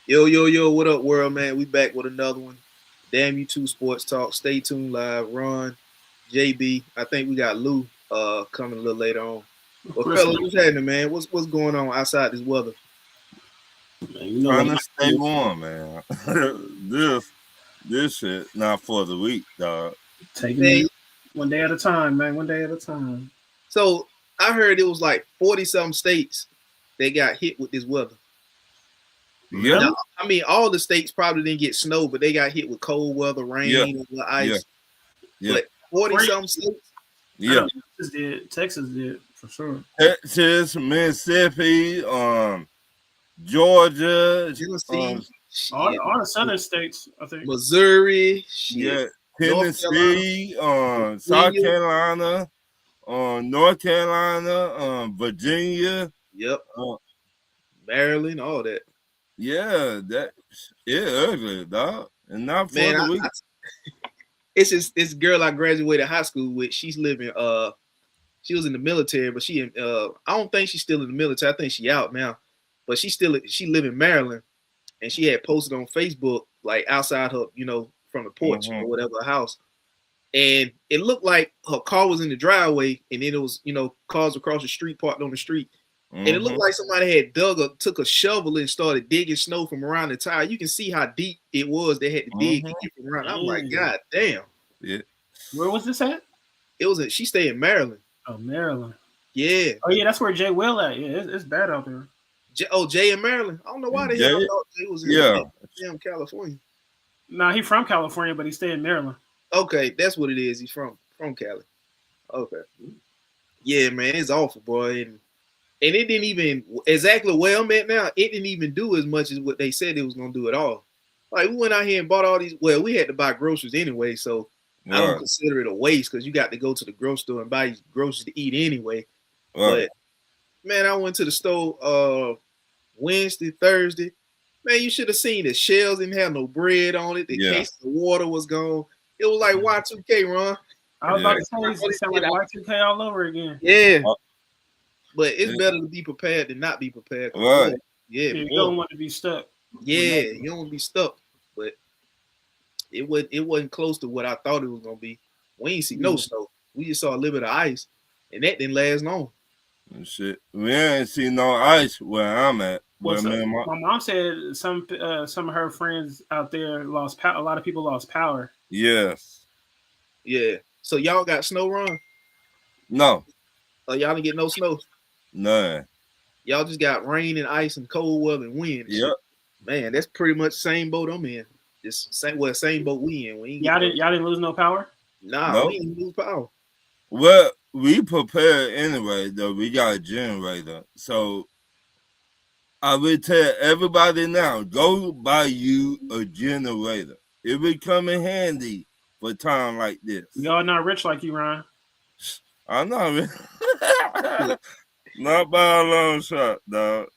Yo, yo, yo, what up, world, man? We back with another one. Damn you two sports talk. Stay tuned live. Ron, JB. I think we got Lou coming a little later on. But Chris, fellas, what's happening, man? What's going on outside this weather? man, you know Trying what to stay warm, man. this shit not for the week, dog. taking Man, it one day at a time, man. One day at a time. so I heard it was like 40 some states that got hit with this weather. Yeah, Now, I mean, all the states probably didn't get snow, but they got hit with cold weather, yeah, rain, and ice. yeah, But 40 some states. yeah. Texas did. Texas did for sure. Texas, Mississippi, Georgia, Tennessee, All the southern states, I think. Missouri, shit. yeah, North Tennessee, South Virginia. Carolina, North Carolina, Virginia. Yep, Uh, Maryland, all that. yeah, that ugly, dog, and not for Man, the week. it's just this girl I graduated high school with. She's living. She was in the military, but I don't think she's still in the military. I think she out now, but she live in Maryland, and she had posted on Facebook like outside her, from the porch or whatever her house, and it looked like her car was in the driveway, and then it was cars across the street parked on the street. And it looked like somebody had took a shovel and started digging snow from around the tire. You can see how deep it was. They had to dig to get from around. I'm like, God damn. Yeah. Where was this at? She stayed in Maryland. Oh, Maryland. Yeah. Oh, yeah, that's where Jay Will at. Yeah, it's bad out there. Jay in Maryland. I don't know why the hell I thought Jay was in California. Nah, he from California, but he stayed in Maryland. Okay, that's what it is. He's from Cali. Okay. Yeah, man, it's awful, boy. And it didn't even exactly where I'm at now. It didn't even do as much as what they said it was gonna do at all. Like we went out here and bought all these. Well, we had to buy groceries anyway, so I don't consider it a waste because you got to go to the grocery store and buy groceries to eat anyway. But man, I went to the store Wednesday, Thursday. Man, you should have seen the shells didn't have no bread on it. The case of water was gone. It was like Y2K, Ron. I was about to say it sound like Y2K all over again. Yeah. But it's better to be prepared than not be prepared. Right. Yeah. You don't want to be stuck. Yeah, you don't want to be stuck. But it wasn't close to what I thought it was gonna be. We ain't see no snow. We just saw a little bit of ice, and that didn't last long. Shit, we ain't see no ice where I'm at. Well, my mom said some of her friends out there lost power. A lot of people lost power. Yes. Yeah. So y'all got snow, Ron? No. Y'all didn't get no snow? None. Y'all just got rain and ice and cold weather and wind. Yep. Man, that's pretty much the same boat I'm in. Just same boat we in. Y'all didn't lose no power? Nah, nope. We didn't lose power. Well, we prepared anyway, though. We got a generator. So I will tell everybody now, go buy you a generator. It will come in handy for time like this. Y'all not rich like you, Ryan. I'm not rich. Not by a long shot, dog.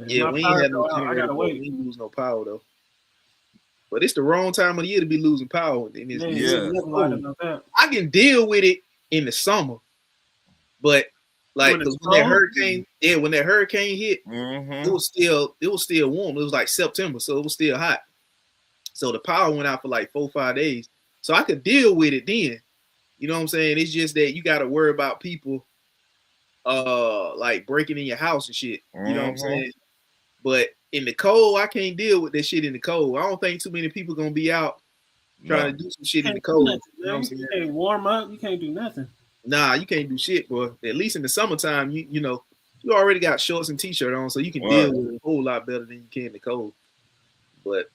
Yeah, we ain't had no generator. I gotta wait. We ain't lose no power though. But it's the wrong time of the year to be losing power. I can deal with it in the summer, but like when that hurricane hit, it was still warm. It was like September, so it was still hot. So the power went out for like 4-5 days. So I could deal with it then. You know what I'm saying? It's just that you got to worry about people like breaking in your house and shit. You know what I'm saying? But in the cold, I can't deal with that shit in the cold. I don't think too many people gonna be out trying to do some shit in the cold. You can't warm up. You can't do nothing. Nah, you can't do shit, boy. At least in the summertime, you already got shorts and t-shirt on, so you can deal with it a whole lot better than you can in the cold. But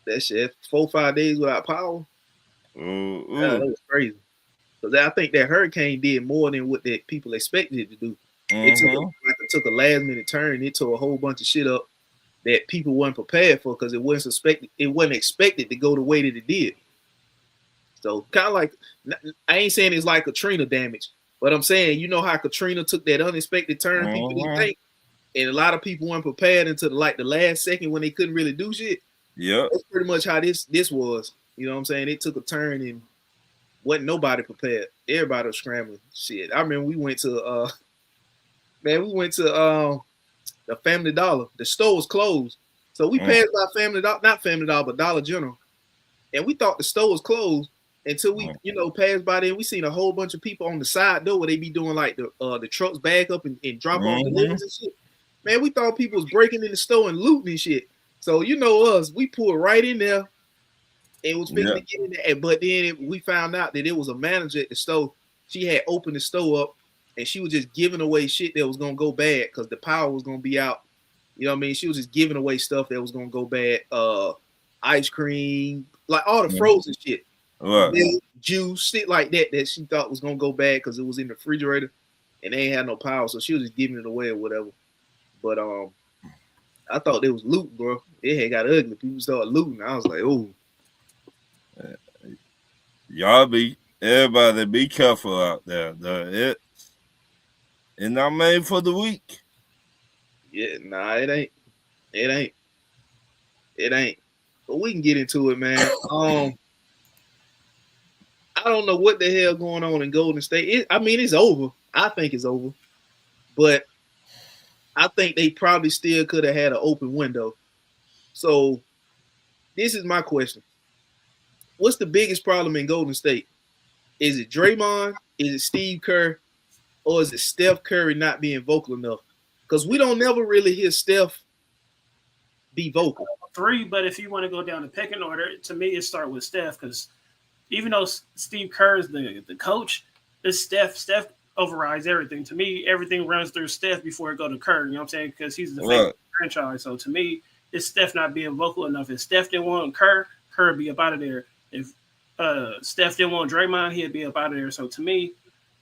that shit, 4-5 days without power, that was crazy. Because I think that hurricane did more than what the people expected it to do. It took a last minute turn. It tore a whole bunch of shit up that people weren't prepared for because it wasn't expected to go the way that it did. So kind of like, I ain't saying it's like Katrina damage, but I'm saying you know how Katrina took that unexpected turn people didn't think, and a lot of people weren't prepared until the last second when they couldn't really do shit. Yeah, that's pretty much how this was. You know what I'm saying? It took a turn and wasn't nobody prepared. Everybody was scrambling. Shit, I remember we went to the Family Dollar. The store was closed. So we passed by not Family Dollar, but Dollar General, and we thought the store was closed until we, passed by there. We seen a whole bunch of people on the side door where they be doing like the trucks back up and drop off the deliveries and shit. Man, we thought people was breaking in the store and looting and shit. So you know us, we pulled right in there and was fixing to get in there. But then we found out that it was a manager at the store. She had opened the store up and she was just giving away shit that was gonna go bad because the power was gonna be out. You know what I mean? She was just giving away stuff that was gonna go bad. Ice cream, like all the frozen shit. Right. Milk, juice, shit like that she thought was gonna go bad because it was in the refrigerator and they ain't had no power. So she was just giving it away or whatever. But I thought they was looting, bro. It had got ugly. People started looting. I was like, oh. Everybody be careful out there. It's not made for the weak. Yeah, nah, it ain't. It ain't. But we can get into it, man. I don't know what the hell going on in Golden State. It's over. I think it's over. But I think they probably still could have had an open window. So this is my question. What's the biggest problem in Golden State? Is it Draymond? Is it Steve Kerr? Or is it Steph Curry not being vocal enough? Because we don't never really hear Steph be vocal. 3, but if you want to go down the pecking order, to me, it starts with Steph because even though Steve Kerr is the coach, it's Steph. Steph overrides everything. To me, everything runs through Steph before it go to Kerr. You know what I'm saying? Because he's the face of the franchise. So to me, it's Steph not being vocal enough. If Steph didn't want Kerr would be up out of there. If Steph didn't want Draymond, he'd be up out of there. So to me,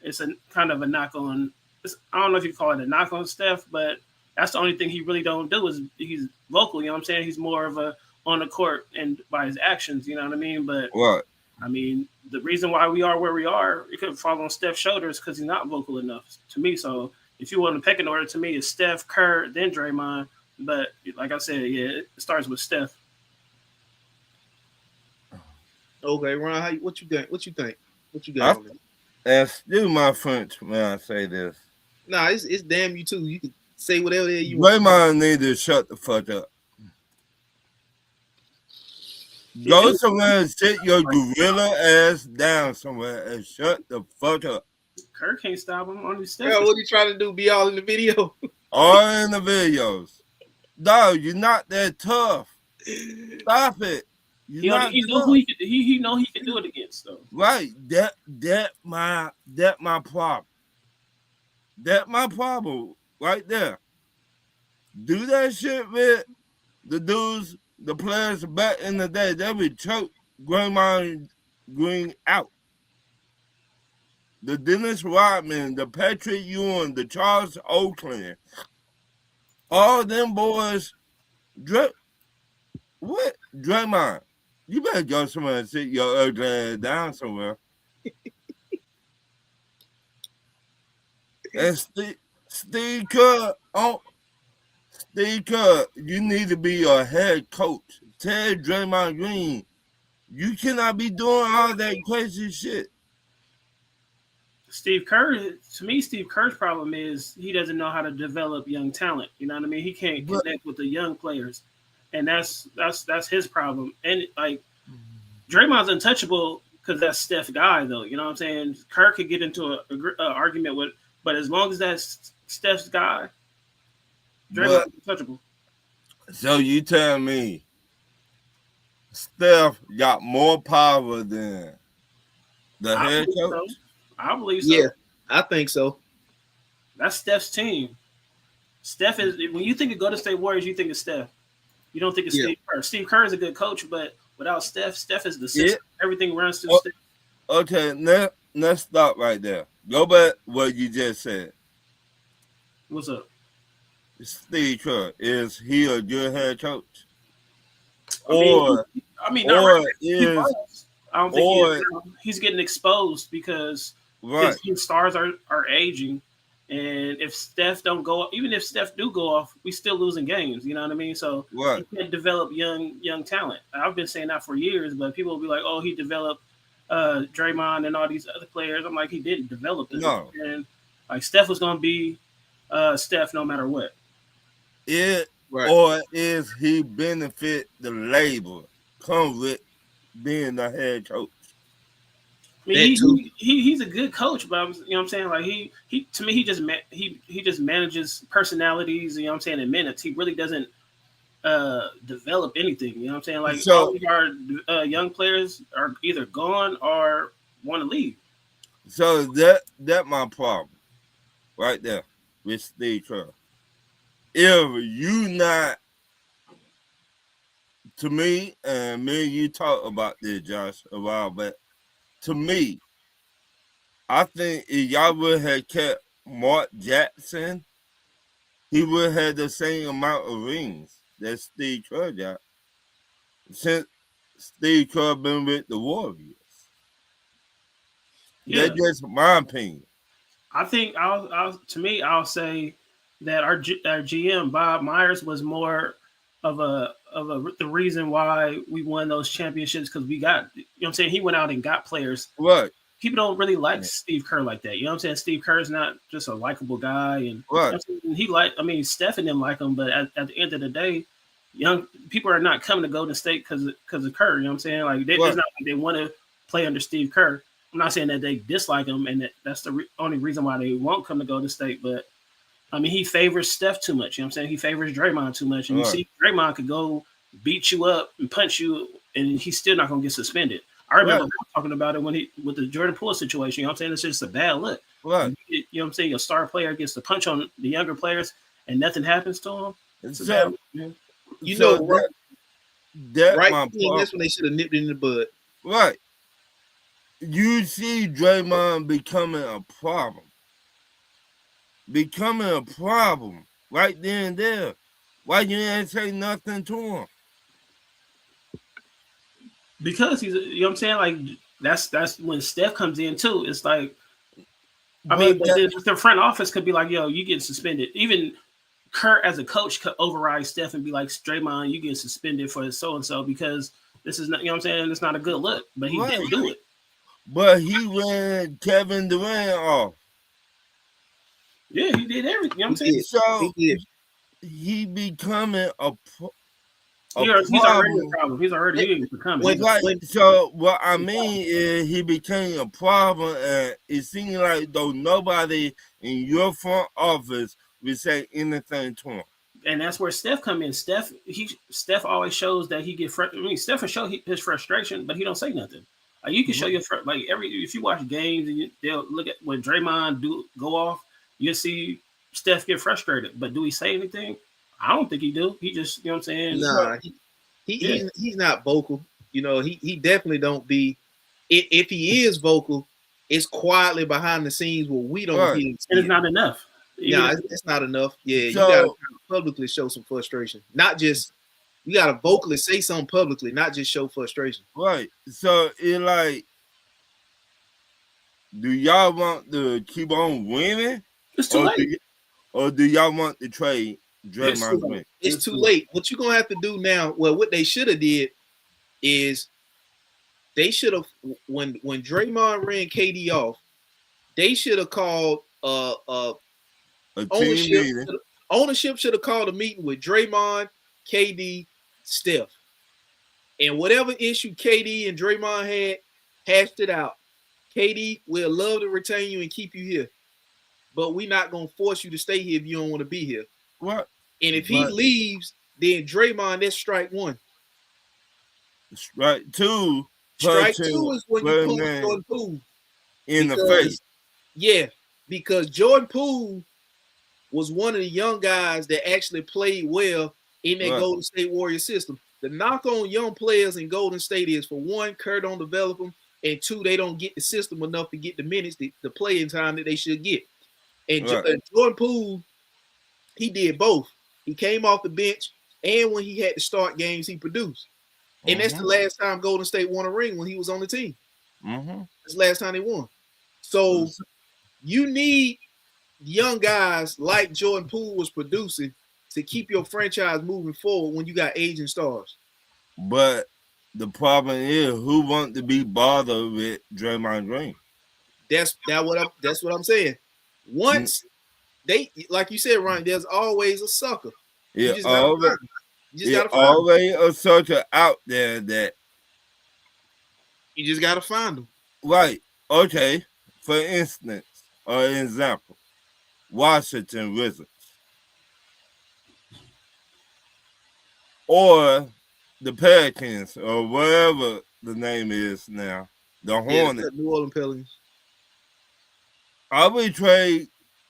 it's a kind of a knock on. I don't know if you call it a knock on Steph, but that's the only thing he really don't do is he's vocal. You know what I'm saying? He's more of a on the court and by his actions. You know what I mean? But I mean, the reason why we are where we are, it could fall on Steph's shoulders because he's not vocal enough to me. So if you want to pick an order, to me, it's Steph, Kerr, then Draymond. But like I said, yeah, it starts with Steph. Okay, Ron, what you think? What you got on it? Excuse my French when I say this. Nah, it's damn you too. You can say whatever you want. Draymond need to shut the fuck up. Go somewhere and sit your gorilla ass down somewhere and shut the fuck up. Kerr can't stop him on his steps. Yeah, what he trying to do? Be all in the video? All in the videos. Dog, you're not that tough. Stop it. He know he can do it against though. Right. That my problem. That my problem right there. Do that shit with the dudes, the players back in the day. They would choke Draymond Green out. The Dennis Rodman, the Patrick Ewing, the Charles Oakley, all them boys. What? Draymond, you better go somewhere and sit your ugly ass down somewhere. And Steve Kerr, you need to be a head coach. Tell Draymond Green, you cannot be doing all that crazy shit. Steve Kerr's problem is he doesn't know how to develop young talent. You know what I mean? He can't connect with the young players, and that's his problem. And like Draymond's untouchable because that's Steph's guy, though. You know what I'm saying? Kerr could get into an argument with, but as long as that's Steph's guy, Draymond's untouchable. So you tell me Steph got more power than the head coach? I believe so. Yeah, I think so. That's Steph's team. Steph is, when you think of Golden State Warriors, you think of Steph. You don't think of Steve Kerr. Steve Kerr is a good coach, but without Steph is the system. Yeah. Everything runs through Steph. Okay, let's stop right there. Go back what you just said. What's up? Steve Kerr, is he a good head coach? I don't think he's getting exposed because his stars are aging, and if Steph don't go, even if Steph do go off, we still losing games. You know what I mean? So he can't develop young talent. I've been saying that for years, but people will be like, "Oh, he developed Draymond and all these other players." I'm like, he didn't develop them. No, and like Steph was going to be Steph no matter what. Right. or is he benefit the labor come with being the head coach? I mean, That too. he's a good coach, but you know what I'm saying. Like he to me he just manages personalities. You know what I'm saying in minutes. He really doesn't develop anything. You know what I'm saying. Like So- all of our young players are either gone or want to leave. So that my problem right there with Steve Kerr. If you not, to me, and me and you talk about this, Josh, a while back. To me, I think if y'all would have kept Mark Jackson, he would have the same amount of rings that Steve Kerr got. Since Steve Kerr been with the Warriors. Yeah, That's just my opinion. I think I'll say that our GM Bob Myers was more of the reason why we won those championships because we got, you know what I'm saying, he went out and got players. Right. People don't really like Steve Kerr like that. You know what I'm saying? Steve Kerr's not just a likable guy, and Right. Steph and them like him, but at the end of the day, young people are not coming to Golden State because of Kerr. You know what I'm saying? Like it's not like they want to play under Steve Kerr. I'm not saying that they dislike him and that's the only reason why they won't come to Golden State, but I mean, he favors Steph too much. You know what I'm saying? He favors Draymond too much. And you see, Draymond could go beat you up and punch you, and he's still not going to get suspended. I remember talking about it with the Jordan Poole situation. You know what I'm saying? It's just a bad look. Right. You know what I'm saying? A star player gets the punch on the younger players, and nothing happens to him. It's a bad look, man. You know, that right? my That's when they should have nipped it in the bud. Right. You see Draymond becoming a problem. Becoming a problem right then and there. Why you ain't say nothing to him? Because he's, you know what I'm saying? Like that's when Steph comes in too. It's like, but the front office could be like, yo, you get suspended. Even Kurt as a coach could override Steph and be like, Draymond, you get suspended for so and so because this is not, you know what I'm saying? It's not a good look, but he didn't do it. But he ran Kevin Durant off. Yeah, he did everything. You know what I'm saying? So he becoming a he's already a problem. He's already becoming. So what I mean is he became a problem, and it seemed like though nobody in your front office would say anything to him. And that's where Steph come in. Steph Steph always shows that he get frustrated. I mean, Steph will show his frustration, but he don't say nothing. Like you can show your if you watch games and they'll look at when Draymond go off, you'll see Steph get frustrated. But do he say anything? I don't think he do. He just, you know what I'm saying? Nah, he's not vocal. You know, he definitely don't be. If he is vocal, it's quietly behind the scenes where we don't hear. And it's not enough. Yeah, it's not enough. Yeah, you gotta publicly show some frustration. Not just you gotta vocally say something publicly, not just show frustration. Right. So it like, do y'all want to keep on winning? It's too late. Or do y'all want to trade Draymond Green? It's too late. What you're gonna have to do now, well, what they should have did is they should have when Draymond ran KD off, they should have called a team meeting. Ownership should have called a meeting with Draymond, KD, Steph. And whatever issue KD and Draymond had, hashed it out. KD, we'll love to retain you and keep you here. But we're not going to force you to stay here if you don't want to be here. What? And if he leaves, then Draymond, that's strike one. Strike two. Strike two is when you pull Jordan Poole. In the face. Yeah, because Jordan Poole was one of the young guys that actually played well in that Golden State Warriors system. The knock on young players in Golden State is, for one, Kerr don't develop them, and two, they don't get the system enough to get the minutes, the playing time that they should get. And Jordan Poole, he did both. He came off the bench, and when he had to start games, he produced. And that's the last time Golden State won a ring, when he was on the team. That's the last time they won. So you need young guys like Jordan Poole was producing to keep your franchise moving forward when you got aging stars. But the problem is, who want to be bothered with Draymond Green? That's what I'm saying. Once they, like you said, Ryan, there's always a sucker. You It just gotta always, find 'em. You just gotta it find 'em. always a sucker out there that, You just gotta find them. right, okay, for instance, or example, Washington Wizards. Or the Pelicans, or whatever the name is now, the Hornets. New Orleans Pelicans. I would trade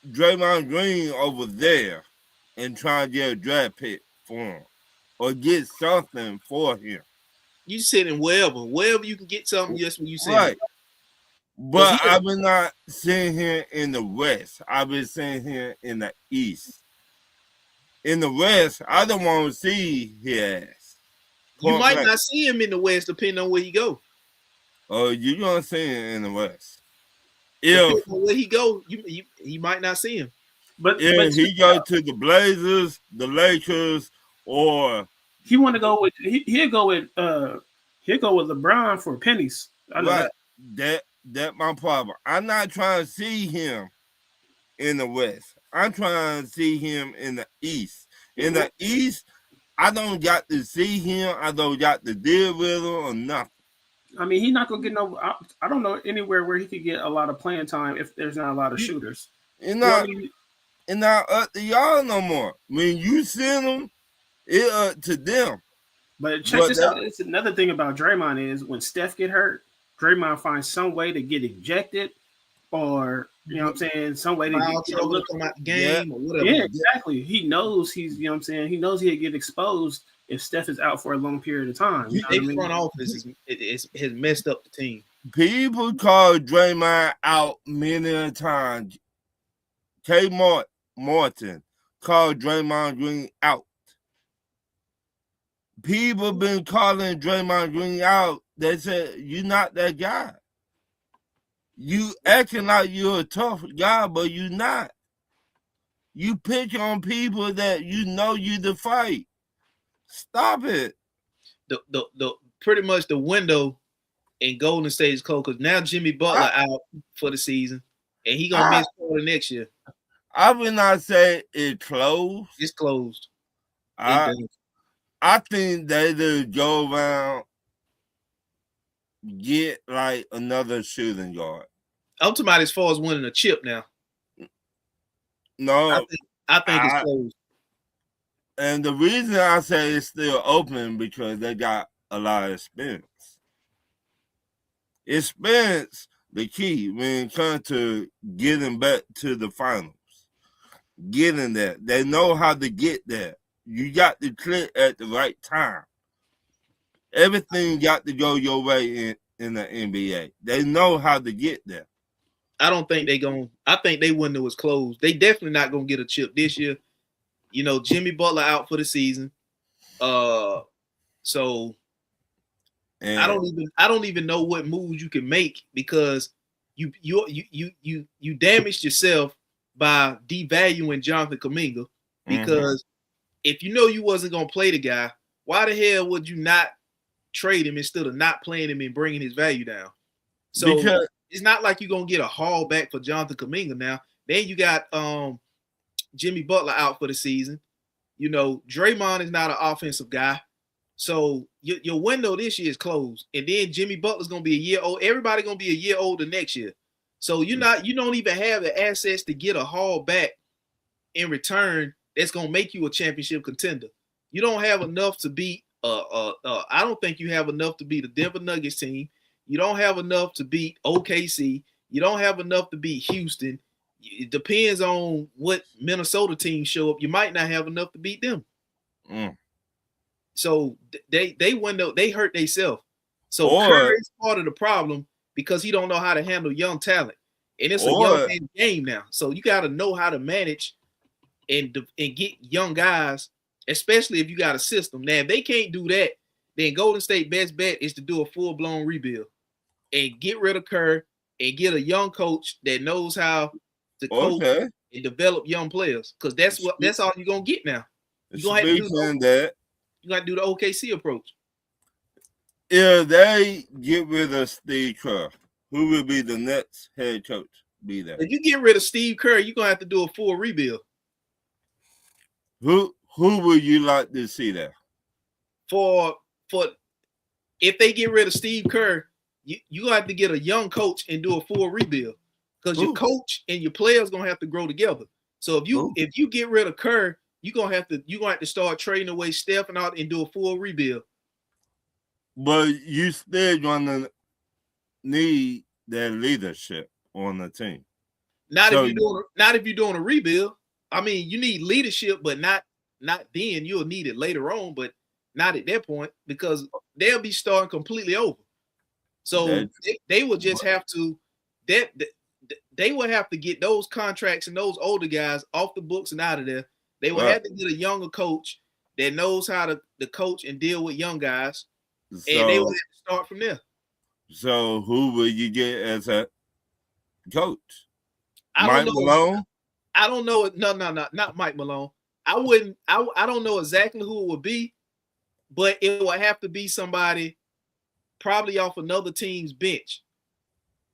Draymond Green over there and try and get a draft pick for him, or get something for him. You sitting wherever you can get something. That's what you said. Right. But I've been not seeing him in the West. I've been seeing him in the East. In the West, I don't want to see his ass. You might not see him in the West, depending on where he go. Oh, you're gonna see him in the West. Depending on where he go, you might not see him. But he go to the Blazers, the Lakers, or he want to go with he'll go with LeBron for pennies. I know right. That my problem. I'm not trying to see him in the West. I'm trying to see him in the East. In the East, I don't got to see him. I don't got to deal with him or nothing. I mean, he's not gonna get no. I don't know anywhere where he could get a lot of playing time if there's not a lot of shooters. It's not up to y'all no more. When you send them, it's up to them. But check this out. It's another thing about Draymond is when Steph get hurt, Draymond finds some way to get ejected, or you know what I'm saying, some way to get come out the game or whatever. Yeah, exactly. He knows he's, you know what I'm saying, he knows he'll get exposed if Steph is out for a long period of time. You know what I mean? Front office has messed up the team. People call Draymond out many times. K. Martin called Draymond Green out. People been calling Draymond Green out. They said, you're not that guy. You acting like you're a tough guy, but you're not. You pick on people that you know you to fight. Stop it. The pretty much the window in Golden State is closed because now Jimmy Butler out for the season, and he gonna miss part of next year. I would not say it closed. It's closed. I think they just go around, get like another shooting guard. I'm talking about as far as winning a chip now. No, I think it's closed. And the reason I say it's still open because they got a lot of experience. Experience the key when it comes to getting back to the finals. Getting there. They know how to get there. You got to click at the right time. Everything got to go your way in the NBA. They know how to get there. I don't think I think they window was closed. They definitely not gonna get a chip this year. You know, Jimmy Butler out for the season. So I don't even know what moves you can make because you damaged yourself by devaluing Jonathan Kuminga. Because if you know you wasn't gonna play the guy, why the hell would you not trade him instead of not playing him and bringing his value down? So because it's not like you're gonna get a haul back for Jonathan Kuminga now. Then you got Jimmy Butler out for the season. You know, Draymond is not an offensive guy. So your window this year is closed. And then Jimmy Butler's gonna be a year old. Everybody gonna be a year older next year. So you don't even have the assets to get a haul back in return that's gonna make you a championship contender. You don't have enough to beat I don't think you have enough to beat the Denver Nuggets team. You don't have enough to beat OKC. You don't have enough to beat Houston. It depends on what Minnesota teams show up. You might not have enough to beat them. So they hurt themselves. So Curry is part of the problem because he don't know how to handle young talent. And it's a young man game now. So you got to know how to manage and get young guys, especially if you got a system. Now, if they can't do that, then Golden State best bet is to do a full-blown rebuild and get rid of Kerr and get a young coach that knows how to coach and develop young players. Because that's all you're gonna get now. You're gonna have to do the OKC approach. If they get rid of Steve Kerr, who will be the next head coach? If you get rid of Steve Kerr, you're gonna have to do a full rebuild. Who Who would you like to see there? For if they get rid of Steve Kerr, you gonna have to get a young coach and do a full rebuild because your coach and your players gonna have to grow together. So if you get rid of Kerr, you're gonna have to start trading away Steph and do a full rebuild. But you still gonna need that leadership on the team. Not if you're doing a rebuild. I mean, you need leadership, but not then. You'll need it later on, but not at that point because they'll be starting completely over. So they will just have to they will have to get those contracts and those older guys off the books and out of there. They will have to get a younger coach that knows how to coach and deal with young guys, and they will have to start from there. So who will you get as a coach? Mike Malone? I don't know. No, not Mike Malone. I don't know exactly who it would be, but it would have to be somebody probably off another team's bench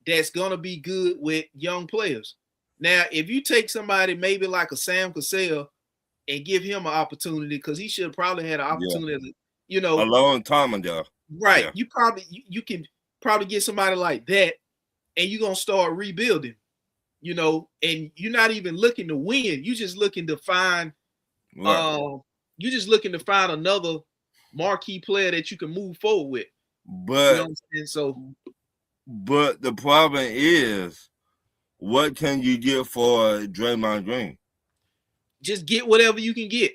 that's gonna be good with young players. Now, if you take somebody maybe like a Sam Cassell and give him an opportunity, because he should probably had an opportunity, a long time ago. Right. Yeah. You can probably get somebody like that, and you're gonna start rebuilding. And you're not even looking to win. You're just looking to find another marquee player that you can move forward with. But but the problem is, what can you get for Draymond Green? Just get whatever you can get.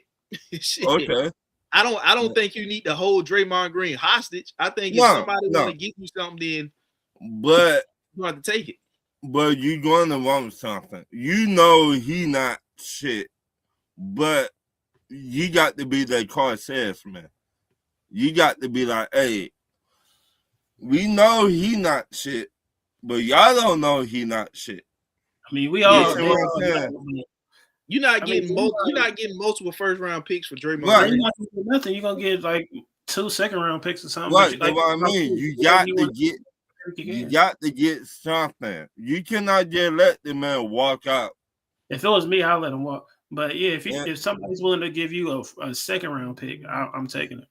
Okay. I don't think you need to hold Draymond Green hostage. I think if somebody want to give you something, but you have to take it. But you're going to want something. He not shit, but you got to be that car salesman. You got to be like, hey, we know he not shit, but y'all don't know he not shit. I mean, we all. You're not getting multiple first round picks for Draymond. Right. You're not gonna get nothing. You're gonna get like 2 second round picks or something. Right. That's what I mean. You got to get something. You cannot just let the man walk out. If it was me, I'd let him walk. But yeah, if somebody's willing to give you a second round pick, I'm taking it.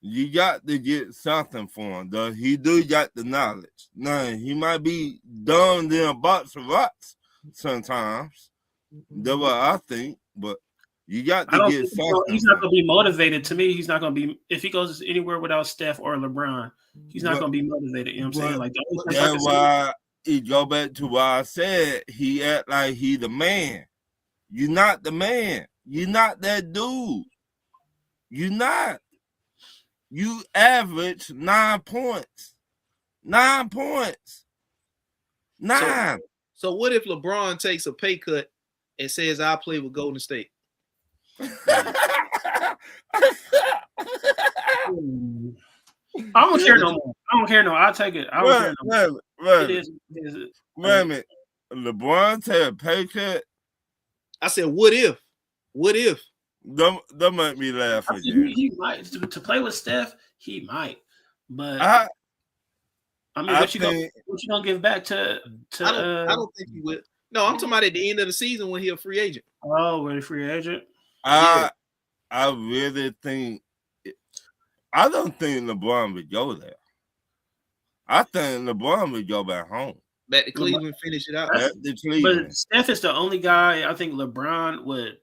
You got to get something for him, though. He do got the knowledge. Now, he might be dumb than a box of rocks sometimes. That's what I think, but you got to get something. He's not going to be motivated. To me, he's not going to be, if he goes anywhere without Steph or LeBron, he's not going to be motivated. You know what I'm saying? Like, that's why he go back to what I said. He act like he the man. You're not the man. You're not that dude. You're not. You average 9 points. 9 points. 9. So what if LeBron takes a pay cut and says, I'll play with Golden State? I don't care no more. I don't care no more. I'll take it. I don't care no more. It is. Wait a minute. LeBron take a pay cut? I said, what if? What if? That might me laugh again. He might. To play with Steph, he might. But what you gonna give back to I don't think he would. No, I'm talking about at the end of the season when he's a free agent. Oh, when he's a free agent? I really think I don't think LeBron would go there. I think LeBron would go back home. Back to Cleveland, finish it out. But Steph is the only guy I think LeBron would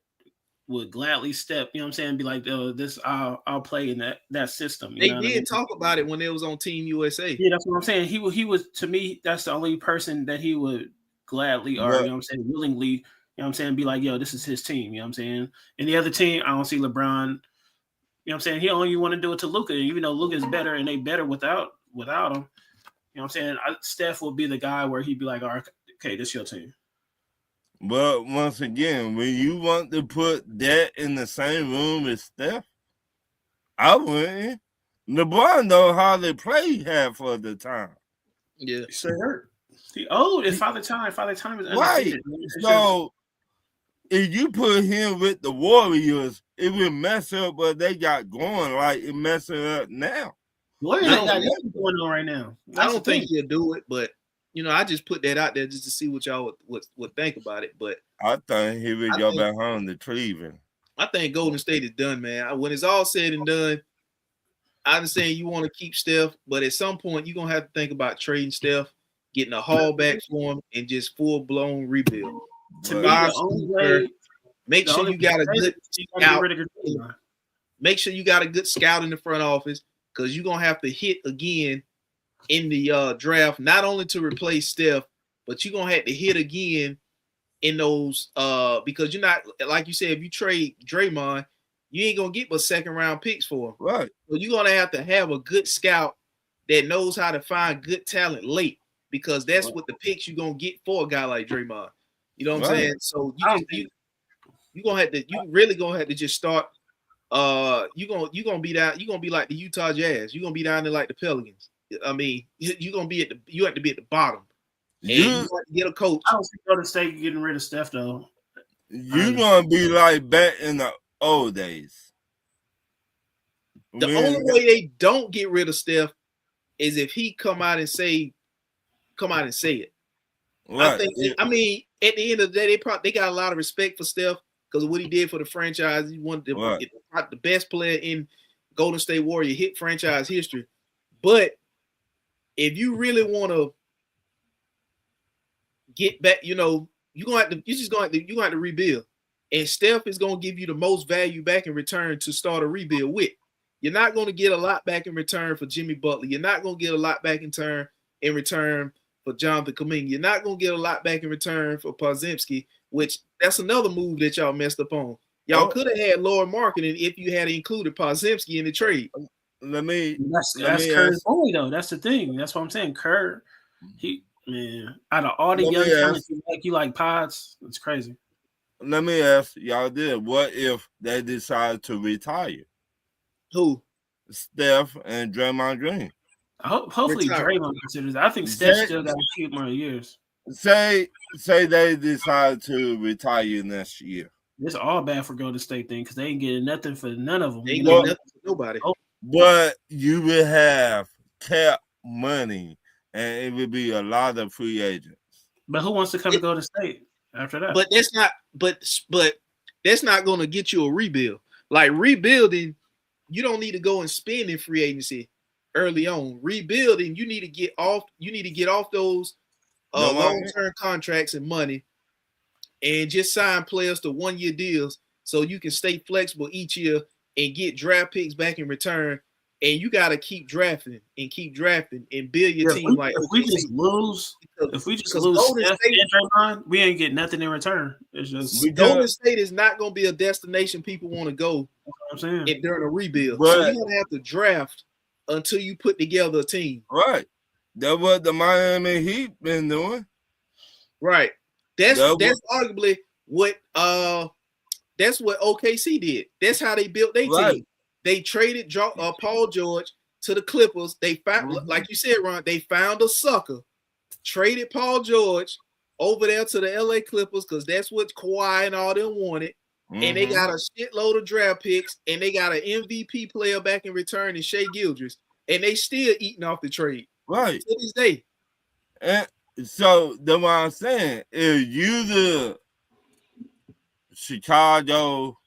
gladly step, you know what I'm saying, be like, this I'll play in that system. They did talk about it when it was on Team USA. Yeah, that's what I'm saying. He was, to me, that's the only person that he would gladly or, you know what I'm saying, willingly, you know what I'm saying, be like, yo, this is his team, you know what I'm saying? And the other team, I don't see LeBron, you know what I'm saying, he only want to do it to Luka, even though Luka is better and they better without him. You know what I'm saying? Steph will be the guy where he'd be like, all right, okay, this is your team. But once again, when you want to put that in the same room as Steph, I wouldn't. LeBron know how they play half of the time. Yeah. So hurt. He old. It's Father Time. Father Time is undefeated. Right. So if you put him with the Warriors, it would mess up what they got going like it messing up now. Warriors got nothing going on right now. I don't think he'll do it, but I just put that out there just to see what y'all would think about it. But I think he would go back home to Cleveland. I think Golden State is done, man. When it's all said and done, I understand you want to keep Steph, but at some point you're gonna have to think about trading Steph, getting a haul back for him, and just full blown rebuild. To me, the only way, make sure you got a good scout. Make Make sure you got a good scout in the front office, because you're gonna have to hit again in the draft, not only to replace Steph, but you're gonna have to hit again in those because you're not, like you said, if you trade Draymond, you ain't gonna get but second round picks for him. Right. So you're gonna have to have a good scout that knows how to find good talent late, because that's what the picks you're gonna get for a guy like Draymond. You know what I'm saying? So you gonna have to, you really gonna have to just start. You're gonna be down. You're gonna be like the Utah Jazz. You're gonna be down there like the Pelicans. I mean, you're gonna be you have to be at the bottom. And you have to get a coach. I don't see Golden State getting rid of Steph though. You're gonna be like back in the old days. The only way they don't get rid of Steph is if he come out and say it. Right. I mean, at the end of the day, they got a lot of respect for Steph because of what he did for the franchise. He wanted to get the best player in Golden State Warrior hit franchise history. But if you really want to get back, you're gonna have to rebuild. And Steph is gonna give you the most value back in return to start a rebuild with. You're not gonna get a lot back in return for Jimmy Butler. You're not gonna get a lot back in return for Jonathan Kuminga. You're not gonna get a lot back in return for Podziemski, which that's another move that y'all messed up on. Y'all could have had lower marketing if you had included Podziemski in the trade. That's Kerr's boy though. That's the thing. That's what I'm saying. Kerr, out of all the young talents you like Pods, it's crazy. Let me ask y'all this: what if they decide to retire? Who? Steph and Draymond Green. Hopefully Draymond considers. I think Steph still got a few more years. Say they decide to retire next year. It's all bad for Golden State thing because they ain't getting nothing for none of them. They ain't getting nothing for nobody. But you will have cap money, and it will be a lot of free agents. But who wants to come to Golden State after that? But that's not. But that's not going to get you a rebuild. Like rebuilding, you don't need to go and spend in free agency early on. Rebuilding, you need to get off. You need to get off those long-term contracts and money, and just sign players to 1-year deals so you can stay flexible each year and get draft picks back in return. And you got to keep drafting and build your team. If we just lose Steph and Draymond, we ain't get nothing in return. It's just Golden State is not going to be a destination people want to go. That's what I'm saying. During a rebuild. So you're going to have to draft until you put together a team. Right. That's what the Miami Heat been doing. Right. That's arguably what that's what OKC did. That's how they built their team. They traded Paul George to the Clippers. They found, like you said, Ron, they found a sucker, traded Paul George over there to the LA Clippers because that's what Kawhi and all them wanted. And they got a shitload of draft picks, and they got an MVP player back in return in Shai Gilgeous, and they still eating off the trade. Right. To this day. And so that's what I'm saying. If you the Chicago,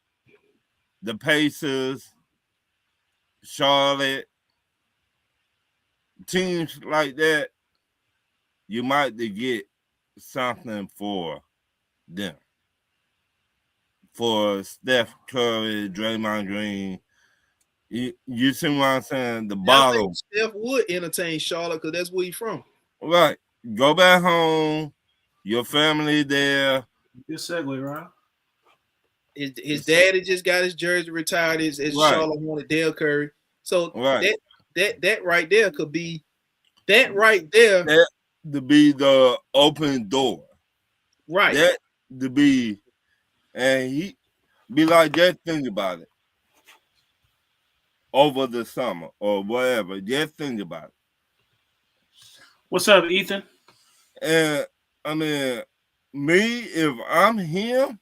the Pacers, Charlotte, teams like that, you might get something for them. For Steph Curry, Draymond Green. You see what I'm saying? The bottom. Steph would entertain Charlotte because that's where he's from. Right. Go back home. Your family there. Good segue, Ron. His daddy just got his jersey retired as Charlotte wanted Dale Curry. So that right there could be that right there. That to be the open door. Right. That to be, and he be like, just think about it. Over the summer or whatever. Just think about it. What's up, Ethan? And I mean, me, if I'm him,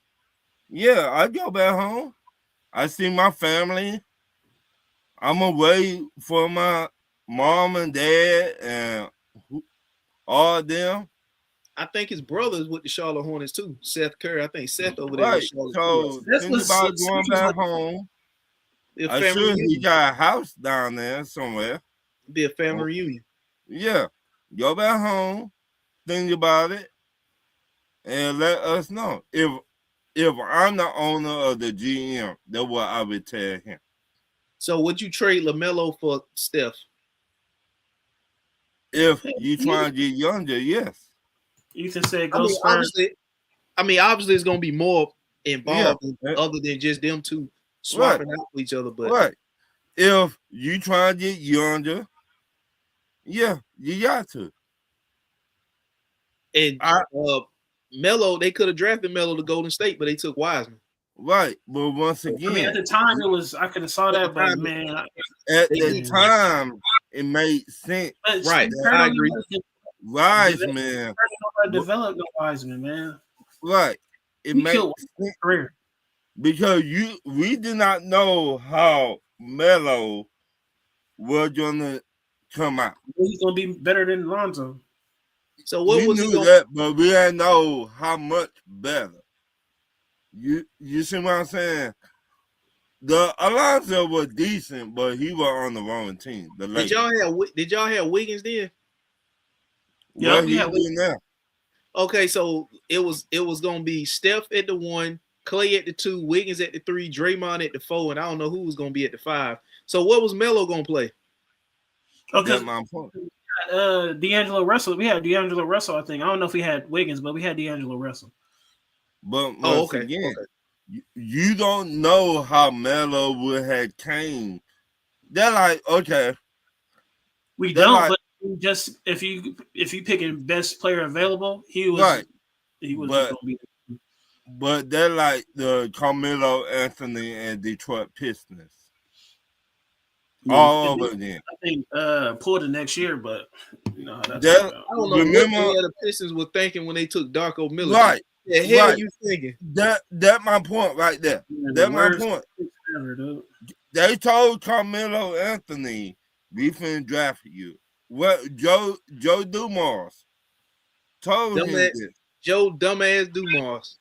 yeah, I go back home. I see my family. I'm away for my mom and dad and all of them. I think his brother's with the Charlotte Hornets too. Seth Curry. I think Seth over there. Right. With Charlotte So think about going back home. I'm sure he got a house down there somewhere. Be a family reunion. Yeah. Go back home, think about it, and let us know. If I'm the owner of the GM, that's what I would tell him. So would you trade LaMelo for Steph? If you try to get younger, yes. Ethan said go Spurs. Obviously it's gonna be more involved other than just them two swapping out with each other. But if you try to get younger, yeah, you got to. And Melo, they could have drafted Melo to Golden State, but they took Wiseman. Right, but once again, at the time it was I could have saw that, but man, at the time it made sense. Right, I agree. Wiseman developed no Wiseman, man. Right, it made sense career because we did not know how Melo was gonna come out. He's gonna be better than Lonzo. So what we was knew that, but we didn't know how much better. You see what I'm saying? The Alonzo was decent, but he was on the wrong team. Did y'all have Wiggins then? Yeah, we have Wiggins now. Okay, so it was gonna be Steph at the 1, Clay at the 2, Wiggins at the 3, Draymond at the 4, and I don't know who was gonna be at the 5. So what was Melo gonna play? Okay, that's my point. D'Angelo Russell. We had D'Angelo Russell, I think. I don't know if we had Wiggins, but we had D'Angelo Russell. But again, you don't know how Melo would have came. They're like, okay. We don't, but just if you picking best player available, he was right. He was gonna be. But they're like the Carmelo Anthony and Detroit Pistons. All over again. I think pulled it next year, but you know how that's I don't know what the Pistons were thinking when they took Darko Milicic. Right. The hell are you thinking? That my point right there. That's my point. They told Carmelo Anthony, we finna draft you. What Joe Dumars told him this. Joe dumbass Dumars.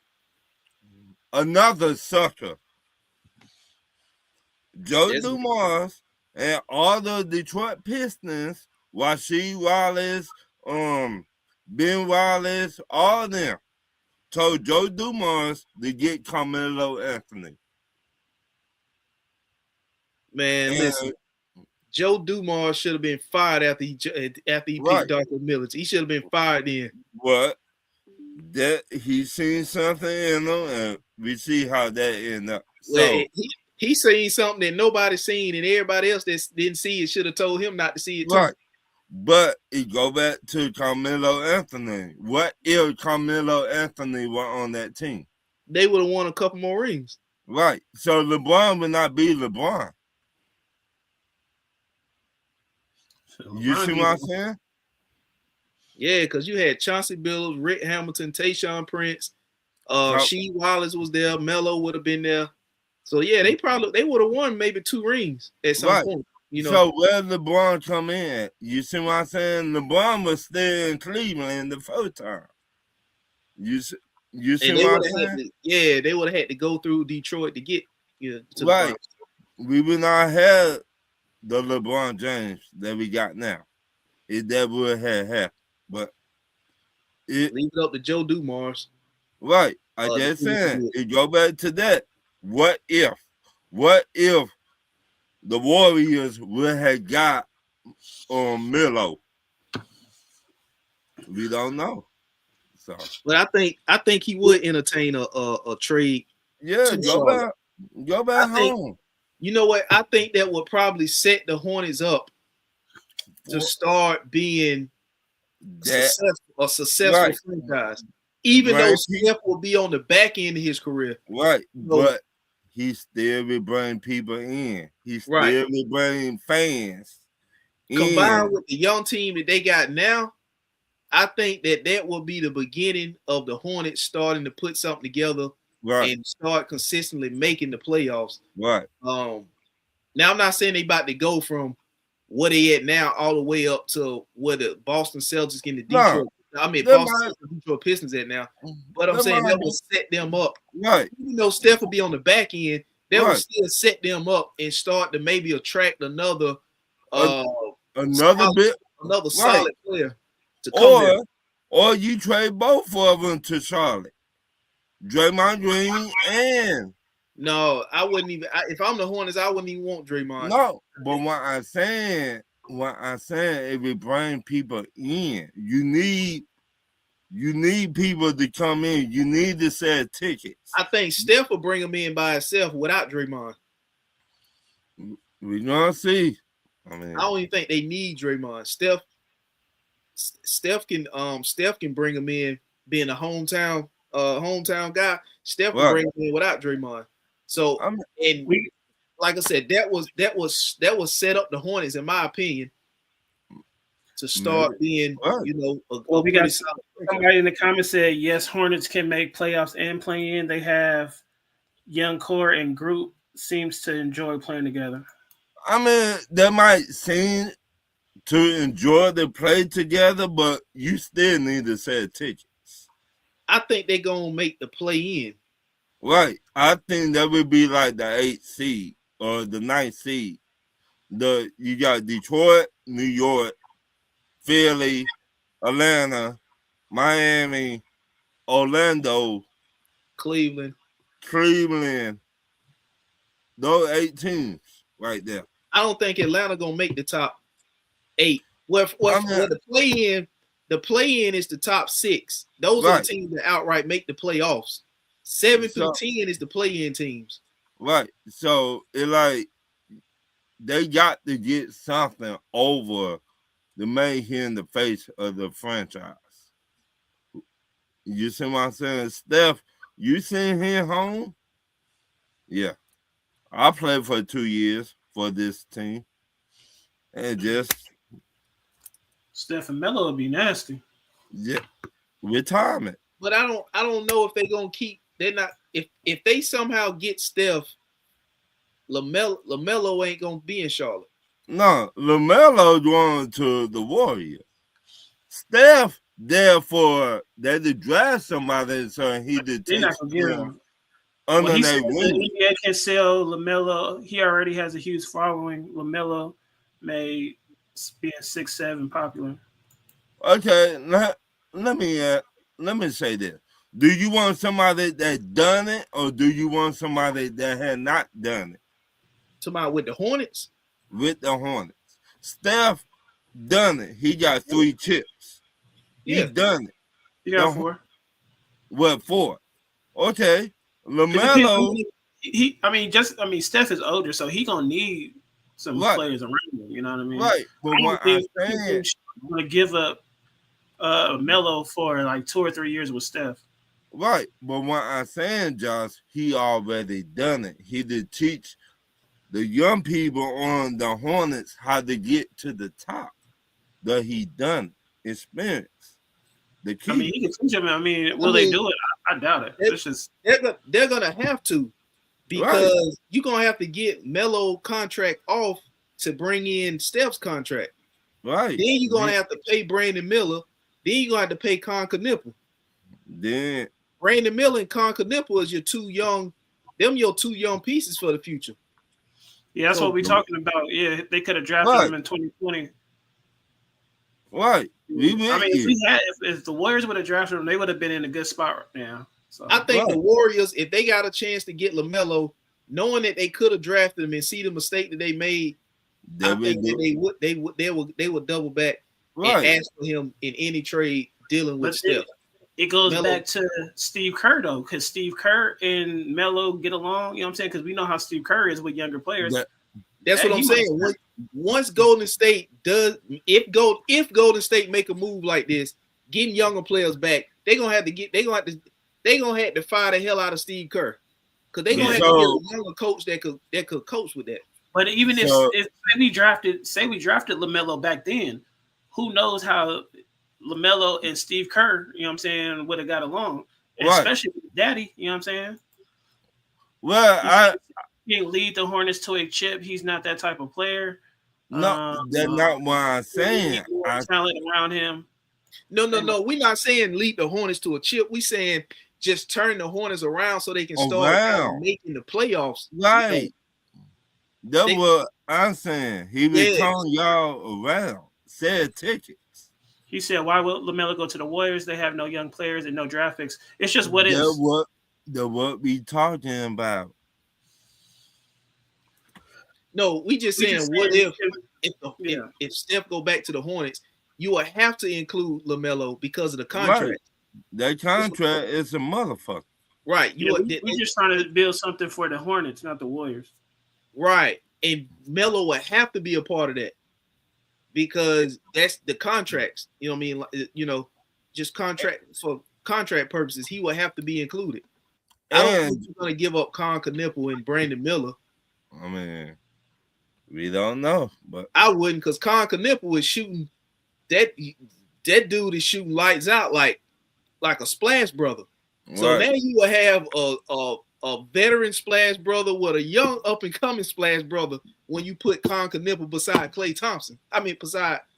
Another sucker. Joe Dumars and all the Detroit Pistons, Rasheed Wallace, Ben Wallace, all of them told Joe Dumars to get Carmelo Anthony. Man, listen. Joe Dumars should have been fired after he picked Darko Milicic. He should have been fired then. What? That he seen something in him, and we see how that ended up. Well, he seen something that nobody seen, and everybody else that didn't see it should have told him not to see it too. Right. But it go back to Carmelo Anthony. What if Carmelo Anthony were on that team? They would have won a couple more rings. Right. So LeBron would not be LeBron. You see what I'm saying? Yeah, because you had Chauncey Billups, Rick Hamilton, Tayshaun Prince, Rasheed Wallace was there, Melo would have been there. So yeah, they would have won maybe 2 rings at some point. You know. So where LeBron come in? You see what I'm saying? LeBron was still in Cleveland the first time. You see what I'm saying? They would have had to go through Detroit to get to right. We would not have the LeBron James that we got now. If that would have happened. But leave it up to Joe Dumars. Right. I just saying it go back to that. What if the Warriors would have got Melo? We don't know. So but I think he would entertain a trade. Yeah, go back home. You know what? I think that would probably set the Hornets up to start being a successful franchise. Even though Steph will be on the back end of his career. Right. But he still will bring people in. He still will bring fans Combined with the young team that they got now, I think that will be the beginning of the Hornets starting to put something together and start consistently making the playoffs. Right. Now I'm not saying they about to go from where they at now all the way up to where the Boston Celtics in the Detroit I mean, That Boston might- Detroit Pistons at now. But I'm that saying might that be- will set them up. Right. You know, Steph will be on the back end. That will Right. still set them up and start to maybe attract another Another bit, another right. solid player to come there. or you trade both of them to Charlotte, Draymond Green and No, I wouldn't even. If I'm the Hornets, I wouldn't even want Draymond. no. But what I'm saying, if we bring people in, you need people to come in. You need to sell tickets. I think Steph will bring him in by himself without Draymond. We're gonna see. I mean, I don't even think they need Draymond. Steph can bring him in, being a hometown guy. Steph can bring him in without Draymond. So like I said, that was set up the Hornets, in my opinion, to start being, we got somebody in the comments said yes, Hornets can make playoffs and play in. They have young core and group seems to enjoy playing together. I mean, they might seem to enjoy the play together, but you still need to sell tickets. I think they're gonna make the play in. Right. I think that would be like the 8th seed or the 9th seed. You got Detroit, New York, Philly, Atlanta, Miami, Orlando, Cleveland. Those 8 teams right there. I don't think Atlanta gonna make the top 8. Well, the play in is the top 6. Those are the teams that outright make the playoffs. 7 through 10 is the play in teams. Right. So it like they got to get something over the mayhem in the face of the franchise. You see what I'm saying? Steph, you seen him home? Yeah. I played for 2 years for this team. And just Steph and Melo would be nasty. Yeah. Retirement. But I don't know if they're gonna keep. They're not. If they somehow get Steph, LaMelo ain't gonna be in Charlotte. No, LaMelo going to the Warriors. Steph, therefore, they to draft somebody so he did. They're not gonna get him. Under their wing. The NBA can sell LaMelo. He already has a huge following. LaMelo may be in 6'7" popular. Okay, let me say this. Do you want somebody that done it, or do you want somebody that had not done it? Somebody with the Hornets? With the Hornets. Steph done it. He got 3 chips. He done it. He got 4. What, 4? Okay. LaMelo. Steph is older, so he gonna need some players around him. You know what I mean? Right. But what I'm saying, I'm gonna give up Melo for like 2 or 3 years with Steph. Right. But what I'm saying, Josh, he already done it. He did teach the young people on the Hornets how to get to the top. That he done experience. The key. I mean, he can teach them. Will they do it? I doubt it. They're gonna have to, because you're gonna have to get Melo contract off to bring in Steph's contract. Right. Then you're gonna have to pay Brandon Miller. Then you're gonna have to pay Con Knipple. Then Brandon Miller and Con Knipple is your 2 young pieces for the future. Yeah, that's what we're talking about. Yeah, they could have drafted him in 2020. Right. If the Warriors would have drafted him, they would have been in a good spot right now. So I think the Warriors, if they got a chance to get LaMelo, knowing that they could have drafted him and see the mistake that they made, I think that they would double back and ask for him in any trade dealing with Steph. It goes back to Steve Kerr though, because Steve Kerr and Melo get along. You know what I'm saying? Because we know how Steve Kerr is with younger players. That's what I'm saying. Once Golden State does, if Golden State make a move like this, getting younger players back, they're gonna have to fire the hell out of Steve Kerr, because they're gonna have to get a younger coach that could coach with that. But even if we drafted LaMelo back then, who knows how LaMelo and Steve Kerr, you know what I'm saying, would have got along, especially with Daddy. You know what I'm saying? Well, he can't lead the Hornets to a chip. He's not that type of player. No, that's not what I'm saying. Talent around him. No. We're not saying lead the Hornets to a chip. We saying just turn the Hornets around so they can start making the playoffs. Right. That's what I'm saying. He was turning y'all around. Said tickets. He said, why will LaMelo go to the Warriors? They have no young players and no draft picks. It's just what is. That's what we talking about. No, we just saying what if Steph go back to the Hornets, you will have to include LaMelo because of the contract. Right. That contract is a motherfucker. Right. We're just trying to build something for the Hornets, not the Warriors. Right. And Melo would have to be a part of that because that's the contracts. You know what I mean? You know, just for contract purposes, he will have to be included. I don't think you're going to give up Con Knipple and Brandon Miller. I mean, we don't know, but I wouldn't because Con Knipple is shooting that dude is shooting lights out like a Splash Brother. So now you will have a veteran Splash Brother with a young up and coming Splash Brother when you put Con Knipple beside Klay Thompson. I mean,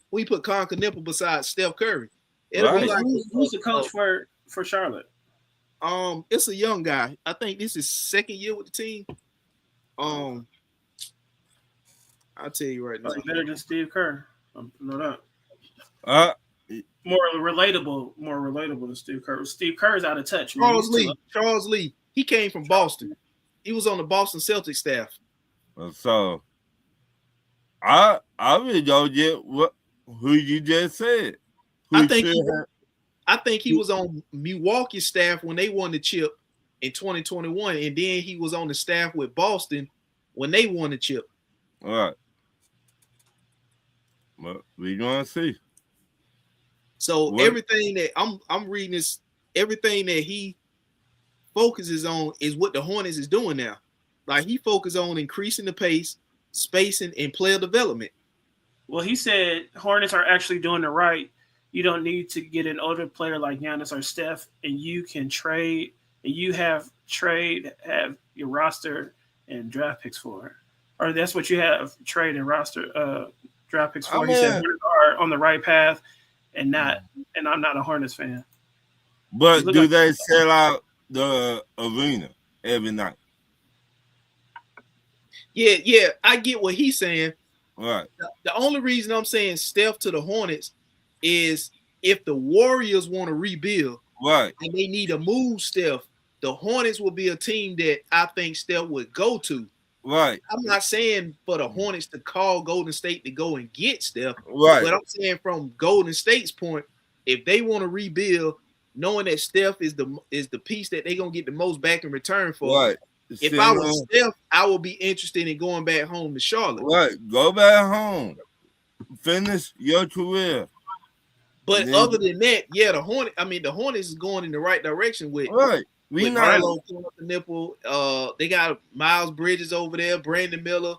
when you put Con Knipple beside Steph Curry. It'll be like who's the coach for Charlotte? It's a young guy. I think this is second year with the team. I'll tell you right now. Better than Steve Kerr. No doubt. More relatable than Steve Kerr. Steve Kerr's out of touch. Charles Lee. He came from Boston. He was on the Boston Celtics staff. So I really don't get who you just said. I think he was on Milwaukee's staff when they won the chip in 2021, and then he was on the staff with Boston when they won the chip. All right. But we gonna see. So everything that I'm reading is everything that he focuses on is what the Hornets is doing now. Like he focuses on increasing the pace, spacing, and player development. Well, he said Hornets are actually doing it right. You don't need to get an older player like Giannis or Steph, and you can trade, and you have your roster and draft picks for it. Or that's what you have, trade and roster draft picks for. He said Hornets are on the right path, and I'm not a Hornets fan. But do they sell out the arena every night? Yeah, I get what he's saying. All right. The only reason I'm saying Steph to the Hornets is if the Warriors want to rebuild, right, and they need to move Steph, the Hornets will be a team that I think Steph would go to. Right. I'm not saying for the Hornets to call Golden State to go and get Steph. Right. But I'm saying from Golden State's point, if they want to rebuild, knowing that Steph is the piece that they're gonna get the most back in return for. Right. If I was Steph, I would be interested in going back home to Charlotte. Right. Go back home. Finish your career. But other than that, the Hornets is going in the right direction with Milo pulling up the nipple. They got Miles Bridges over there, Brandon Miller,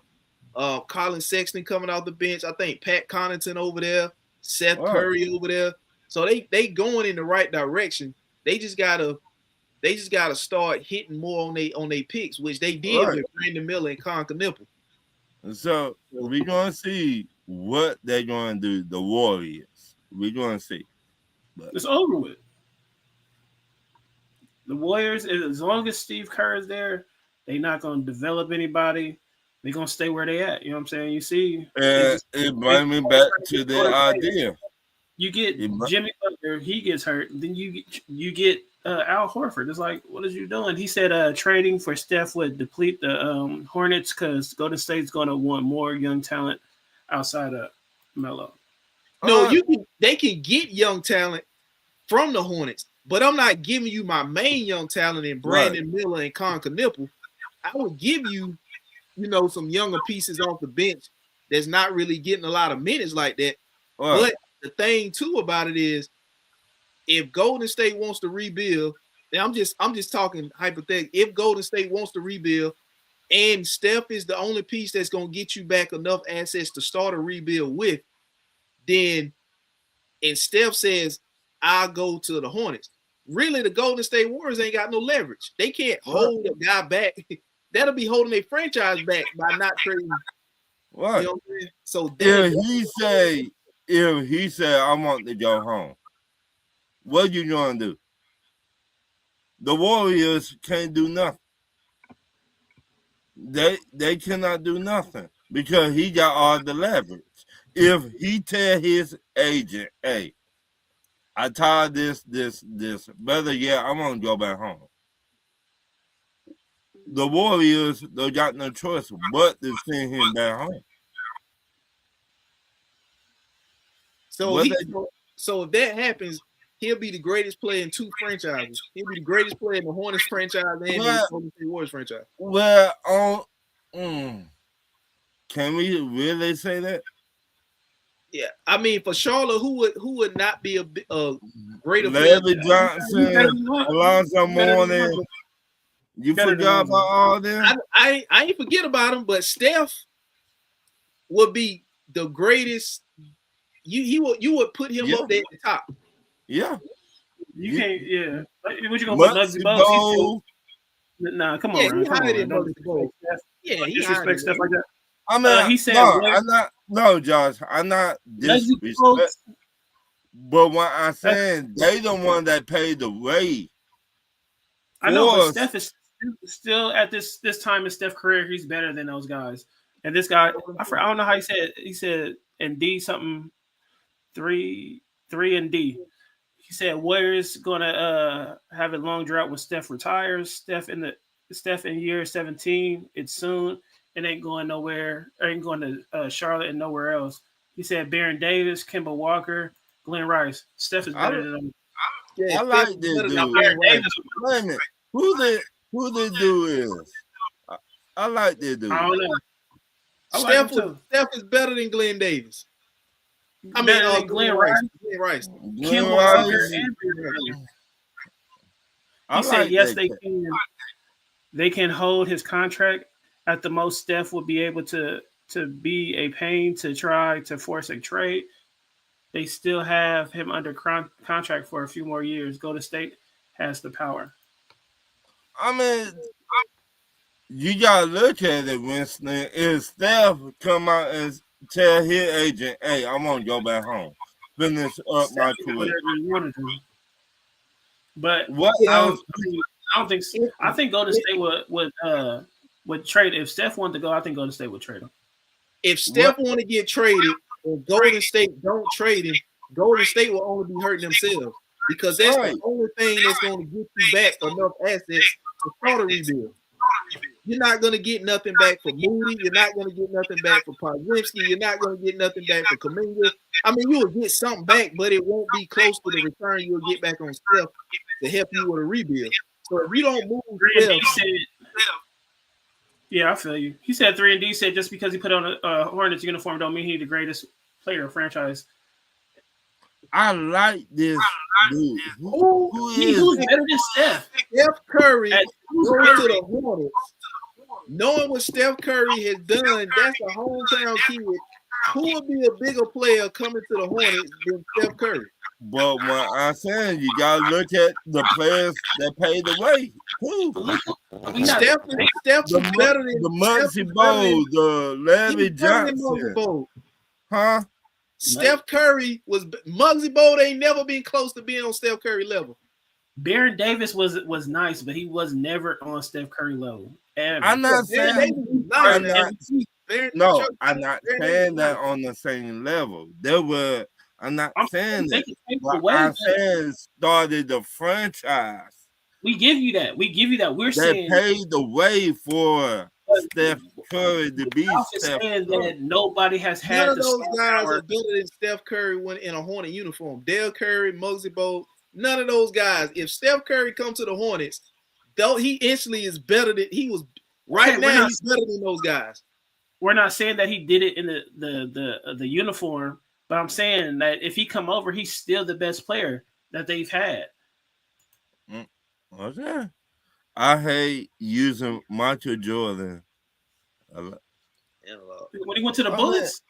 Colin Sexton coming off the bench. I think Pat Connaughton over there, Seth Curry over there. So they going in the right direction. They just gotta start hitting more on they picks, which they did with Brandon Miller and Con Knipple. So we're gonna see what they're gonna do. The Warriors. We're gonna see. But it's over with. The Warriors, as long as Steve Kerr is there, they're not gonna develop anybody. They're gonna stay where they at. You know what I'm saying? You see, it brings me back to the idea. You get Jimmy Butler, he gets hurt. Then you get Al Horford. It's like, what is you doing? He said trading for Steph would deplete the Hornets because Golden State's going to want more young talent outside of Melo. No, they can get young talent from the Hornets, but I'm not giving you my main young talent in Brandon Miller and Con Knipple. I would give you, some younger pieces off the bench that's not really getting a lot of minutes like that. But the thing too about it is, if Golden State wants to rebuild, and I'm just talking hypothetically, if Golden State wants to rebuild, and Steph is the only piece that's gonna get you back enough assets to start a rebuild with, then, and Steph says, I'll go to the Hornets. Really, the Golden State Warriors ain't got no leverage. They can't hold a guy back. That'll be holding their franchise back by not trading. Right. You know what I'm saying? So if he say I want to go home, what you gonna do? The Warriors can't do nothing. They cannot do nothing because he got all the leverage. If he tell his agent, hey, I tired this, better yet, I'm gonna go back home. The Warriors, they got no choice but to send him back home. So if that happens, he'll be the greatest player in two franchises. He'll be the greatest player in the Hornets franchise and the Golden State Warriors franchise. Well, can we really say that? Yeah, I mean, for Charlotte, who would not be a greater Larry player? Johnson, Alonzo Mourning. You forgot about all them? I ain't forget about him, but Steph would be the greatest. You would put him up there at the top. Yeah. You can't. Yeah. What you gonna put Muggsy Bogues? Nah, come on. Yeah, Ryan, he higher than Muggsy Bogues. Yeah, he disrespect stuff like that. I mean, he said, no, Josh, I'm not disrespect. But what I'm saying, they the one that paid the way. I know, but Steph is still at this time in Steph's career, he's better than those guys. And this guy, I don't know how he said in D something 3 and D. He said Warriors gonna have a long drought when Steph retires. Steph in year 17, it's soon. It ain't going nowhere. Ain't going to Charlotte and nowhere else. He said Baron Davis, Kemba Walker, Glenn Rice. Steph is better than them. I like this dude. Wait a minute. Who the dude is? I like this dude. I don't know. Steph is better than Glenn Davis. I mean, Glenn Rice. Glenn Rice. Kemba Walker and he said yes, they can. They can hold his contract. At the most, Steph would be able to be a pain to try to force a trade. They still have him under contract for a few more years. Golden State has the power. I mean, you gotta look at it, Winston. If Steph come out and tell his agent, "Hey, I'm gonna go back home, finish up my career," but what else? I don't think. I think Golden State would trade. If Steph wanted to go, I think Golden State would trade him. If Steph want to get traded, and Golden State don't trade him, Golden State will only be hurting themselves because that's the only thing that's going to get you back enough assets to start a rebuild. You're not going to get nothing back for Moody. You're not going to get nothing back for Podziemski. You're not going to get nothing back for Kuminga. I mean, you will get something back, but it won't be close to the return you'll get back on Steph to help you with a rebuild. So if you don't move Steph, yeah, I feel you. He said 3 and D said just because he put on a Hornets uniform don't mean he's the greatest player in franchise. I like this dude. Who's better than Steph? Steph Curry going to the Hornets. Knowing what Steph Curry has done, that's a hometown kid. Who would be a bigger player coming to the Hornets than Steph Curry? But what I'm saying, you gotta look at the players that paid the way. Steph is better than the Muggsy Bogues, the Larry Johnson. Huh? Steph Curry Muggsy Bogues ain't never been close to being on Steph Curry level. Baron Davis was nice, but he was never on Steph Curry level. Ever. I'm not saying I'm not saying that on the same level. I'm not saying that. I'm saying started the franchise. We give you that. We're saying paid the way for Steph Curry to be Steph Curry. That nobody has had. None of those guys are better than Steph Curry when in a Hornet uniform. Dale Curry, Muggsy Bogues, none of those guys. If Steph Curry comes to the Hornets, though he instantly is better than he was now. He's better than those guys. We're not saying that he did it in the uniform, but I'm saying that if he come over, he's still the best player that they've had. Okay. I hate using Michael Jordan. When he went to the Bullets?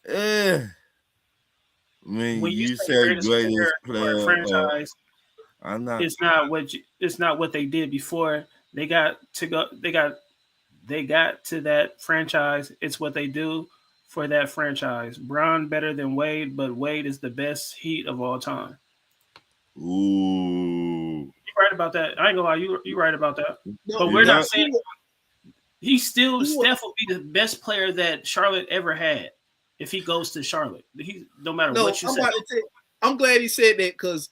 I mean, when you say greatest player franchise, I'm not. It's not what they did before. They got to that franchise. It's what they do for that franchise. Bron better than Wade, but Wade is the best Heat of all time. Ooh. You right about that. I ain't gonna lie, you right about that. No, But we're not- not saying Steph will be the best player that Charlotte ever had if he goes to Charlotte. He no matter no, what you I'm say. about to say, I'm glad he said that because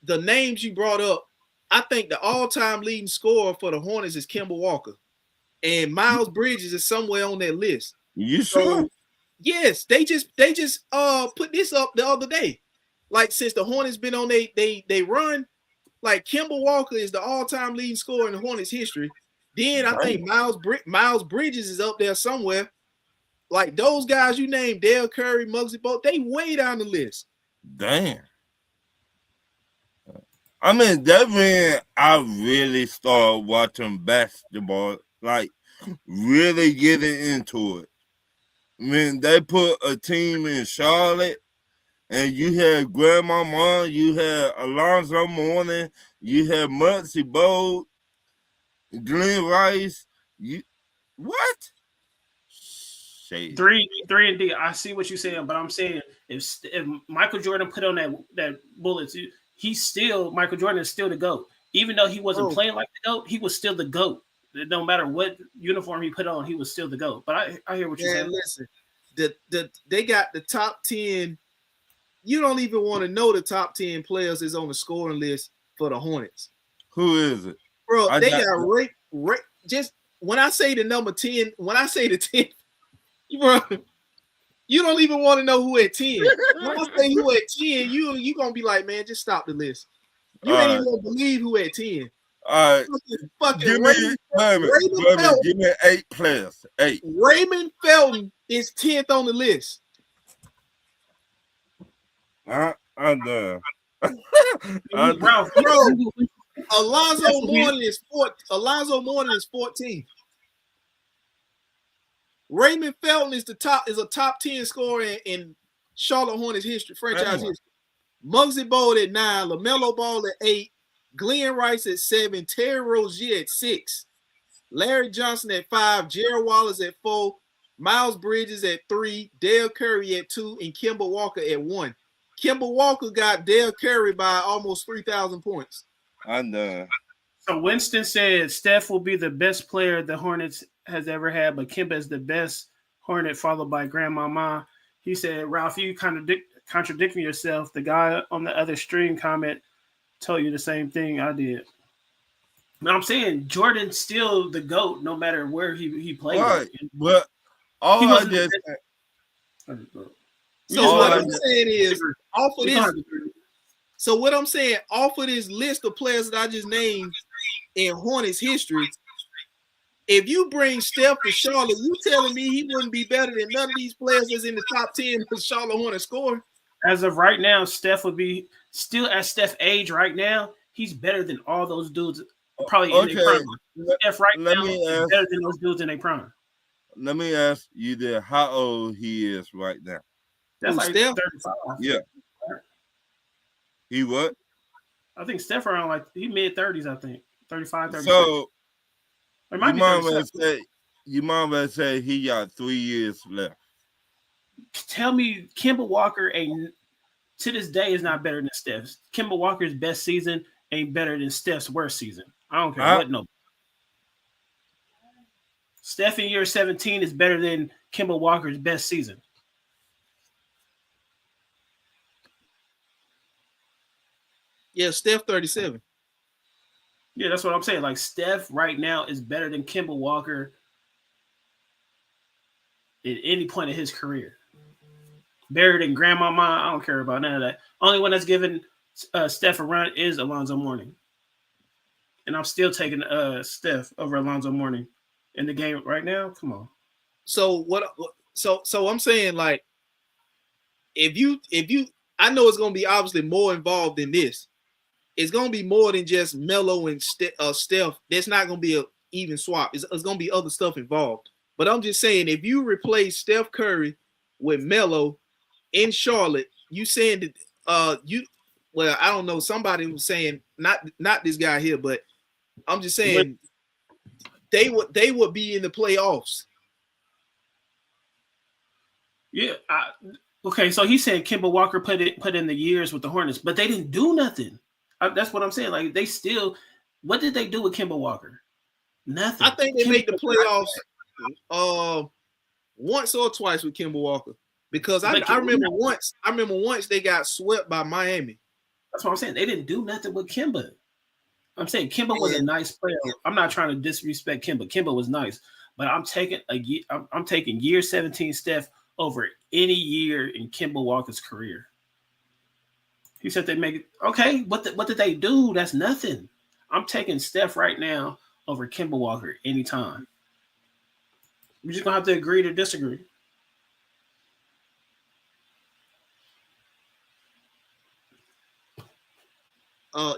the names you brought up, I think the all-time leading scorer for the Hornets is Kemba Walker, and Miles Bridges is somewhere on that list. You So sure? yes, they just put this up the other day. Like since the Hornets been on they run, like Kemba Walker is the all-time leading scorer in the Hornets history. Then I think Miles Bridges is up there somewhere. Like those guys you named, Dale Curry, Muggsy Bogues, they way down the list. Damn. I mean, that's when I really started watching basketball, like really getting into it. I mean, they put a team in Charlotte, and you had Grandmama, you had Alonzo Mourning, you had Muggsy Bogues, Glenn Rice. What? Shade. 3 and D. I see what you're saying, but I'm saying if Michael Jordan put on that Bullets, Michael Jordan is still the GOAT. Even though he wasn't playing like the GOAT, he was still the GOAT. No matter what uniform he put on, he was still the GOAT. But I hear what you're saying. Listen, they got the top 10. You don't even want to know the top 10 players is on the scoring list for the Hornets. Who is it? Bro, they got just when I say the number 10, when I say the 10, bro, you don't even want to know who at 10. When I say who at 10, you gonna be like, man, just stop the list. You ain't even gonna believe who at 10. All right. Fucking Give me 8 players. 8. Raymond Felton is 10th on the list. I'm done. Ralph, Bro, Alonzo Mourning is 14. Raymond Felton is a top 10 scorer in Charlotte Hornets history, franchise history. Muggsy Bogues at 9, LaMelo Ball at 8, Glenn Rice at 7, Terry Rozier at 6, Larry Johnson at 5, Gerald Wallace at 4, Miles Bridges at 3, Dale Curry at 2, and Kemba Walker at 1. Kemba Walker got Dale Curry by almost 3,000 points. I'm done. So Winston said Steph will be the best player the Hornets has ever had, but Kemba is the best Hornet, followed by Grandmama. He said, Ralph, you contradicting yourself. The guy on the other stream comment told you the same thing I did. But I'm saying Jordan's still the GOAT no matter where he played. Right. But all I just So what I'm saying is off of this. So what I'm saying, off of this list of players that I just named in Hornets history, if you bring Steph to Charlotte, you telling me he wouldn't be better than none of these players that's in the top 10 for Charlotte Hornets scoring? As of right now, Steph would be still at Steph's age right now. He's better than all those dudes probably in their prime. Steph right now is better than those dudes in their prime. Let me ask you there how old he is right now. That's like Steph? 35. Yeah. He what? I think Steph around like he mid 30s, I think. 35, 36. So it might you might say he got 3 years left. Tell me Kemba Walker to this day is not better than Steph's. Kemba Walker's best season ain't better than Steph's worst season. I don't care what no. Steph in year 17 is better than Kemba Walker's best season. Yeah, Steph 37. Yeah, that's what I'm saying. Like Steph right now is better than Kemba Walker at any point in his career. Better than Grandmama. I don't care about none of that. Only one that's given Steph a run is Alonzo Mourning. And I'm still taking Steph over Alonzo Mourning in the game right now. Come on. So I'm saying, like, if you I know it's gonna be obviously more involved in this. It's gonna be more than just Melo and Steph. There's not gonna be an even swap. It's gonna be other stuff involved. But I'm just saying, if you replace Steph Curry with Melo in Charlotte, you saying that I don't know. Somebody was saying not this guy here, but I'm just saying they would be in the playoffs. Yeah. Okay, so he said Kemba Walker put in the years with the Hornets, but they didn't do nothing. That's what I'm saying. Like they still, what did they do with Kemba Walker? Nothing. I think they made the playoffs once or twice with Kemba Walker because I remember once. I remember once they got swept by Miami. That's what I'm saying. They didn't do nothing with Kemba. I'm saying Kemba was a nice player. I'm not trying to disrespect Kemba. Kemba was nice, but I'm taking year 17 Steph over any year in Kemba Walker's career. He said they make it okay. What did they do? That's nothing. I'm taking Steph right now over Kemba Walker anytime. We're just gonna have to agree to disagree.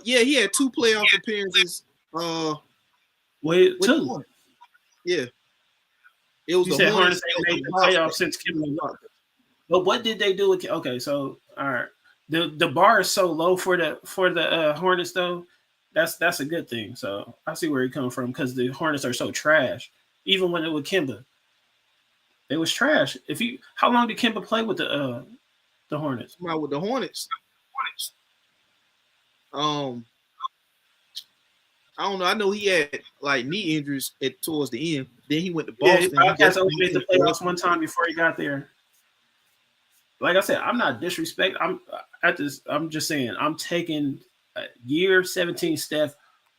Yeah, he had 2 playoff appearances. Wait, 2. Yeah. It was the Hornets made the playoffs since Kemba Walker. But what did they do with? Okay, so all right, the bar is so low for the Hornets though. That's a good thing. So I see where he comes from because the Hornets are so trash. Even when it was Kemba, it was trash. How long did Kemba play with the Hornets? With the Hornets. I don't know. I know he had like knee injuries towards the end. Then he went to Boston. Yeah, he only made the playoffs one time before he got there. Like I said, I'm not disrespecting. I'm just saying I'm taking a year 17 Steph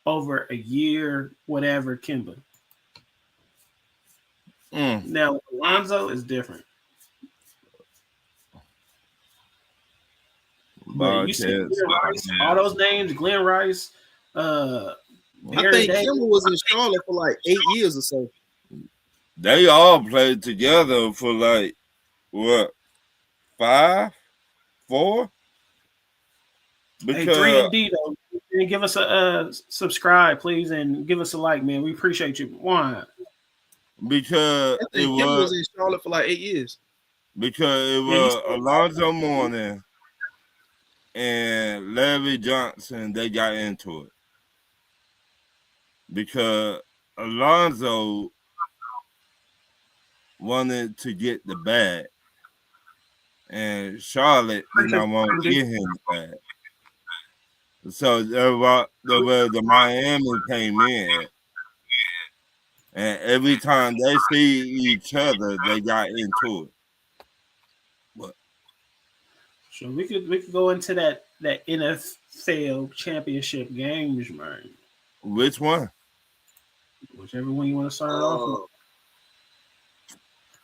over a year whatever Kemba. Now Lonzo is different. But you see Glenn Rice, all those names, Glenn Rice. I think Kemba was in Charlotte for like 8 years or so. They all played together for like what, 5, 4? Hey, 3 and D though. And give us a subscribe, please, and give us a like, man. We appreciate you. Why? Because Kemba was in Charlotte for like 8 years. Because it was Alonzo Mourning and Larry Johnson. They got into it because Alonzo wanted to get the bag, and Charlotte did not want to get him the bag. So the Miami came in, and every time they see each other, they got into it. What? So we could go into that NFL championship games, man. Which one? Whichever one you want to start off with.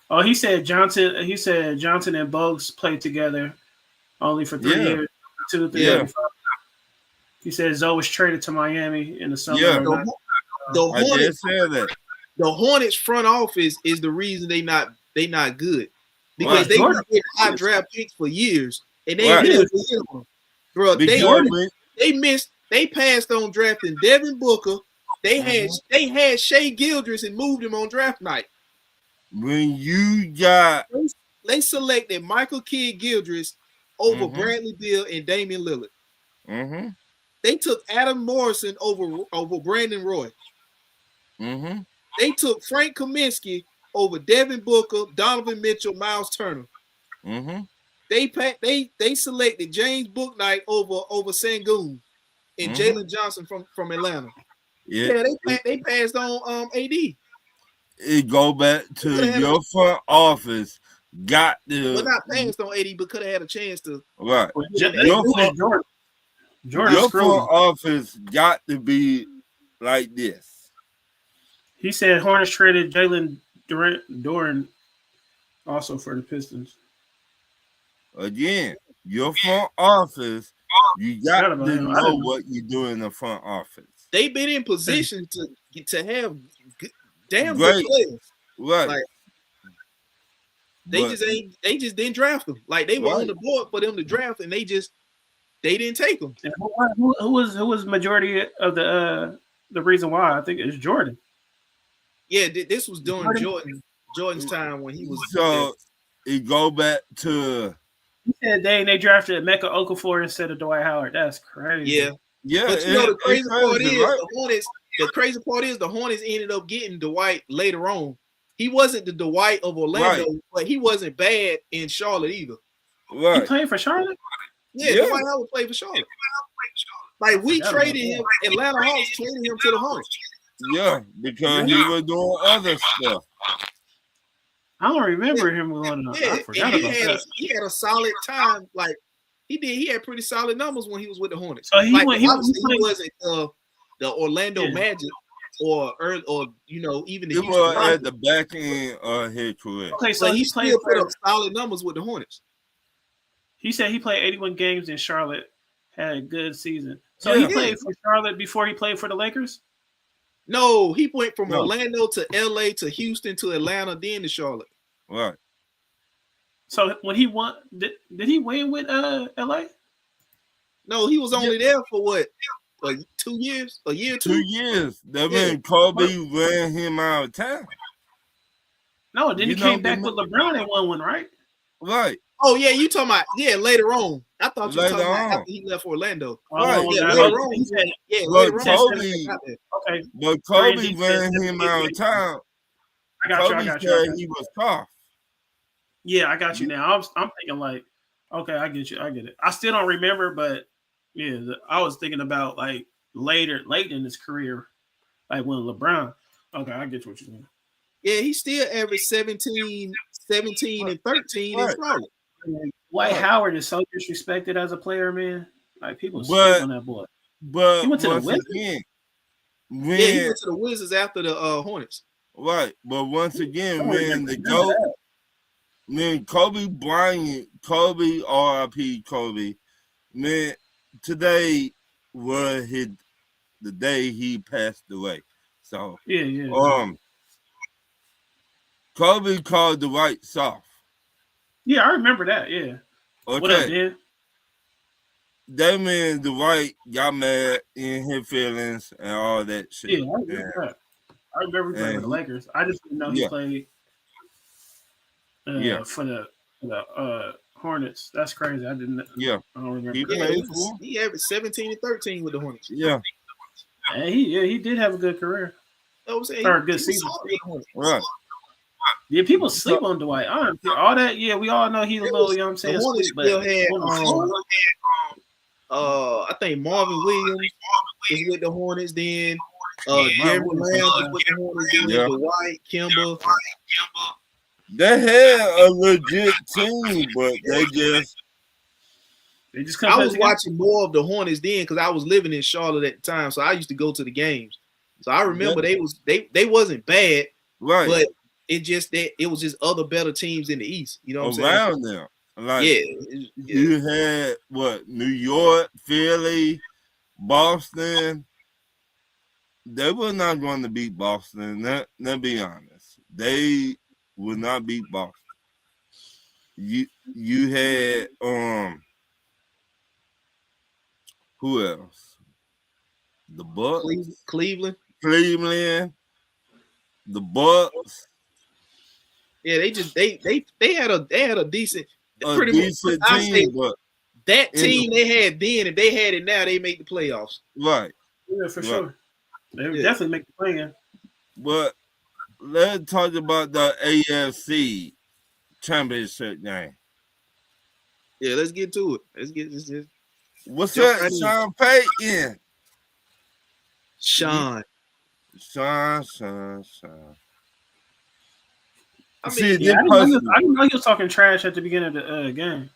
Oh, he said Johnson and Bogues played together only for 3 years. 2 or 3 years. He said Zoe was traded to Miami in the summer. Yeah, I did say that. The Hornets front office is the reason they not good because they were getting high draft picks for years and they ain't bro. They passed on drafting Devin Booker. They had Shea Gildress and moved him on draft night. When you got they selected Michael Kidd-Gilchrist over Bradley Beal and Damian Lillard. Mm-hmm. They took Adam Morrison over Brandon Roy. Mm-hmm. They took Frank Kaminsky over Devin Booker, Donovan Mitchell, Miles Turner. Mm-hmm. They selected James Bouknight over Sengun and Jalen Johnson from Atlanta. Yeah, they passed on AD. It go back to your front office. Got the not passed on AD, but could have had a chance to. Right. Your front office got to be like this. He said Hornets traded Jalen Duren also for the Pistons. Again, your front office, you got to know what you do in the front office. They've been in position to have damn good players. Right. Like, they just didn't draft them. Like they were on the board for them to draft, and they didn't take them. And who was majority of the reason why? I think it's Jordan. Yeah, this was during Jordan's time when he was. So it go back to. He said they drafted Emeka Okafor instead of Dwight Howard. That's crazy. Yeah. But the crazy part is the Hornets ended up getting Dwight later on. He wasn't the Dwight of Orlando, Right. but he wasn't bad in Charlotte either. He Right. playing for Charlotte? Yeah, Yeah. Dwight Howard played for Charlotte. Like we forgot about traded him, Atlanta Hawks traded him to the Hornets. Yeah, because he was doing other stuff. I don't remember him going up. Yeah, I forgot and about that. he had a solid time. Like he had pretty solid numbers when he was with the Hornets. So he like, went- he obviously played- he wasn't the Orlando Yeah. Magic or even the He Houston was Rockets. at the back end of his career. Okay, so But he played still put for- up solid numbers with the Hornets. He said he played 81 games in Charlotte, had a good season. So Yeah. he played for Charlotte before he played for the Lakers? No, he went from No. Orlando to LA to Houston to Atlanta, then to Charlotte. Right. So when he won, did he win with LA? No, he was only there for what? Like 2 years? A year or 2 two? years. That Yeah. meant Kobe ran him out of town. No, then You he know, came back the- with LeBron and won one, right? Right. Oh yeah, you talking about later on. I thought you were Later talking about on. after he left Orlando. Right, Oh, Yeah, okay. later on. He said- Yeah, But later on. Kobe- Got there. okay, But Kobe Randy ran said him out of town. I got you. I Kobe got said you. I got you. he was tough. Yeah, I got you now. I'm thinking like, okay, I get you. I get it. I still don't remember, but yeah, I was thinking about like late in his career, like when LeBron. Okay, I get what you're saying. Yeah, he still averaged 17 and 13 in Right. Charlotte. Dwight Right. Howard is so disrespected as a player, man. Like people sleep But- on that boy. But He went to the once Wizards? again, Yeah, he when, went to the Wizards after the Hornets. right. But once again, I don't when remember the that. GOAT, when Kobe Bryant, Kobe R.I.P. Kobe, man, today was the day he passed away. So Yeah. Kobe called Dwight soft. Yeah, I remember that. Yeah. What up, Okay. Dan? That means Dwight got mad in his feelings and all that shit. Yeah, I remember that. I remember he played for the Lakers. I just didn't know he Yeah. played Yeah. for the Hornets. That's crazy. I didn't. Yeah. I don't remember. He that. Yeah, played for him. he averaged 17 and 13 with the Hornets. Yeah. And he did have a good career. That was Or a good he was season. solid with the Hornets. Right. Yeah, people sleep on Dwight. I don't care. All that. Yeah, we all know he's a little. You know what I'm The saying? Hornets Sleep, but still had I think Marvin Williams was with the Hornets then. Jeremy Lamb was with the Hornets then. Yeah. Dwight, Kimber. They had a legit team, but they just they just couldn't I put it was together. watching more of the Hornets then because I was living in Charlotte at the time, so I used to go to the games. So I remember they wasn't bad, right but it was just other better teams in the East. You know what I'm around them. Like saying? Yeah. you had what New York, Philly, Boston. They were not going to beat Boston. Let's be honest. They would not beat Boston. You had who else? The Bucks, Cleveland. Cleveland, the Bucks. Yeah, they had a decent, A pretty decent much. I say team, but that team they had then, if they had it now, they make the playoffs. right. Yeah, for Right. sure. They would Yeah. definitely make the plan. But let's talk about the AFC championship game. Yeah, let's get to it. Let's get this. What's Jump up, right in. Sean Payton? Sean. Sean. I See, mean, this Yeah, I didn't person- know he was talking trash at the beginning of the game.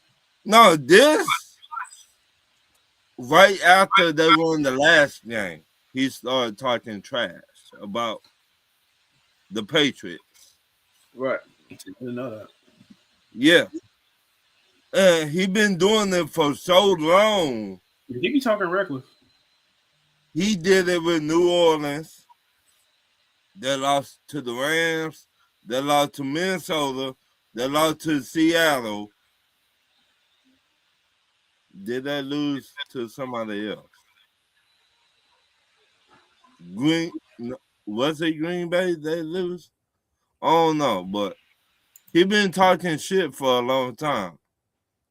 No, this right after they won the last game, he started talking trash about the Patriots. right. I didn't know that. Yeah. And he been doing it for so long. He be talking reckless. He did it with New Orleans. They lost to the Rams. They lost to Minnesota. They lost to Seattle. Did they lose to somebody else? Was it Green Bay they lose? I don't know, but he been talking shit for a long time.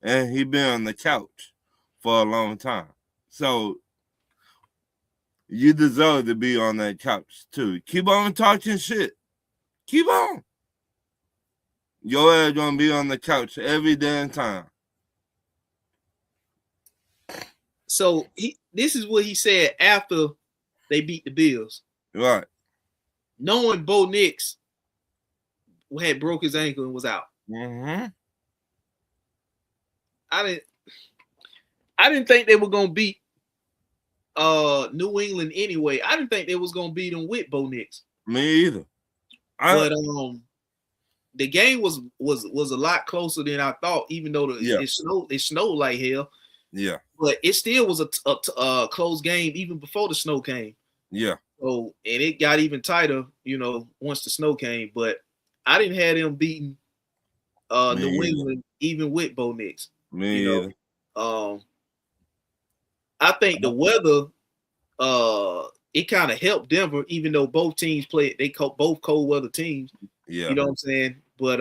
And he been on the couch for a long time. So you deserve to be on that couch too. Keep on talking shit. Keep on. your ass gonna be on the couch every damn time. So this is what he said after they beat the Bills. Right. Knowing Bo Nix had broke his ankle and was out. Mm-hmm. I didn't think they were gonna beat New England anyway. I didn't think they was gonna beat them with Bo Nix. Me either. But the game was a lot closer than I thought, even though it snowed like hell. Yeah. But it still was a close game even before the snow came. Yeah. So, and it got even tighter, once the snow came. But I didn't have them beating New England even with Bo Nix. Me either. I think the weather it kind of helped Denver, even though both teams played. They both cold weather teams. Yeah. You know what I'm saying? But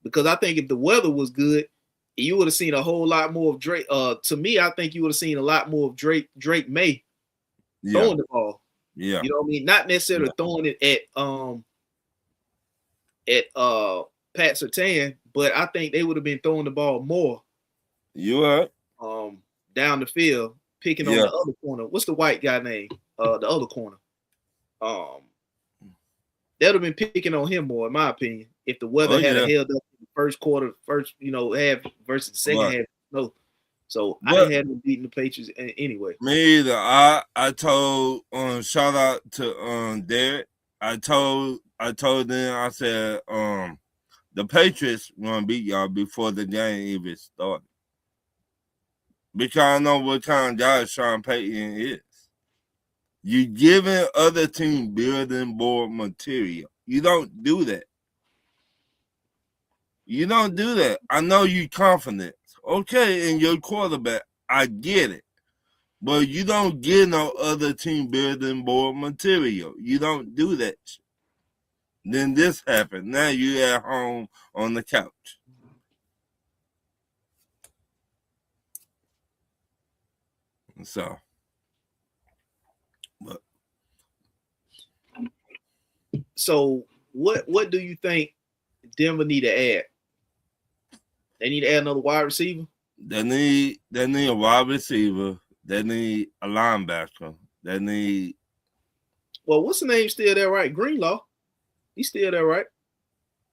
because I think if the weather was good, you would have seen a whole lot more of Drake. To me, I think you would have seen a lot more of Drake May throwing the ball. Yeah. You know what I mean? Not necessarily throwing it at Pat Surtain, but I think they would have been throwing the ball more. You right. Down the field, picking on the other corner. What's the white guy name? The other corner. They'd have been picking on him more, in my opinion, if the weather had held up in the first quarter, half versus the second half. No. So I didn't have them beating the Patriots anyway. Me either. I told shout out to Derek. I told them, I said the Patriots gonna beat y'all before the game even started. Because I know what kind of guy Sean Payton is. You giving other team building board material. You don't do that. You don't do that. I know you confident. Okay, in your quarterback, I get it. But you don't get no other team building board material. You don't do that shit. Then this happened. Now you at home on the couch. So, but so what do you think Denver need to add? They need to add another wide receiver. They need a wide receiver. They need a linebacker. They need. Well, what's the name still there, right? Greenlaw. He's still there, right?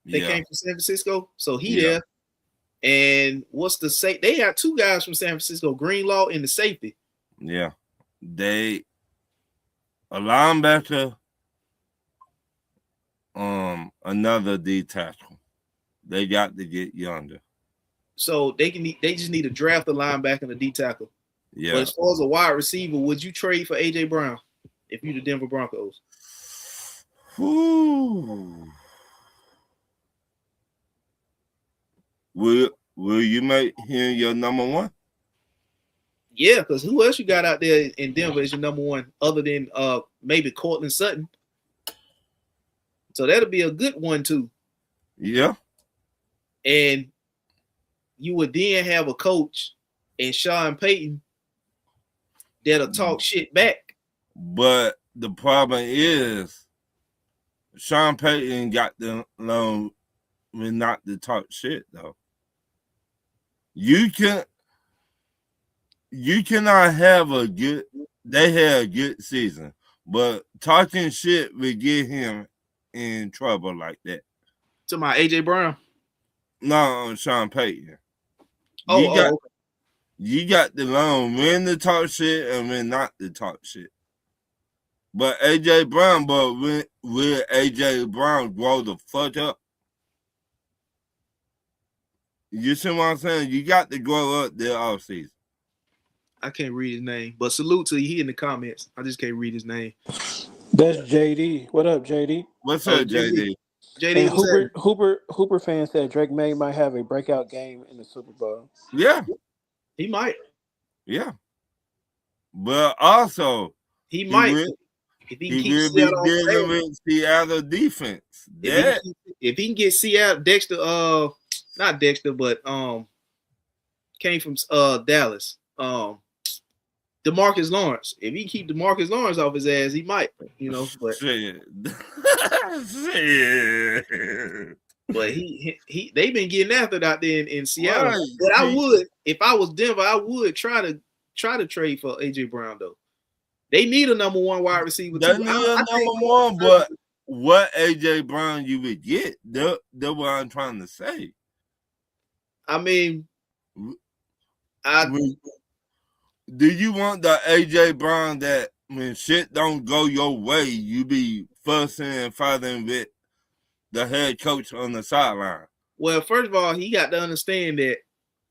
They came from San Francisco, so he there. And what's the say? They have two guys from San Francisco, Greenlaw and the safety. Yeah, a linebacker, another D tackle. They got to get younger. So they just need to draft a linebacker and a D tackle. Yeah. But as far as a wide receiver, would you trade for AJ Brown if you're the Denver Broncos? Ooh. Will you make him your number one? Yeah, because who else you got out there in Denver as your number one other than maybe Cortland Sutton? So that'll be a good one too. Yeah. And you would then have a coach and Sean Payton that'll talk shit back. But the problem is Sean Payton got the loan not to talk shit though. You cannot have they had a good season, but talking shit will get him in trouble like that. To my AJ Brown? No, Sean Payton. You got the loan when to talk shit and when not to talk shit. But AJ Brown, will AJ Brown grow the fuck up? You see what I'm saying? You got to grow up their offseason. I can't read his name, but salute to you. He in the comments. I just can't read his name. That's JD. What up, JD? What's up, JD? JD, Hooper fan said Drake May might have a breakout game in the Super Bowl. Yeah. He might. Yeah. But also, he might. If he keeps dealing with Seattle defense. If he can get Seattle, Dexter, not Dexter, but came from Dallas. DeMarcus Lawrence. If he keep DeMarcus Lawrence off his ass, he might, But shit. But they've been getting after it out there in Seattle. Right. But I would, if I was Denver, I would try to trade for AJ Brown though. They need a number one wide receiver. They need a number one, but what AJ Brown you would get? That's what I'm trying to say. I mean, do you want the AJ Brown that when shit don't go your way, you be fussing and fighting with the head coach on the sideline? Well, first of all, he got to understand that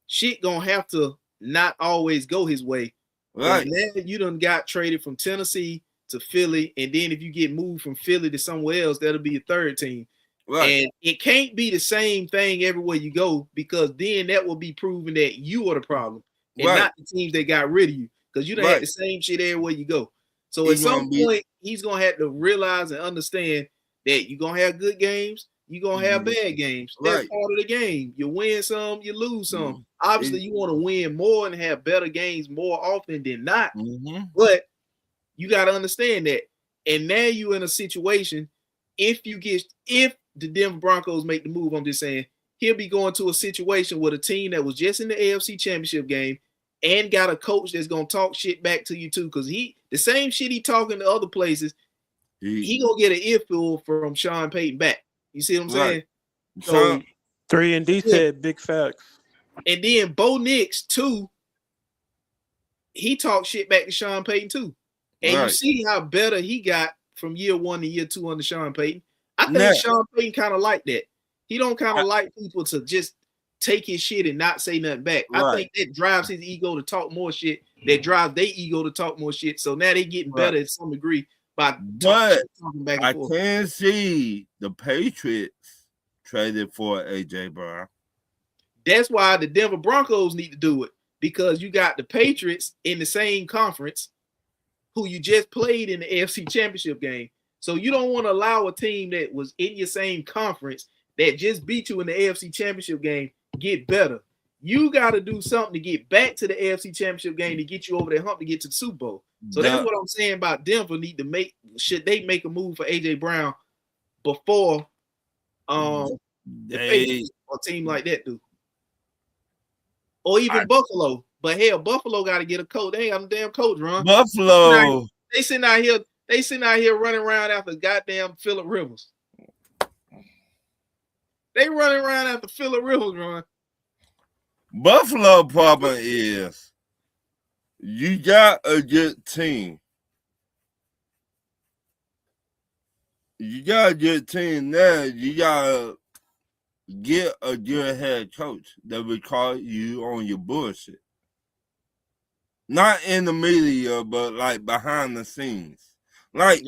shit gonna have to not always go his way. Right. Now you done got traded from Tennessee to Philly, and then if you get moved from Philly to somewhere else, that'll be a third team. Right. And it can't be the same thing everywhere you go, because then that will be proving that you are the problem and not the teams that got rid of you, because you done had the same shit everywhere you go. So at some point, he's going to have to realize and understand that you're going to have good games, you're going to have bad games. That's part of the game. You win some, you lose some. Obviously, you want to win more and have better games more often than not, but you got to understand that. And now you're in a situation, if the Denver Broncos make the move, I'm just saying, he'll be going to a situation with a team that was just in the AFC Championship game and got a coach that's going to talk shit back to you too, because the same shit he talking to other places, he going to get an earful from Sean Payton back. You see what I'm saying? So 3&D said big facts. And then Bo Nix too, he talked shit back to Sean Payton too. And you see how better he got from year 1 to year 2 under Sean Payton. I think Sean Payton kind of like that. He don't kind of like people to just take his shit and not say nothing back. I think that drives his ego to talk more shit. That drives their ego to talk more shit. So now they getting better to some degree by talking back and forth. I can see the Patriots traded for AJ Brown. That's why the Denver Broncos need to do it, because you got the Patriots in the same conference who you just played in the AFC Championship game. So you don't want to allow a team that was in your same conference that just beat you in the AFC Championship game get better. You got to do something to get back to the AFC Championship game to get you over that hump to get to the Super Bowl. So that's what I'm saying about Denver need to should they make a move for AJ Brown before the Patriots or a team like that do. Or even Buffalo. But hell, Buffalo got to get a coach. They ain't got a damn coach, Ron. Buffalo. They sitting out here running around after goddamn Phillip Rivers. They running around after Phillip Rivers, Ron. Buffalo problem is you got a good team. You got a good team now. You got to get a good head coach that will call you on your bullshit. Not in the media, but like behind the scenes. Like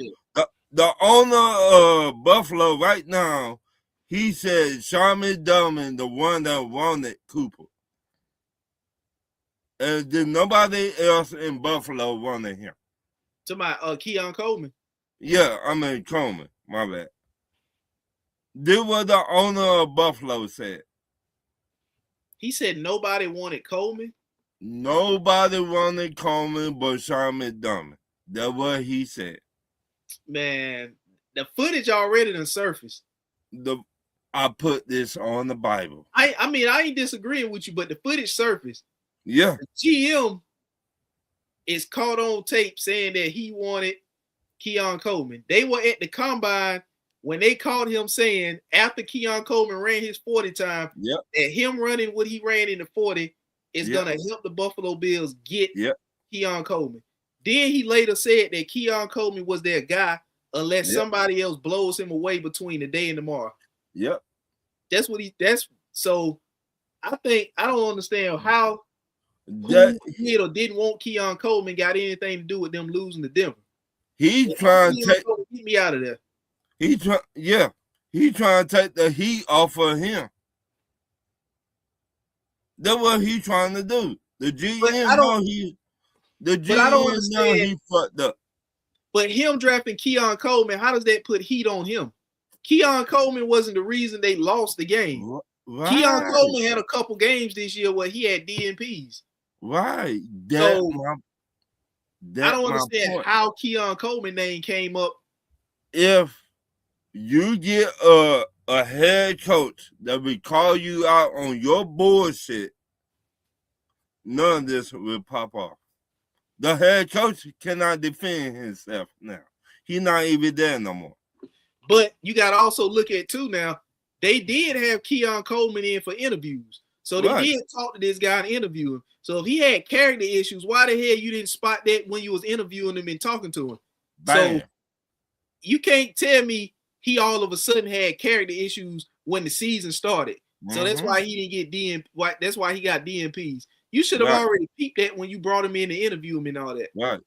the owner of Buffalo right now, he said Sean McDermott, the one that wanted Cooper. And then nobody else in Buffalo wanted him. To my Keon Coleman. Yeah, I mean Coleman. My bad. This was the owner of Buffalo said. He said nobody wanted Coleman? Nobody wanted Coleman but Sean McDermott. That's what he said. Man, the footage already done surfaced. I put this on the Bible. I mean, I ain't disagreeing with you, but the footage surfaced. Yeah. The GM is caught on tape saying that he wanted Keon Coleman. They were at the combine when they caught him saying after Keon Coleman ran his 40 time, that him running what he ran in the 40 is going to help the Buffalo Bills get Keon Coleman. Then he later said that Keon Coleman was their guy unless somebody else blows him away between the day and tomorrow. Yep. So I think I don't understand how who did or didn't want Keon Coleman got anything to do with them losing to Denver. He trying to get me out of there. He trying to take the heat off of him. That's what he trying to do. The GM know he fucked up. But him drafting Keon Coleman, how does that put heat on him? Keon Coleman wasn't the reason they lost the game. Right. Keon Coleman had a couple games this year where he had DNPs. Right. I don't understand how Keon Coleman name came up. If you get a head coach that will call you out on your bullshit, none of this will pop off. The head coach cannot defend himself now. He's not even there no more. But you got to also look at too now. They did have Keon Coleman in for interviews, so they did talk to this guy and interview him. So if he had character issues, why the hell you didn't spot that when you was interviewing him and talking to him? Bam. So you can't tell me he all of a sudden had character issues when the season started. So that's why he didn't get that's why he got DMPs. You should have already peeped that when you brought him in to interview him and all that. Right.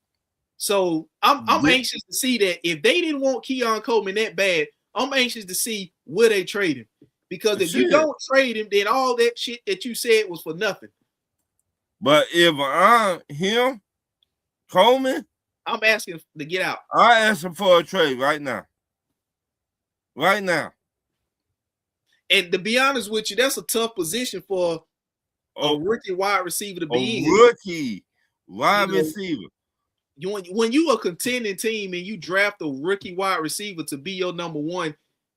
So I'm anxious to see that. If they didn't want Keon Coleman that bad, I'm anxious to see where they trade him. Because if you don't trade him, then all that shit that you said was for nothing. But if I'm him, Coleman, I'm asking to get out. I ask him for a trade right now. Right now. And to be honest with you, that's a tough position for a rookie wide receiver to be in. Rookie wide receiver. When you a contending team and you draft a rookie wide receiver to be your number one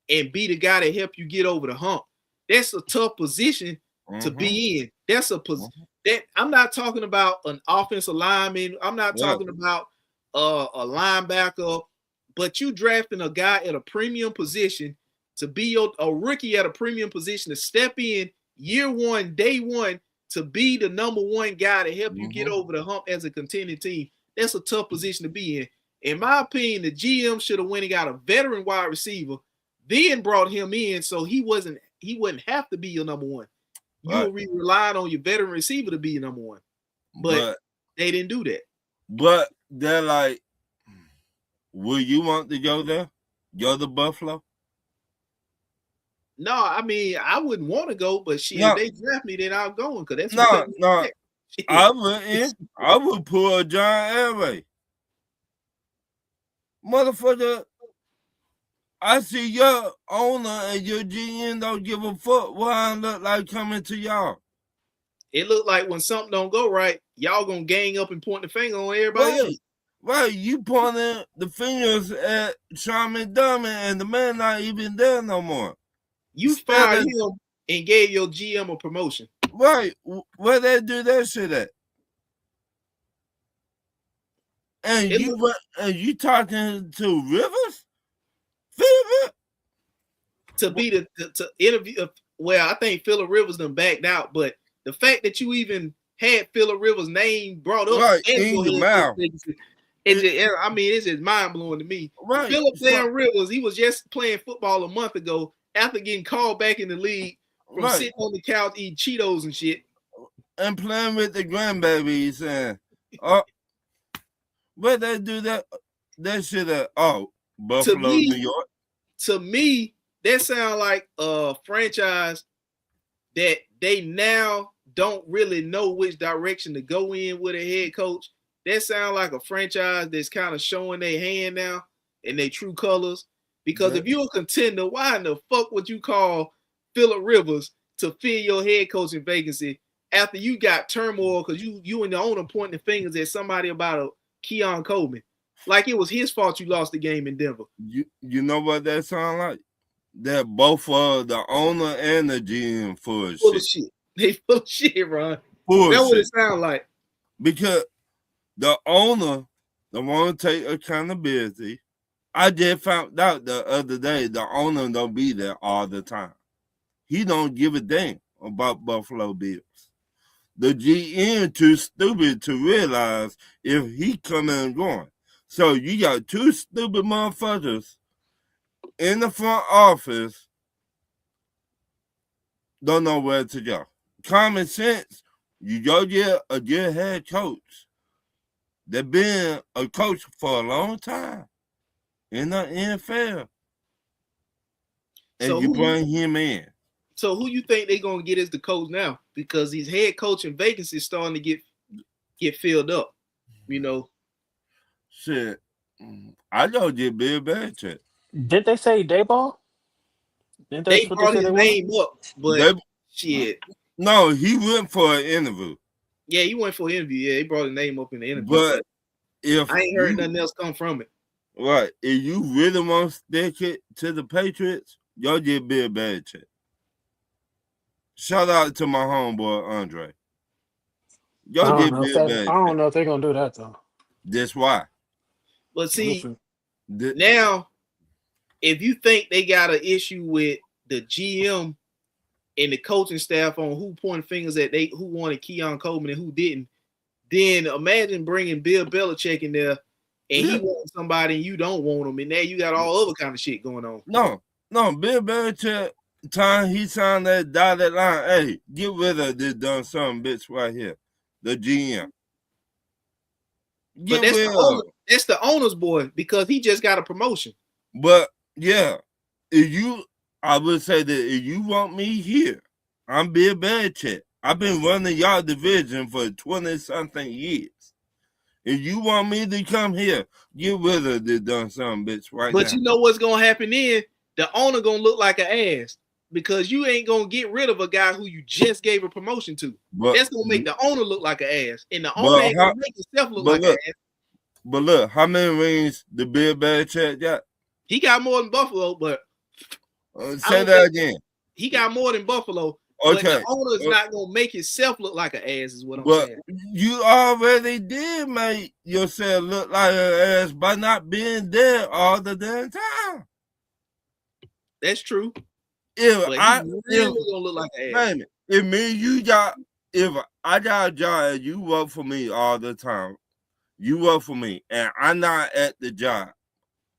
and be the guy to help you get over the hump, that's a tough position to be in. That's a position that I'm not talking about an offensive lineman. I'm not talking about a linebacker, but you drafting a guy at a premium position to be a rookie at a premium position to step in year one, day one, to be the number one guy to help you get over the hump as a contending team. That's a tough position to be in. In my opinion, the GM should have went and got a veteran wide receiver, then brought him in so he wouldn't have to be your number one. You would rely on your veteran receiver to be your number one. But they didn't do that. But they're like, will you want to go there? Go to Buffalo? No, I mean, I wouldn't want to go, but shit, if they draft me, then I'll go because that's no. I wouldn't. I would pull a John Elway. Motherfucker, I see your owner and your GM don't give a fuck what I look like coming to y'all. It look like when something don't go right, y'all gonna gang up and point the finger on everybody else. Right, you pointing the fingers at Sean McDermott and the man not even there no more. You fired him and gave your GM a promotion. Right, where they do that shit at? And you talking to Rivers? Fever? To be to interview. Well, I think Phillip Rivers done backed out, but the fact that you even had Phillip Rivers' name brought up in your mouth. It's just mind blowing to me. Right. Phillip Rivers, he was just playing football a month ago after getting called back in the league from sitting on the couch eating Cheetos and shit. And playing with the grandbabies and but they do that shit at Buffalo, New York. To me, that sounds like a franchise that they now don't really know which direction to go in with a head coach. That sounds like a franchise that's kind of showing their hand now and their true colors. Because if you're a contender, why in the fuck would you call Phillip Rivers to fill your head coaching vacancy after you got turmoil because you and the owner pointing the fingers at somebody about a Keon Coleman? Like it was his fault you lost the game in Denver. You know what that sound like? That both the owner and the GM full of shit. They full of shit, Ron. Full That's what shit. it sound like. Because the owner don't want to take accountability. I just found out the other day the owner don't be there all the time. He don't give a damn about Buffalo Bills. The GM too stupid to realize if he coming and going. So you got two stupid motherfuckers in the front office don't know where to go. Common sense, you go get a good head coach that been a coach for a long time in the NFL, and so you bring him in. So who you think they're gonna get as the coach now? Because these head coaching vacancies starting to get filled up. You know. Shit, I know get Bill Belichick. Did they say Dayball? They brought his name up, but shit. No, he went for an interview. Yeah, he went for an interview. Yeah, he brought his name up in the interview. But if I ain't heard nothing else come from it. Right. If you really want to stick it to the Patriots, Y'all get Bill Belichick. Shout out to my homeboy Andre. I Y'all don't get know if Bill that. I Belichick. don't know if they're gonna do that though. That's why. But see, Listen, now, if you think they got an issue with the GM and the coaching staff on who pointed fingers at who wanted Keon Coleman and who didn't, then imagine bringing Bill Belichick in there and he wants somebody and you don't want him, and now you got all other kind of shit going on. No, Bill Belichick, time he signed that dotted line, hey, get rid of this done something bitch right here, the GM. But that's the owner's boy because he just got a promotion. But yeah, I would say that if you want me here, I'm Bill Belichick. I've been running y'all division for 20-something years. If you want me to come here, get rid of this done something bitch right now. But you know what's gonna happen then? The owner gonna look like an ass because you ain't gonna get rid of a guy who you just gave a promotion to. That's gonna make the owner look like an ass, and the owner ain't gonna make himself look like an ass. But look, how many rings the Bill Belichick got? He got more than Buffalo, but say that again. He got more than Buffalo. Okay. But the owner is not gonna make himself look like an ass, is what I'm saying. You already did make yourself look like an ass by not being there all the damn time. That's true. If really gonna look like an ass. If I got a job and you work for me all the time, you work for me and I'm not at the job,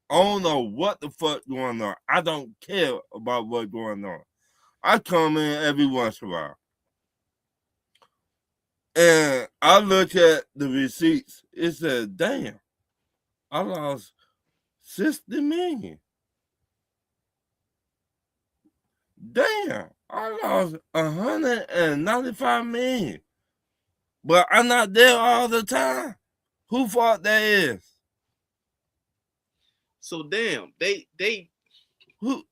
I don't know what the fuck going on. I don't care about what's going on. I come in every once in a while. And I look at the receipts. It says, damn, I lost 60 million. Damn, I lost 195 million. But I'm not there all the time. Who fault that is? So damn, who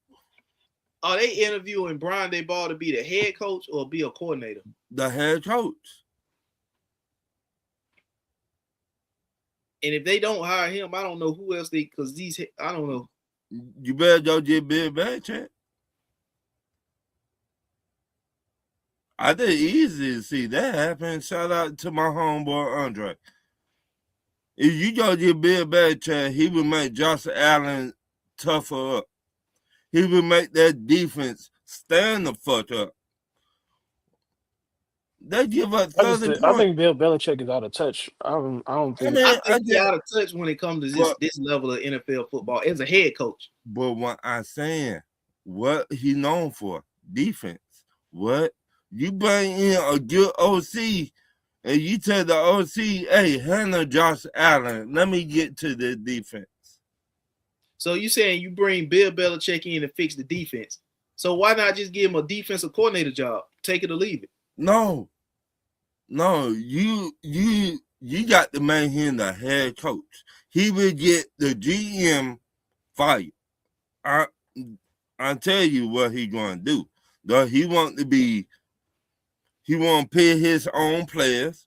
are they interviewing Brian Daboll to be the head coach or be a coordinator? The head coach. And if they don't hire him, I don't know who else I don't know. You better go get Bill Belichick. I think it's easy to see that happen. Shout out to my homeboy Andre. If you go get Bill Belichick, he would make Josh Allen tougher up. He would make that defense stand the fuck up. They give up 30 points. I think Bill Belichick is out of touch. I don't think. I think he's out of touch when it comes to this level of NFL football as a head coach. But what I'm saying, what he known for? Defense. What? You bring in a good OC and you tell the OC, hey, handle Josh Allen. Let me get to the defense. So you saying you bring Bill Belichick in to fix the defense. So why not just give him a defensive coordinator job? Take it or leave it. No, you got to make him the head coach. He will get the GM fired. I tell you what he gonna do. Though he want to pay his own players.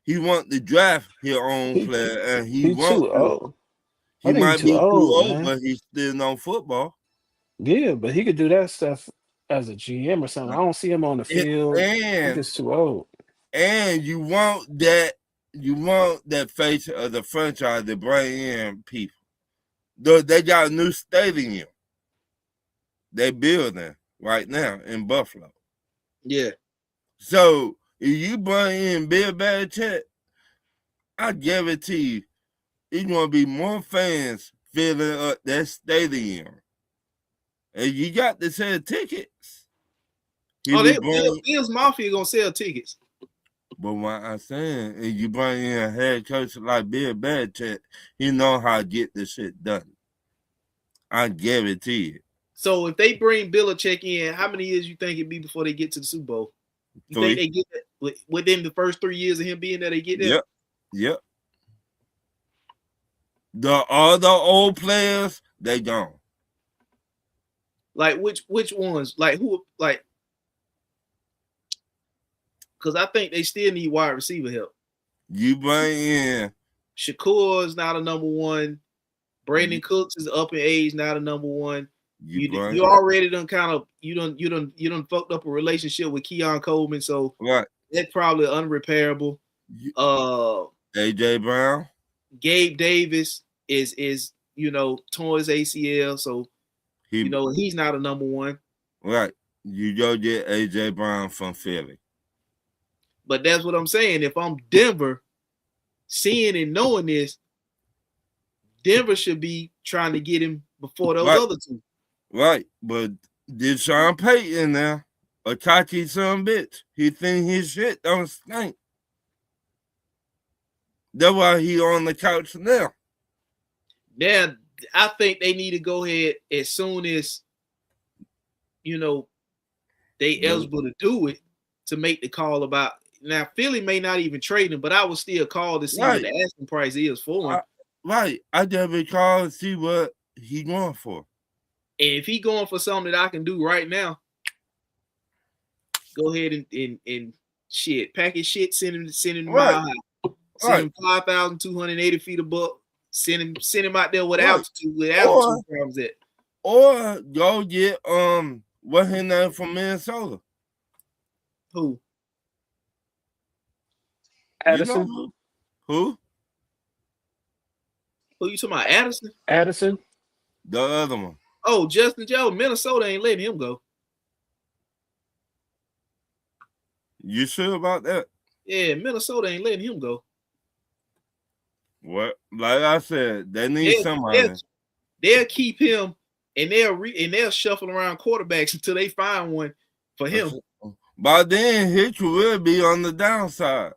He want to draft his own player, and he too old. He might be too old, but he's still on football. Yeah, but he could do that stuff as a GM or something. I don't see him on the field. He's just too old. And you want that face of the franchise to bring in people. They got a new stadium they building right now in Buffalo. Yeah. So if you bring in Bill Belichick, I guarantee you, it's gonna be more fans filling up that stadium. And you got to sell tickets. Bill's Mafia gonna sell tickets. But what I'm saying, if you bring in a head coach like Bill Belichick, he know how to get this shit done. I guarantee it. So if they bring Belichick in, how many years you think it'd be before they get to the Super Bowl? You think they get it within the first 3 years of him being there? They get there. Yep. All the old players, they gone. Like which ones? Like who? Like because I think they still need wide receiver help. You bring in Shakur is not a number one. Brandon Cooks is up in age, not a number one. You already done kind of you done fucked up a relationship with Keon Coleman, so that's probably unrepairable. AJ Brown, Gabe Davis is torn his ACL, so he's not a number one. Right, you go get AJ Brown from Philly. But that's what I'm saying. If I'm Denver, seeing and knowing this, Denver should be trying to get him before those other two. Right, but did Sean Payton now a cocky son bitch? He think his shit don't stink. That's why he on the couch now. Now, I think they need to go ahead as soon as they eligible to do it to make the call about. Now, Philly may not even trade him, but I would still call to see what the asking price is for him. I just call to see what he going for. And if he going for something that I can do right now, go ahead and shit, pack his shit, send him Mile High. Send him 5,280 feet above. Send him out there with altitude problems at. Or go get what his name from Minnesota? Who? Addison. Who? Who you talking about? Addison? Addison. The other one. Oh, Justin Joe. Minnesota ain't letting him go. You sure about that? Yeah, Minnesota ain't letting him go. What? Like I said, they need somebody. They'll keep him and they'll shuffle around quarterbacks until they find one for him. By then, his career be on the downside.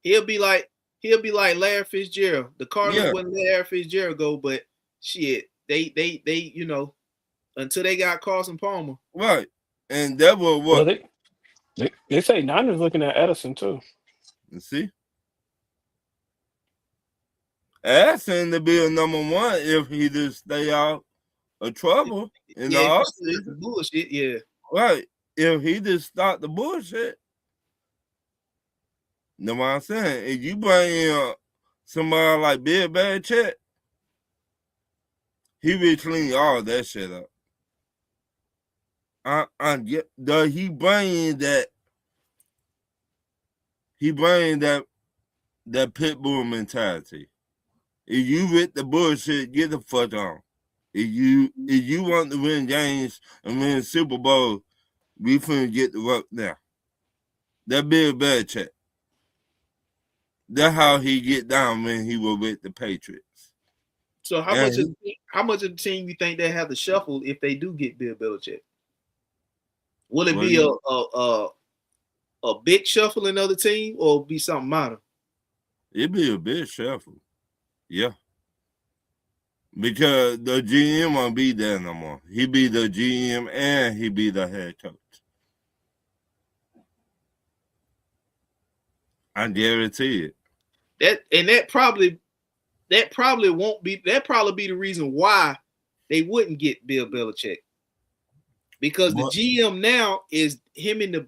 He'll be like Larry Fitzgerald. The Cardinals wouldn't let Larry Fitzgerald go, but shit, they until they got Carson Palmer. Right. And that was what? Well, they say Niners looking at Addison too. You see? Addison to be a number one if he just stay out of trouble in the offseason. Bullshit, yeah. Right. If he just stop the bullshit. You know what I'm saying? If you bring in somebody like Bill Belichick, he will clean all that shit up. He bring that pit bull mentality. If you with the bullshit, get the fuck on. If you want to win games and win Super Bowl, we finna get the work now. That Bill Belichick. That's how he get down when he was with the Patriots. So how much of the team you think they have to shuffle if they do get Bill Belichick? Will it be a big shuffling of the team or be something minor? It'd be a big shuffle. Yeah. Because the GM won't be there no more. He be the GM and he be the head coach. I guarantee it. That probably won't be. That probably be the reason why they wouldn't get Bill Belichick, because the GM now is him and the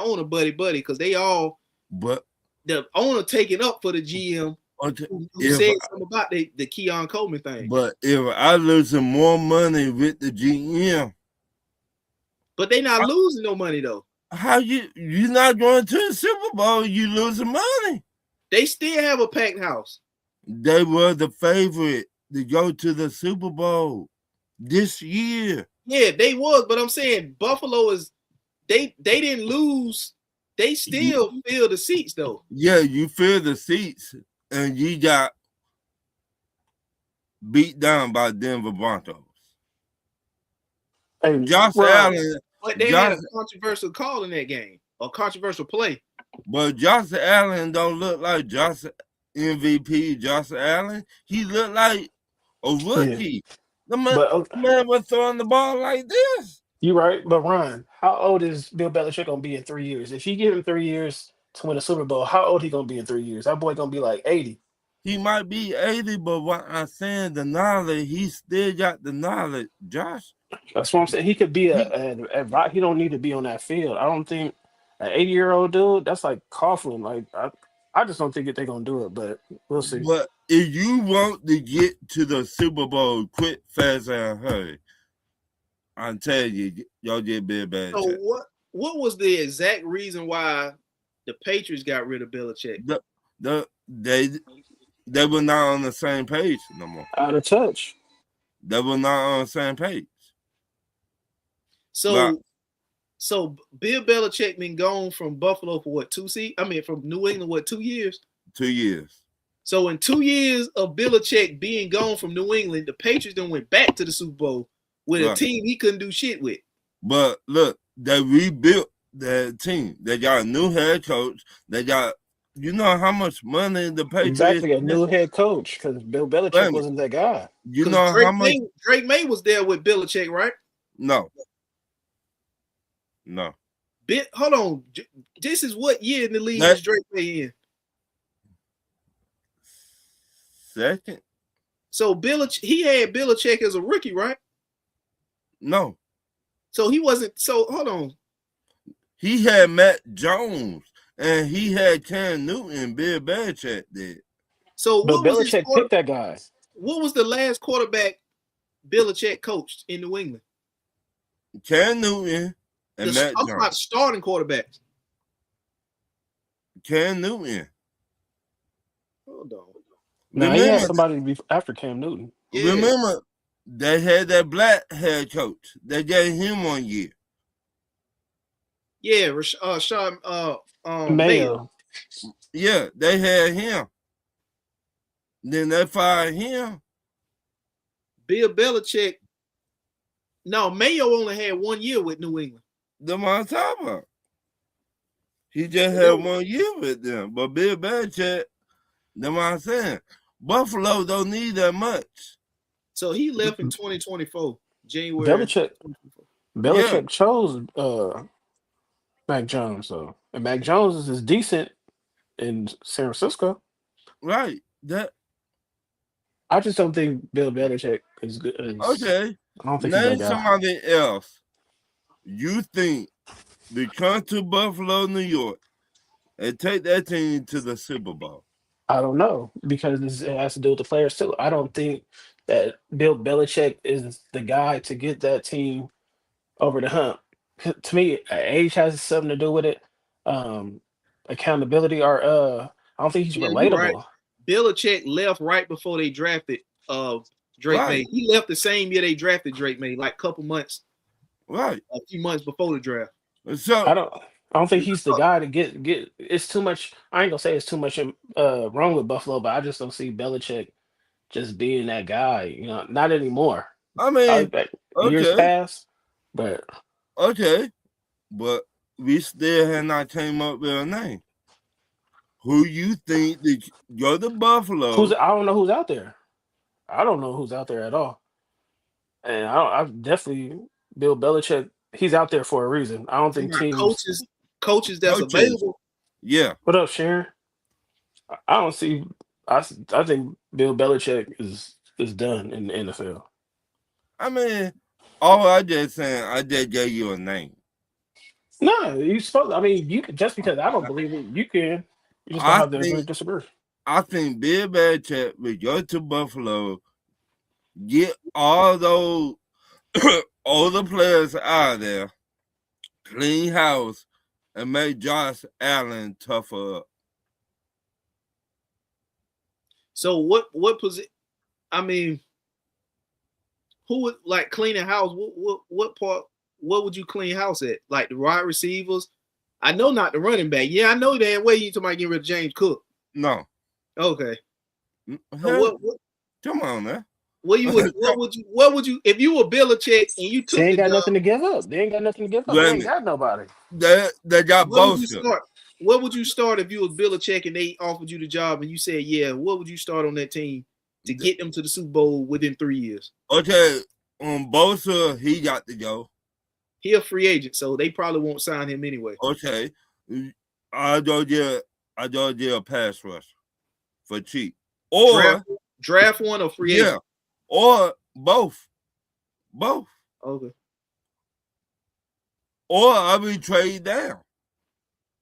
owner buddy because they all. But the owner taking up for the GM who said something about the Keon Coleman thing. But if I losing more money with the GM, but they not losing no money though. How you not going to the Super Bowl? You losing money. They still have a packed house. They were the favorite to go to the Super Bowl this year. Yeah, they was, but I'm saying Buffalo is they didn't lose. They still fill the seats though. Yeah, you fill the seats, and you got beat down by Denver Broncos. Hey, Josh Allen. But they had a controversial call in that game, a controversial play. But Josh Allen don't look like MVP Josh Allen. He looked like a rookie. Yeah. The man was throwing the ball like this. You're right, but Ron, how old is Bill Belichick gonna be in 3 years? If you give him 3 years to win a Super Bowl, how old he gonna be in 3 years? That boy gonna be like 80. He might be 80, but what I'm saying, the knowledge, he still got the knowledge, Josh. That's what I'm saying. He could be a he don't need to be on that field. I don't think an 80-year-old dude, that's like Coughlin. Like I just don't think that they're gonna do it, but we'll see. But if you want to get to the Super Bowl quick, fast, and hurry, I'm telling you, y'all get Bill Belichick. So what was the exact reason why the Patriots got rid of Belichick? They were not on the same page no more. Out of touch. They were not on the same page. So Bill Belichick been gone from Buffalo for what, from New England, 2 years? 2 years. So in 2 years of Belichick being gone from New England, the Patriots then went back to the Super Bowl with a team he couldn't do shit with. But look, they rebuilt that team. They got a new head coach. They got, you know how much money the Patriots Exactly, a new head coach because Bill Belichick wasn't that guy. You know how much Drake May was there with Belichick, right? No. Hold on. This is what year in the league is Drake May in? Second. So he had Belichick as a rookie, right? No. So he wasn't. So hold on. He had Matt Jones and he had Cam Newton. Bill Belichick did. So but Belichick picked that guy. What was the last quarterback Belichick coached in New England? Cam Newton and Matt I'm Jones. about starting quarterbacks. Cam Newton. Hold on. Now he had somebody to be after Cam Newton. Yeah. Remember, they had that black head coach. They gave him 1 year. Yeah, Sean Mayo. Yeah, they had him. Then they fired him. Bill Belichick. No, Mayo only had 1 year with New England. The I'm talking about. He just had 1 year with them. But Bill Belichick, that's what I'm saying. Buffalo don't need that much. So he left in 2024, January. Belichick chose Mac Jones, though. And Mac Jones is decent in San Francisco. Right. I just don't think Bill Belichick is good. Okay. I don't think Name he's that guy. somebody else you think to come to Buffalo, New York, and take that team to the Super Bowl. I don't know because it has to do with the players too. I don't think that Bill Belichick is the guy to get that team over the hump. To me, age has something to do with it. Accountability, or I don't think he's relatable. Right. Belichick left right before they drafted Drake May. He left the same year they drafted Drake May, like a couple months. Right. A few months before the draft. So I don't think he's the guy to get. It's too much. I ain't gonna say it's too much wrong with Buffalo, but I just don't see Belichick just being that guy. You know, not anymore. I mean, years past, but okay, but we still have not came up with a name. Who you think that go to Buffalo? I don't know who's out there. I don't know who's out there at all. And I definitely Bill Belichick. He's out there for a reason. I don't think teams coaches that's available. Yeah. What up, Sharon? I don't see. I think Bill Belichick is done in the NFL. I mean, all I just saying, I just gave you a name. No, you supposed. I mean, you can, just because I don't believe it, you can. You just don't have to agree or disagree. I think Bill Belichick will go to Buffalo, get all those older players out of there, clean house, and make Josh Allen tougher up. So what position? I mean, who would like clean a house? What part? What would you clean house at? Like the wide receivers? I know not the running back. Yeah, I know that way you talking about getting rid of James Cook. No. Okay. So what? Come on, man. What would you if you were Belichick and you took? They ain't got nothing to give up. They ain't got nothing to give up. They ain't got nobody. They got both. What would you start if you was Belichick and they offered you the job and you said, yeah, what would you start on that team to get them to the Super Bowl within 3 years? Okay, on Bosa, he got to go. He a free agent, so they probably won't sign him anyway. Okay. I don't get a pass rush for cheap. Or draft one or free agent. Or both. Both. Okay. Or I will trade down.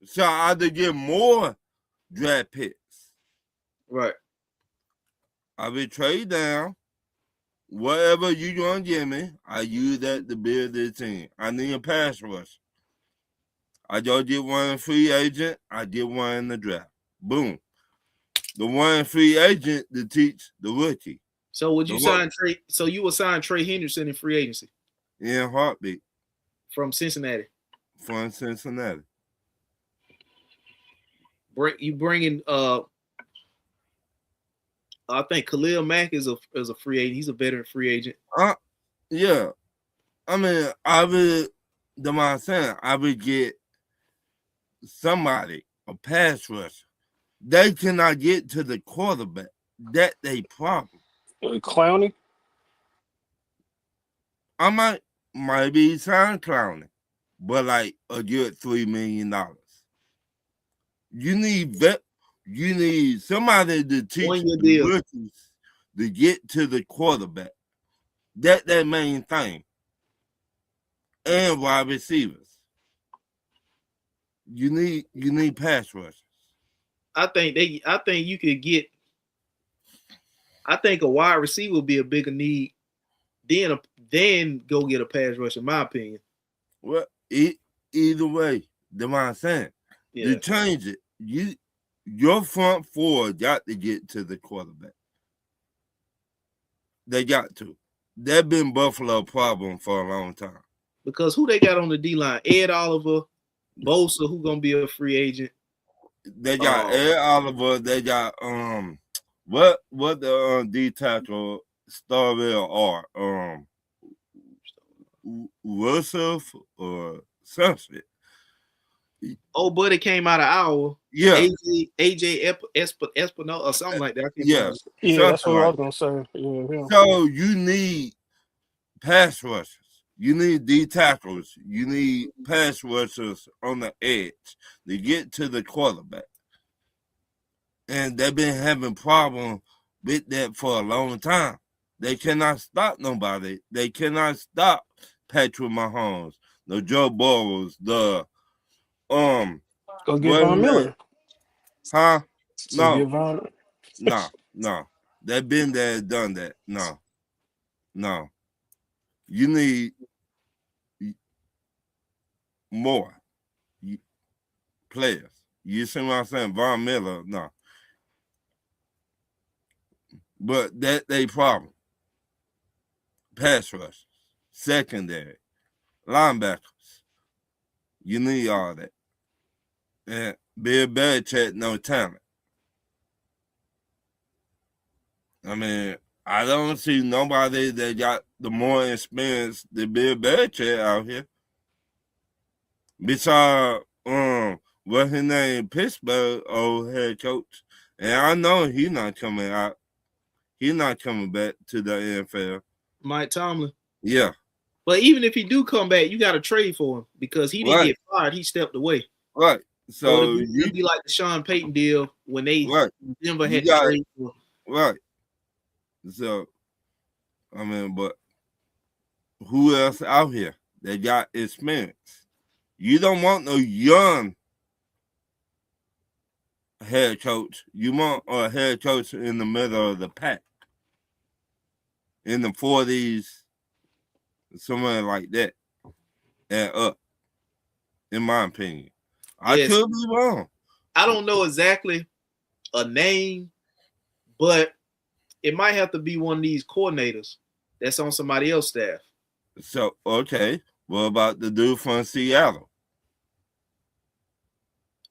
So I either get more draft picks. Right. I will trade down. Whatever you gonna give me, I use that to build this team. I need a pass rush. I just get one free agent. I get one in the draft. Boom. The one free agent to teach the rookie. So would you sign Trey? So you would sign Trey Henderson in free agency In heartbeat from Cincinnati? from Cincinnati. You bringing I think Khalil Mack is a free agent. He's a veteran free agent. Yeah. I mean, I would get somebody, a pass rusher. They cannot get to the quarterback. That they problem. Clowney. I might be sign Clowney, but like a good $3 million. You need somebody to teach the rookies to get to the quarterback. That main thing. And wide receivers. You need pass rushers. I think you could get. I think a wide receiver would be a bigger need then go get a pass rush, in my opinion. Well, either way, that's what I'm saying. Yeah. To change it, your front four got to get to the quarterback. They got to. That's been Buffalo's problem for a long time. Because who they got on the D-line? Ed Oliver, Bosa, who gonna be a free agent. They got Ed Oliver. They got what the D tackle Starville are Russell or something. Oh, buddy came out of Iowa. Yeah, AJ Espino or something like that. Yeah, that's what I was gonna say. Yeah. So you need pass rushers. You need D tackles. You need pass rushers on the edge to get to the quarterback. And they've been having problems with that for a long time. They cannot stop nobody. They cannot stop Patrick Mahomes, the Joe Burrows, the Go get Von Miller. Huh? No. No. They've been there, done that. No. You need more players. You see what I'm saying? Von Miller, no. But that they problem. Pass rush, secondary, linebackers. You need all that. And Bill Belichick, no talent. I mean, I don't see nobody that got the more experience than Bill Belichick out here. Besides, what's his name, Pittsburgh old head coach. And I know he's not coming out. He's not coming back to the NFL. Mike Tomlin. Yeah. But even if he do come back, you got to trade for him because he didn't get fired. He stepped away. Right. So it'd be like the Sean Payton deal when they Denver had to trade for him. Right. So, I mean, but who else out here that got experience? You don't want no young head coach. You want a head coach in the middle of the pack. In the 40s, somewhere like that. And up, in my opinion. I could be wrong. I don't know exactly a name, but it might have to be one of these coordinators that's on somebody else's staff. So, okay. What about the dude from Seattle?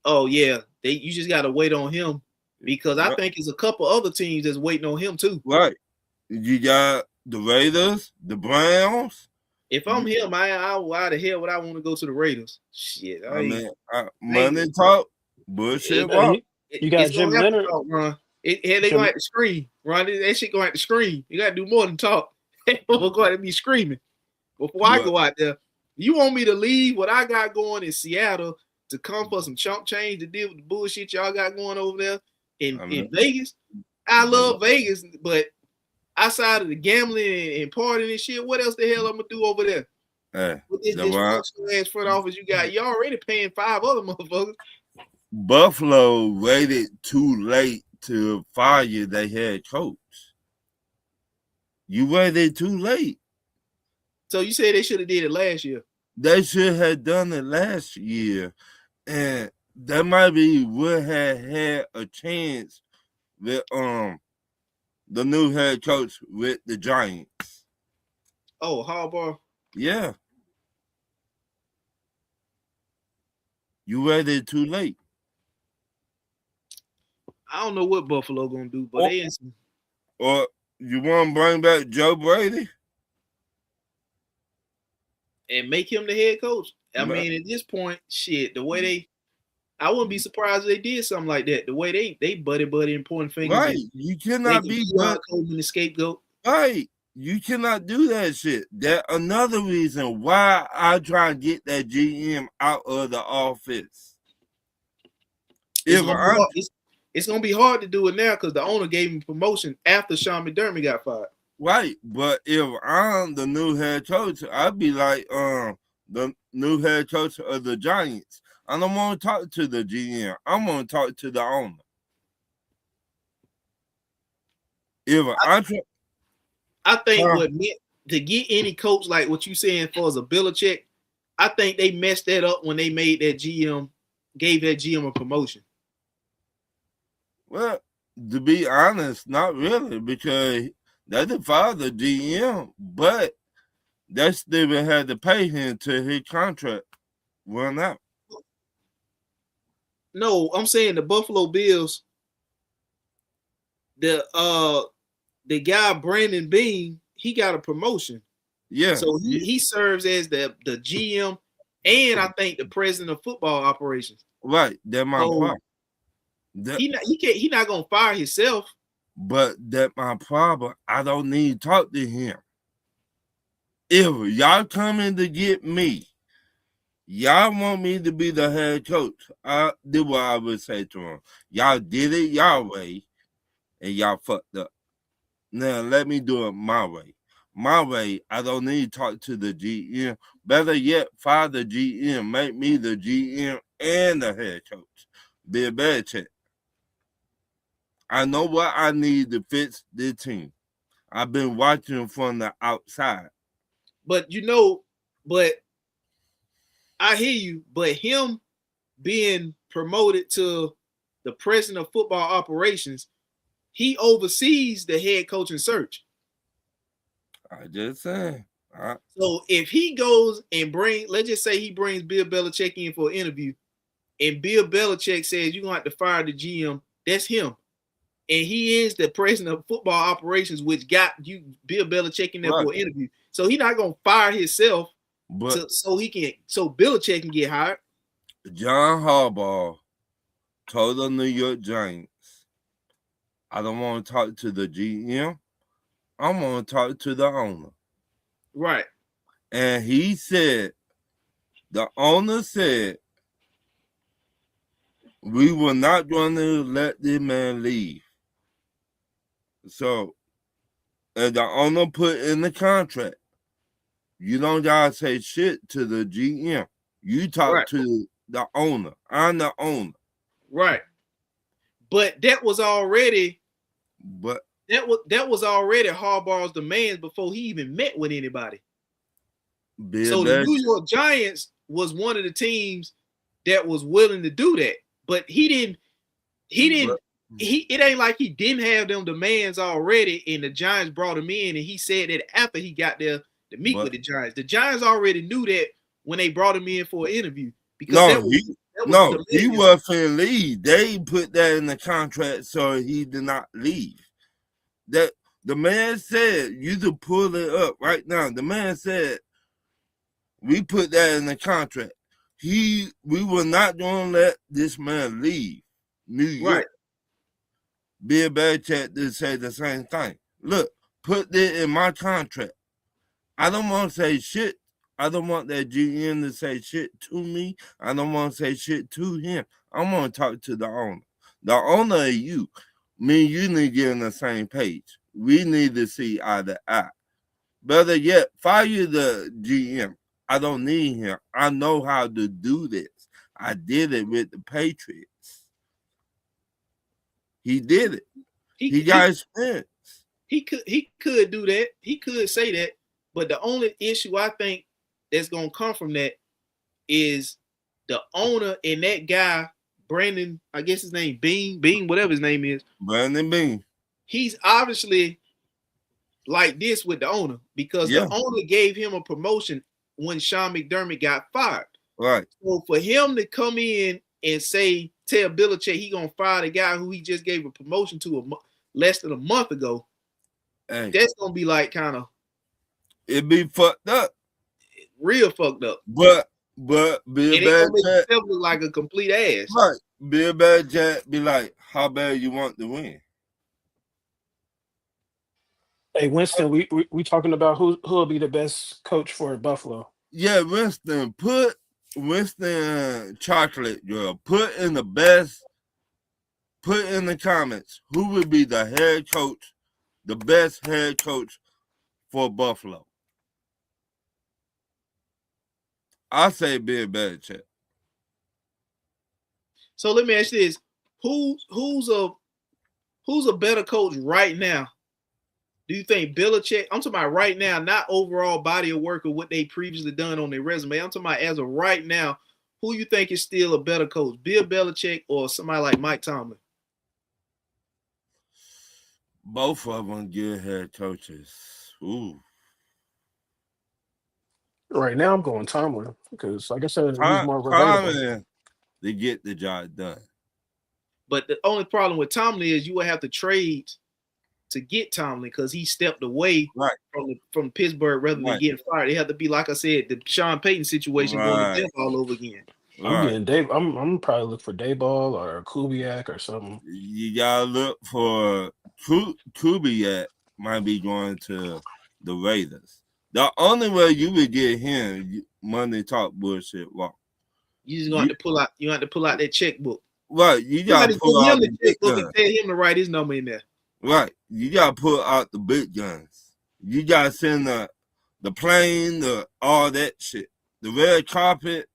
Oh, yeah. You just got to wait on him because I think there's a couple other teams that's waiting on him, too. Right. You got the Raiders, the Browns. If I'm him, why the hell would I want to go to the Raiders? Shit. Money talk, bullshit walk. You got Jim Leonard. They going to have to scream, Ron. That shit going to have to scream. You got to do more than talk. We're going to be screaming. Before I go out there, you want me to leave what I got going in Seattle to come for some chump change to deal with the bullshit y'all got going over there in Vegas? I love Vegas, but outside of the gambling and partying and shit, what else the hell I'm gonna do over there? With this ass front office you got, you already paying 5 other motherfuckers. Buffalo waited too late to fire their head coach. You waited too late. So you say they should have did it last year. They should have done it last year, and that might be would have had a chance with the new head coach with the Giants. Oh, Harbaugh. Yeah. You waited too late. I don't know what Buffalo gonna do, but they in some. Or you want to bring back Joe Brady and make him the head coach. I Right. mean, at this point, shit, the way I wouldn't be surprised if they did something like that. The way they buddy and pointing fingers. Right. You cannot be Coleman the scapegoat. Right. You cannot do that shit. That another reason why I try to get that GM out of the office. It's gonna be hard to do it now because the owner gave him promotion after Sean McDermott got fired. Right, but if I'm the new head coach, I'd be like the new head coach of the Giants. I don't want to talk to the GM. I'm going to talk to the owner. I think to get any coach like what you saying for as a Belichick, I think they messed that up when they made that GM, gave that GM a promotion. Well, to be honest, not really, because they didn't fire the GM, but they still had to pay him till his contract run out. No, I'm saying the Buffalo Bills, the guy Brandon Beane, he got a promotion. Yeah. So he serves as the GM and I think the president of football operations. Right. That's my problem. He not gonna fire himself. But that's my problem. I don't need to talk to him. If y'all coming to get me, y'all want me to be the head coach, I did what I would say to him. Y'all did it y'all way, and y'all fucked up. Now let me do it my way. My way, I don't need to talk to the GM. Better yet, fire the GM. Make me the GM and the head coach. Be a bad check. I know what I need to fix the team. I've been watching from the outside. But I hear you. But him being promoted to the president of football operations, he oversees the head coaching search. I just saying. So if he goes and let's just say he brings Bill Belichick in for an interview, and Bill Belichick says you're gonna have to fire the GM, that's him. And he is the president of football operations, which got you Bill Belichick in there for an interview. So he's not gonna fire himself, so Belichick can get hired. John Harbaugh told the New York Giants, "I don't want to talk to the GM. I want to talk to the owner." Right. And he said, the owner said, "We were not going to let this man leave." So, and the owner put in the contract, you don't gotta say shit to the GM. You talk to the owner. I'm the owner. Right. But that was already already Harbaugh's demands before he even met with anybody. So the New York Giants was one of the teams that was willing to do that. But it ain't like he didn't have them demands already, and the Giants brought him in, and he said that after he got there to meet with the Giants. The Giants already knew that when they brought him in for an interview. Because he wasn't finna leave. They put that in the contract so he did not leave. That the man said, you to pull it up right now. The man said, we put that in the contract. We were not going to let this man leave New York. Right. Bill Belichick did say the same thing. Look, put that in my contract. I don't want to say shit. I don't want that GM to say shit to me. I don't want to say shit to him. I want to talk to the owner. The owner of you. Me and you need to get on the same page. We need to see eye to eye. Better yet, fire the GM. I don't need him. I know how to do this. I did it with the Patriots. He did it. He got experience. He could do that. He could say that. But the only issue I think that's gonna come from that is the owner and that guy, Brandon, I guess his name Bean, whatever his name is. Brandon Bean. He's obviously like this with the owner because the owner gave him a promotion when Sean McDermott got fired. Right. So for him to come in and tell Belichick he gonna fire the guy who he just gave a promotion to less than a month ago, that's gonna be like kind of it be fucked up, real fucked up. But Bill Belichick look like a complete ass. Right. Bill Belichick be like, how bad you want to win? Hey Winston, we talking about who'll be the best coach for Buffalo? Yeah, Winston. Put Winston Chocolate Girl. Put in the comments who would be the head coach, the best head coach for Buffalo. I say Bill Belichick. So let me ask you this: who's a better coach right now? Do you think Belichick? I'm talking about right now, not overall body of work or what they previously done on their resume. I'm talking about as of right now, who you think is still a better coach, Bill Belichick or somebody like Mike Tomlin? Both of them good head coaches. Ooh. Right now, I'm going Tomlin because, like I said, he's more relatable. They get the job done. But the only problem with Tomlin is you would have to trade to get Tomlin because he stepped away from Pittsburgh rather than getting fired. It had to be, like I said, the Sean Payton situation going to death all over again. I'm getting Dave. I'm probably look for Dayball or Kubiak or something. You gotta look for Kubiak. Might be going to the Raiders. The only way you would get him, Monday Talk bullshit walk. You just gonna have to pull out. You have to pull out that checkbook. Right. You gotta pull out the checkbook and tell him to write his number in there. Right. You gotta pull out the big guns. You gotta send the plane, all that shit. The red carpet.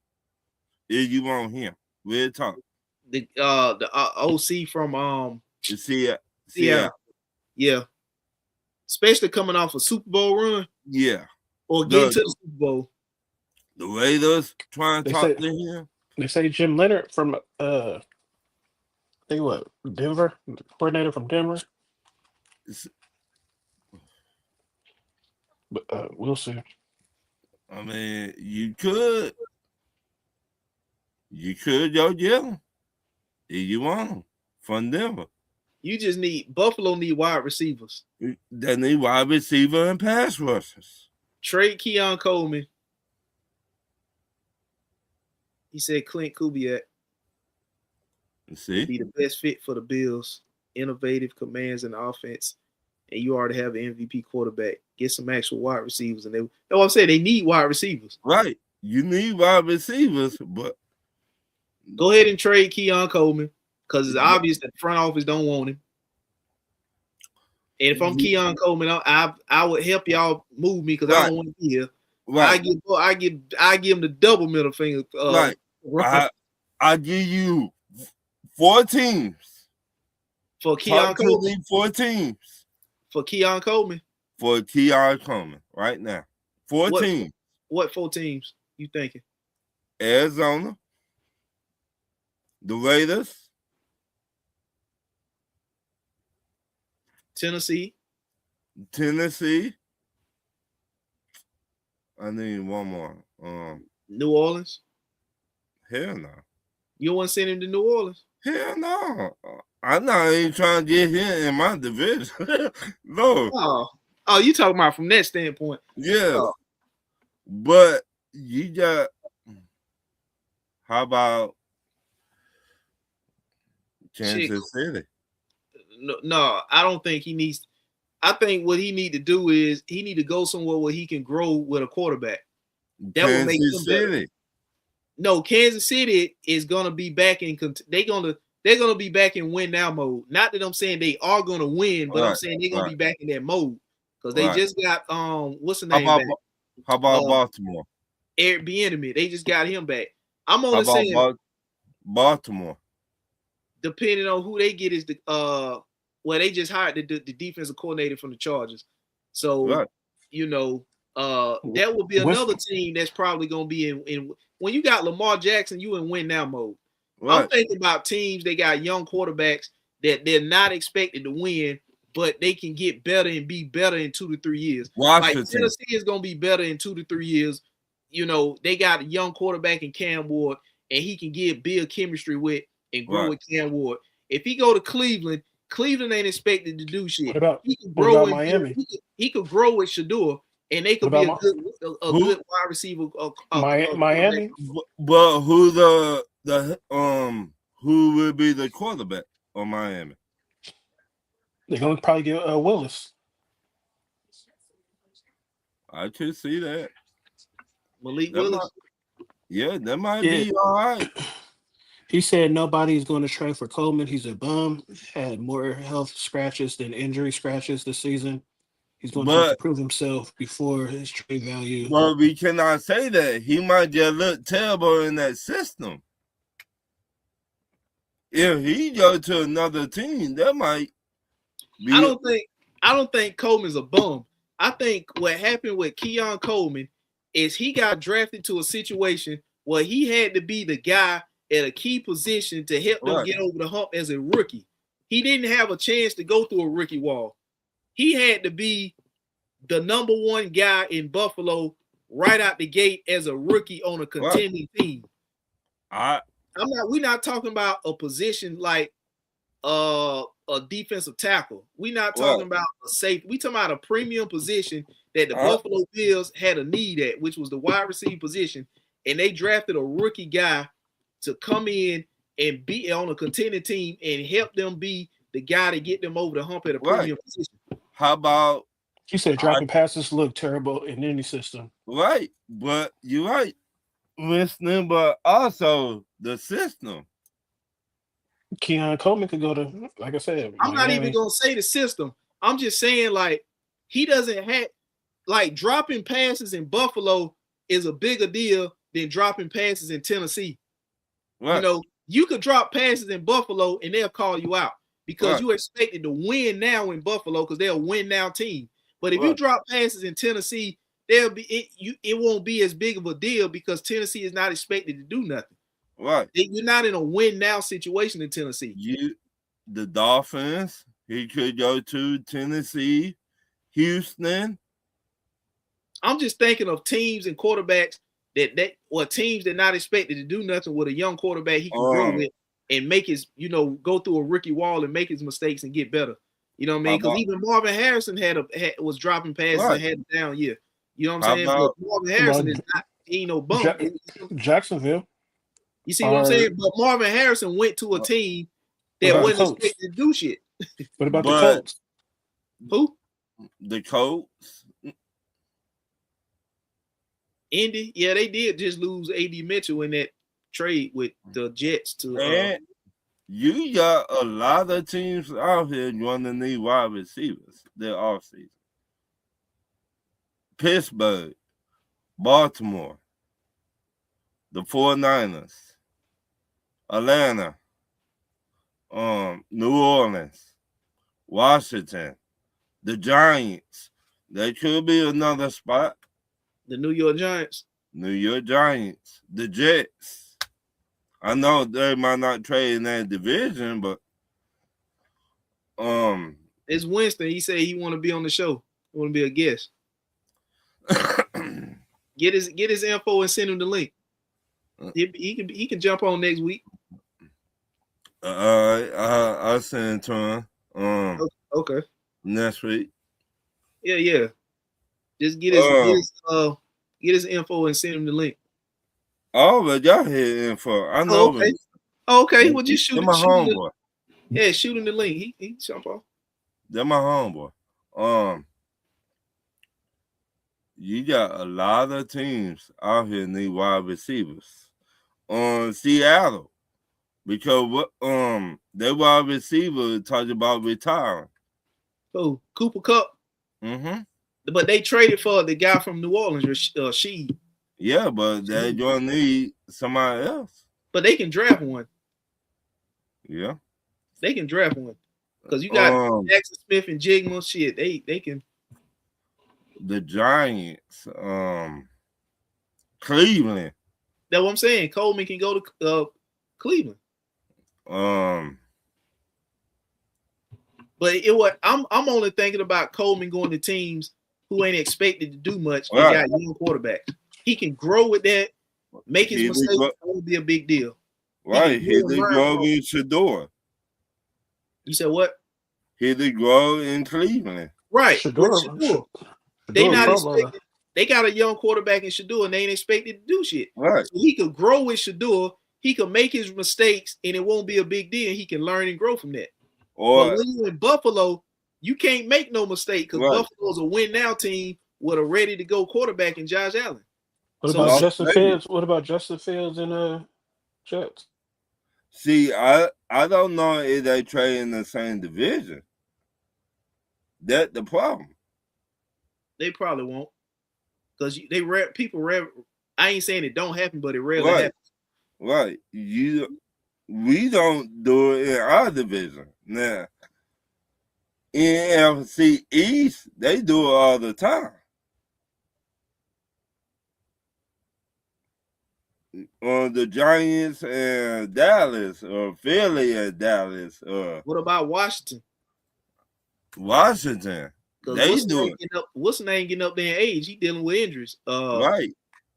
If you want him, real talk. The OC from Seattle. Yeah. Especially coming off a Super Bowl run. Yeah. Or getting to the Super Bowl. The Raiders trying to talk to him. They say Jim Leonard from Denver, the coordinator from Denver. But we'll see. I mean, you could go get them if you want them from Denver. You just Buffalo need wide receivers. They need wide receiver and pass rushers. Trade Keon Coleman. He said Clint Kubiak. See, be the best fit for the Bills. Innovative commands in the offense, and you already have an MVP quarterback. Get some actual wide receivers, and that's what I'm saying. They need wide receivers. Right, you need wide receivers, but go ahead and trade Keon Coleman because it's obvious that the front office don't want him. And if I'm Keon Coleman, I would help y'all move me because I don't want to be here. Right. I give him the double middle finger. I give you 4 teams for Keon Coleman. 4 teams for Keon Coleman. For Keon Coleman right now. 4 teams. What 4 teams you thinking? Arizona, the Raiders, Tennessee. I need one more. New Orleans. Hell no. You don't want to send him to New Orleans? Hell no. I'm not even trying to get him in my division. No. Oh, you talking about from that standpoint? Yeah. But you got. How about Kansas City? No, I don't think he needs. I think what he need to do is he need to go somewhere where he can grow with a quarterback. That will make him better. No, Kansas City is gonna be back in. They're gonna be back in win now mode. Not that I'm saying they are gonna win, but I'm saying they're gonna be back in that mode because they just got what's the name? How about Baltimore? Eric Bieniemy. They just got him back. I'm only saying Baltimore. Depending on who they get is they just hired the defensive coordinator from the Chargers. So Right. that would be another team that's probably gonna be in when you got Lamar Jackson, you in win now mode. Right. I'm thinking about teams they got young quarterbacks that they're not expected to win, but they can get better and be better in 2 to 3 years. Washington. Like Tennessee is gonna be better in 2 to 3 years. They got a young quarterback in Cam Ward, and he can build chemistry with and grow with Cam Ward. If he go to Cleveland ain't expected to do shit. He can grow in Miami. He could grow with Shador, and they could be a good wide receiver. Miami. But who who will be the quarterback on Miami? They're gonna probably get Willis. I could see that. Malik Willis. That might be all right. He said nobody's going to trade for Coleman. He's a bum. Had more health scratches than injury scratches this season. He's going to have to prove himself before his trade value. Well, we cannot say that. He might just look terrible in that system. If he go to another team, that might be. I don't think Coleman's a bum. I think what happened with Keon Coleman is he got drafted to a situation where he had to be the guy at a key position to help them get over the hump as a rookie. He didn't have a chance to go through a rookie wall. He had to be the number one guy in Buffalo right out the gate as a rookie on a contending team. We're not talking about a position like a defensive tackle. We're not talking about a safety. We're talking about a premium position that the Buffalo Bills had a need at, which was the wide receiver position, and they drafted a rookie guy to come in and be on a contending team and help them be the guy to get them over the hump at a premium position. How about you said dropping passes look terrible in any system? Right, but you're right, listening, but also the system. Keon Coleman could go to, like I said, I'm not even gonna say the system. I'm just saying, like, he doesn't have, like, dropping passes in Buffalo is a bigger deal than dropping passes in Tennessee. Right. You could drop passes in Buffalo and they'll call you out because you're expected to win now in Buffalo because they're a win now team. But if you drop passes in Tennessee, it won't be as big of a deal because Tennessee is not expected to do nothing. Right. You're not in a win now situation in Tennessee. The Dolphins, he could go to Tennessee, Houston. I'm just thinking of teams and quarterbacks or teams that not expected to do nothing with a young quarterback he can grow with and make his, go through a rookie wall and make his mistakes and get better. You know what I mean? Because even Marvin Harrison was dropping passes and had it down. Yeah. You know what I'm saying? But Marvin Harrison he ain't no bum. Jacksonville. You see what I'm saying? But Marvin Harrison went to a team that wasn't expected to do shit. What about the Colts? Who? The Colts. Indy, yeah, they did just lose A.D. Mitchell in that trade with the Jets to. You got a lot of teams out here going to need wide receivers their offseason. Pittsburgh, Baltimore, the 49ers, Atlanta, New Orleans, Washington, the Giants. There could be another spot. The New York Giants. The Jets. I know they might not trade in that division, but it's Winston. He said he want to be on the show. He want to be a guest. Get his info and send him the link. He can jump on next week. I'll send it to him. Okay. Next week. Yeah. Just get his info and send him the link. Oh, but y'all had info. I know. Okay. Well, just shoot my homeboy. Shoot him the link. He jump off. They're my homeboy. You got a lot of teams out here need wide receivers. Seattle, because their wide receiver talked about retiring. Oh, Cooper Kupp. Mm-hmm. But they traded for the guy from New Orleans, Sheed. Yeah, but they're gonna need somebody else. But they can draft one. Yeah. They can draft one because you got Jackson Smith and Jigma. Shit, they can. The Giants, Cleveland. That's what I'm saying. Coleman can go to Cleveland. But I'm only thinking about Coleman going to teams who ain't expected to do much. They got young quarterbacks. He can grow with that, make his mistakes. It won't be a big deal. Right. He did grow in Shador. You said what? He did grow in Cleveland. Right. Shador. They not expected. They got a young quarterback in Shador, and they ain't expected to do shit. Right. So he could grow with Shador. He could make his mistakes, and it won't be a big deal. He can learn and grow from that. But when you're in Buffalo, you can't make no mistake because Buffalo's a win-now team with a ready-to-go quarterback in Josh Allen. What about Justin Fields? What about Justin Fields and Jets? See, I don't know if they trade in the same division. That's the problem. They probably won't, because people. I ain't saying it don't happen, but it rarely happens. Right. We don't do it in our division. Now, in NFC East, they do it all the time. On the Giants and Dallas, or Philly and Dallas. What about Washington? Washington. They do it. What's the name getting up there in age? He dealing with injuries. Right.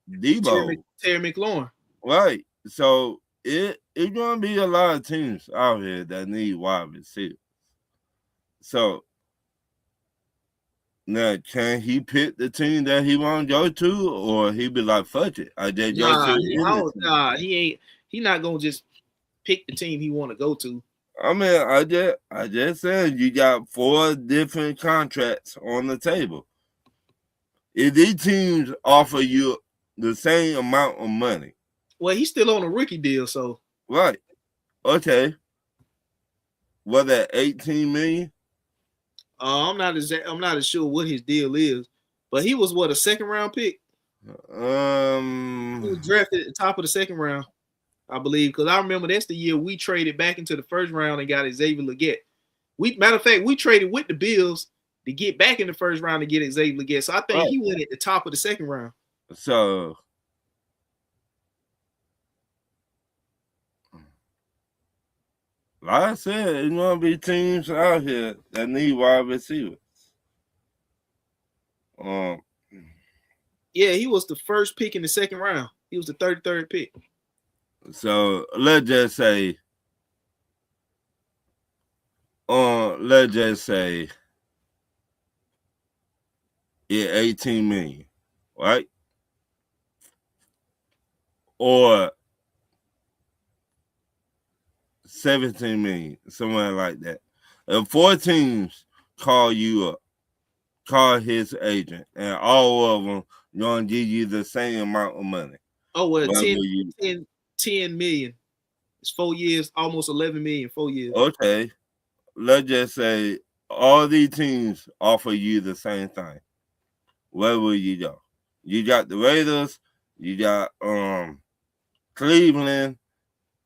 Debo. Terry McLaurin. Right. So it's gonna be a lot of teams out here that need wide receivers. So now, can he pick the team that he want to go to, or he be like, "Fuck it, I just go to." Nah, he ain't. He not gonna just pick the team he want to go to. I mean, I just said you got 4 different contracts on the table. If these teams offer you the same amount of money, well, he's still on a rookie deal, so right, okay. What, that 18 million? I'm not as sure what his deal is, but he was a second round pick. He was drafted at the top of the second round, I believe, because I remember that's the year we traded back into the first round and got Xavier Legette. Matter of fact, we traded with the Bills to get back in the first round to get Xavier Legette. So I think he went at the top of the second round. So like I said, it's gonna be teams out here that need wide receivers. Yeah, he was the first pick in the second round. He was the 33rd pick. So let's just say, yeah, 18 million, right? Or 17 million, somewhere like that. If 4 teams call you up, call his agent, and all of them gonna give you the same amount of money. Oh, well, 10 million. It's 4 years, almost 11 million, 4 years. Okay. Let's just say all these teams offer you the same thing. Where will you go? You got the Raiders, you got Cleveland,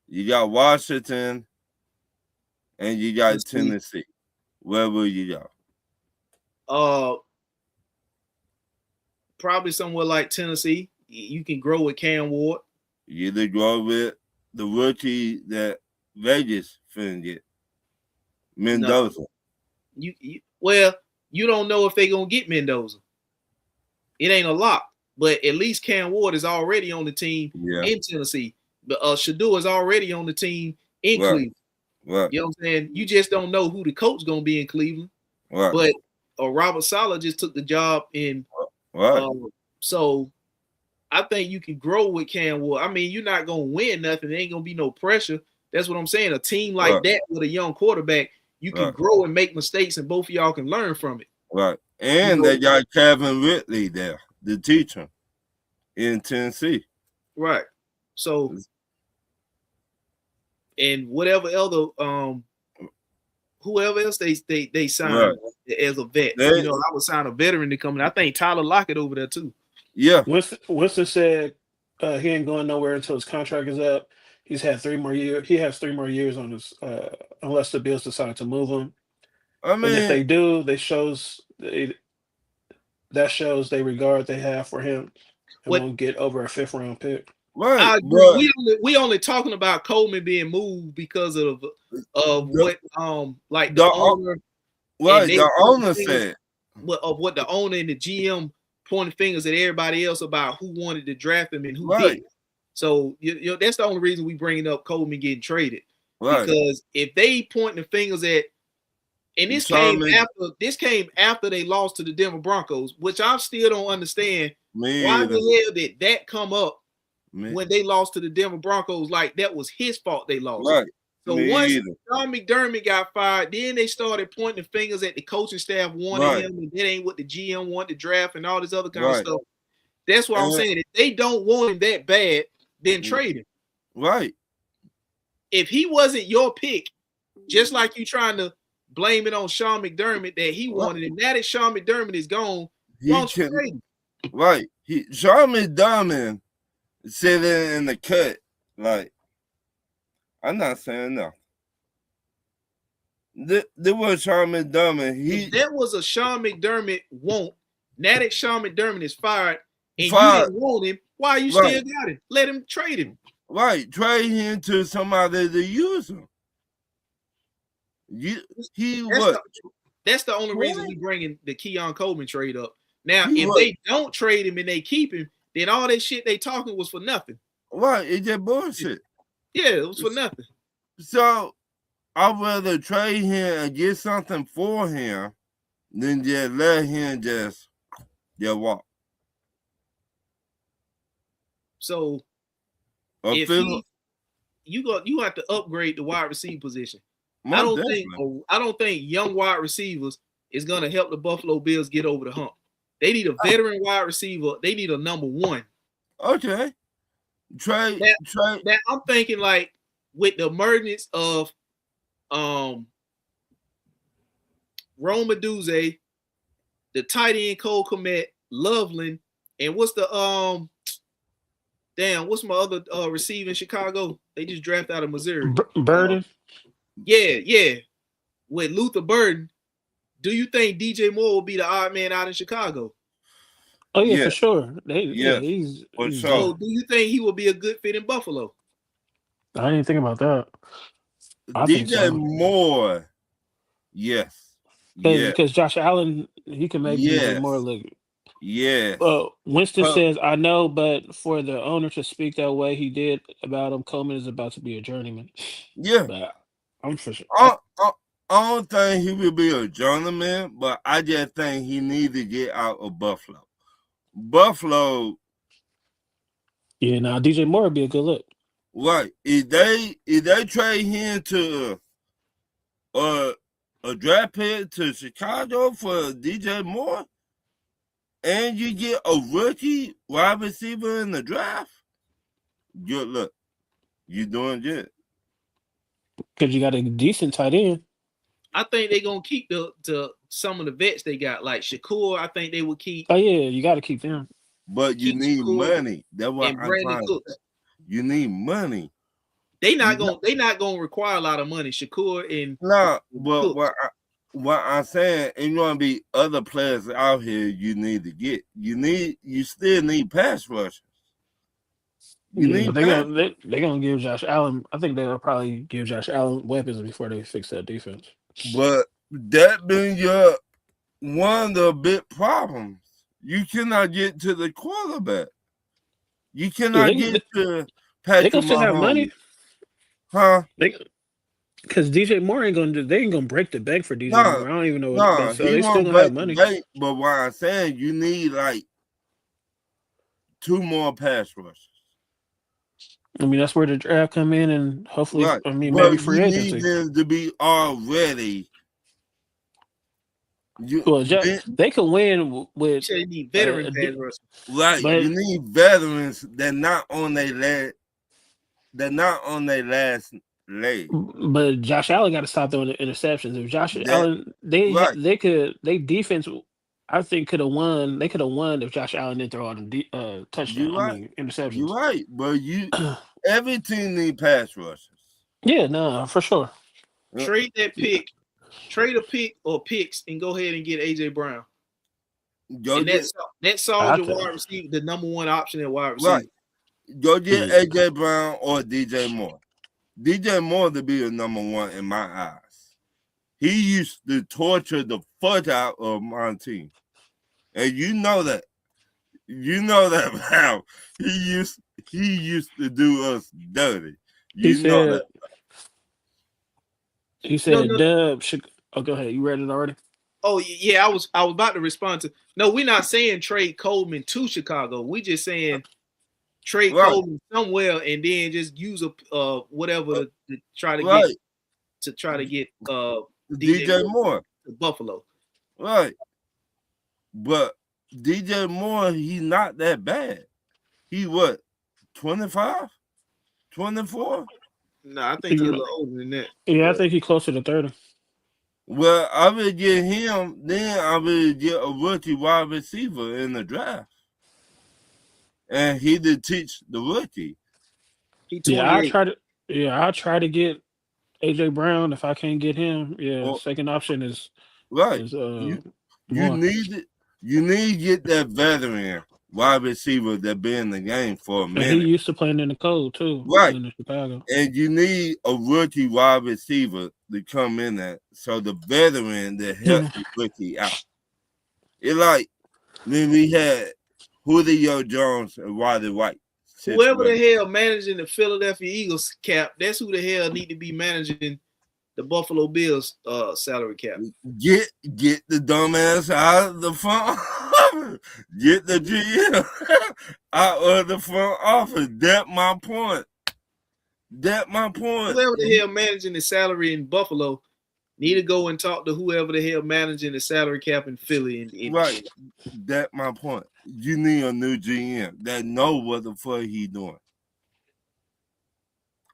you got Washington, and you got Tennessee. Where will you go? Probably somewhere like Tennessee. You can grow with Cam Ward. You either grow with the rookie that Vegas finna get, Mendoza. No. You don't know if they're gonna get Mendoza. It ain't a lock, but at least Cam Ward is already on the team in Tennessee. But Shador is already on the team in Cleveland. Right. You know what I'm saying? You just don't know who the coach gonna be in Cleveland. Right. But Robert Saleh just took the job in. Right. So I think you can grow with Cam Ward. I mean, you're not gonna win nothing. There ain't gonna be no pressure. That's what I'm saying. A team like that with a young quarterback, you can grow and make mistakes, and both of y'all can learn from it. Right. And they got Kevin Ridley there, the teacher in Tennessee. Right. So, and whatever other whoever else they sign as a vet. I would sign a veteran to come in. I think Tyler Lockett over there too. Yeah. Winston said he ain't going nowhere until his contract is up. He's had 3 more years. He has 3 more years on his, unless the Bills decide to move him. I And if mean, they do, that shows they regard they have for him and What won't get over a 5th round pick. right, I agree. but We only talking about Coleman being moved because of the what like the the owner right, and they the pointing owner fingers said of what the owner and the GM pointing fingers at everybody else about who wanted to draft him and who right, didn't. So you know that's the only reason we bringing up Coleman getting traded right. because if they pointing the fingers at and this came after they lost to the Denver Broncos, which I still don't understand Me why either. the hell did that come up Me, when they lost to the Denver Broncos like that was his fault they lost. right. So Me once either. Sean McDermott got fired, then they started pointing the fingers at the coaching staff wanting Right, him, and that ain't what the GM wanted to draft and all this other kind of right. stuff. That's what I'm And saying. If they don't want him that bad, then trade him. right, If he wasn't your pick, just like you trying to blame it on Sean McDermott that he right. wanted him. Now that Sean McDermott is gone, He why don't you can trade him? right. Sean McDermott sitting in the cut. Like, I'm not saying no. There was Sean McDermott. If that was a Sean McDermott want, now that Sean McDermott is fired and you Fired. didn't want him, why you Right, still got him? Let him trade him. right. Trade him to somebody to use him. He That's what? that's the only reason What? we bringing the Keon Coleman trade up. Now, He if what? they don't trade him and they keep him, then all that shit they talking was for nothing. Right. It's just bullshit. Yeah, it was for nothing. So I'd rather trade him and get something for him than just let him just walk. So Or if feel you have to upgrade the wide receiver position. I most don't think young wide receivers is gonna help the Buffalo Bills get over the hump. They need a veteran wide receiver. They need a number one. okay. Trade. Now I'm thinking like with the emergence of Rome Duze, the tight end Cole Kmet, Loveland, and what's my other receiver in Chicago? They just drafted out of Missouri. Burden. Yeah. With Luther Burden, do you think DJ Moore will be the odd man out in Chicago? Oh yeah, Yeah. for sure. Yeah, He's for he's sure. So dope. do you think he will be a good fit in Buffalo? I didn't think about that. I think DJ so. Moore. Yes. Yes. Because Josh Allen, he can make DJ Moore Yes. look. Yes. Winston But says, "I know, but for the owner to speak that way he did about him, Coleman is about to be a journeyman." yeah. But I'm for sure. I don't think he will be a journeyman, but I just think he needs to get out of Buffalo. Buffalo, Yeah, now DJ Moore would be a good look. right? If they trade him to a draft pick to Chicago for DJ Moore, and you get a rookie wide receiver in the draft, good luck. You're doing good. Because you got a decent tight end. I think they're gonna keep the some of the vets they got, like Shakur. I think they will keep Oh yeah, you got to keep them. But you Keep need Shakur money. That's what and I'm Brandon trying to Cooks. say. You need money. They not gonna require a lot of money. Shakur and No, but Cooks. what I'm saying, it's gonna be other players out here you need to get. You still need pass rushers. You Yeah, need but pass. they're gonna give Josh Allen. I think they'll probably give Josh Allen weapons before they fix that defense. But that being your one of the big problems. You cannot get to the quarterback. You cannot get to They Patrick gonna still have money, Mahomes. Huh? because DJ Moore ain't gonna they ain't gonna break the bank for DJ No, Moore. I don't even know what No, that's, so he they still won't gonna have break the money. bank. But what I'm saying, you need like 2 more pass rushers. I mean, that's where the draft come in, and hopefully, Right. I mean, But maybe free you agency. need them to be already. Well, they could win with you need veteran pass rushers. Right. but You need veterans that not on their last leg. but Josh Allen got to stop throwing the interceptions. If Josh That- Allen, they right. they defense, I think could have won. They could have won if Josh Allen didn't throw all the touchdowns. You right. I mean, interceptions. You're right. But you every team need pass rushers. Yeah, no, for sure. Trade that pick, trade a pick or picks, and go ahead and get AJ Brown. Go And get that solves your Okay. wide receiver, the number one option at wide receiver. right. Go get AJ Brown or DJ Moore. DJ Moore to be the number one in my eyes. He used to torture the fuck out of my team, and you know that. You know that, Val. He used to do us dirty. You know that. He said, No. Dub should. Oh, go ahead. You read it already? Oh yeah, I was about to respond to. No, we're not saying trade Coleman to Chicago. We just saying trade Coleman somewhere and then just use a whatever to try to get DJ Moore to Buffalo. Right. But DJ Moore, he's not that bad. He what? 25? 24? No, I think he's a little older than that. Yeah, I think he's closer to 30. Well, I would get him, then I would get a rookie wide receiver in the draft. And he did teach the rookie. I'll try to get AJ Brown if I can't get him. Yeah, second option is right. You need to get that veteran wide receiver that been in the game for a minute. And he used to playing in the cold too, right? In Chicago. And you need a rookie wide receiver to come in there, so the veteran that helps the rookie out. It like when we had Julio Jones and Roddy White. Whoever the hell managing the Philadelphia Eagles cap, that's who the hell need to be managing the Buffalo Bills salary cap. Get the dumbass out of the front. Get the GM out of the front office. That's my point. Whoever the hell managing the salary in Buffalo need to go and talk to whoever the hell managing the salary cap in Philly. Right. That's my point. You need a new GM that know what the fuck he doing.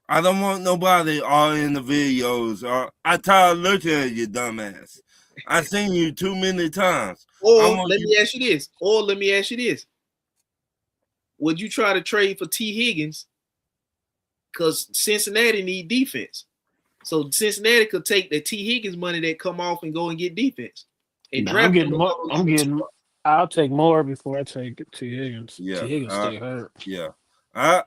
I don't want nobody all in the videos. I tired of looking at you, dumbass. I seen you too many times. Or let me ask you this. Would you try to trade for T. Higgins? Because Cincinnati need defense. So Cincinnati could take the T. Higgins money that come off and go and get defense. And I'll take more before I take T. Higgins. Yeah. T. Higgins stay hurt. Yeah.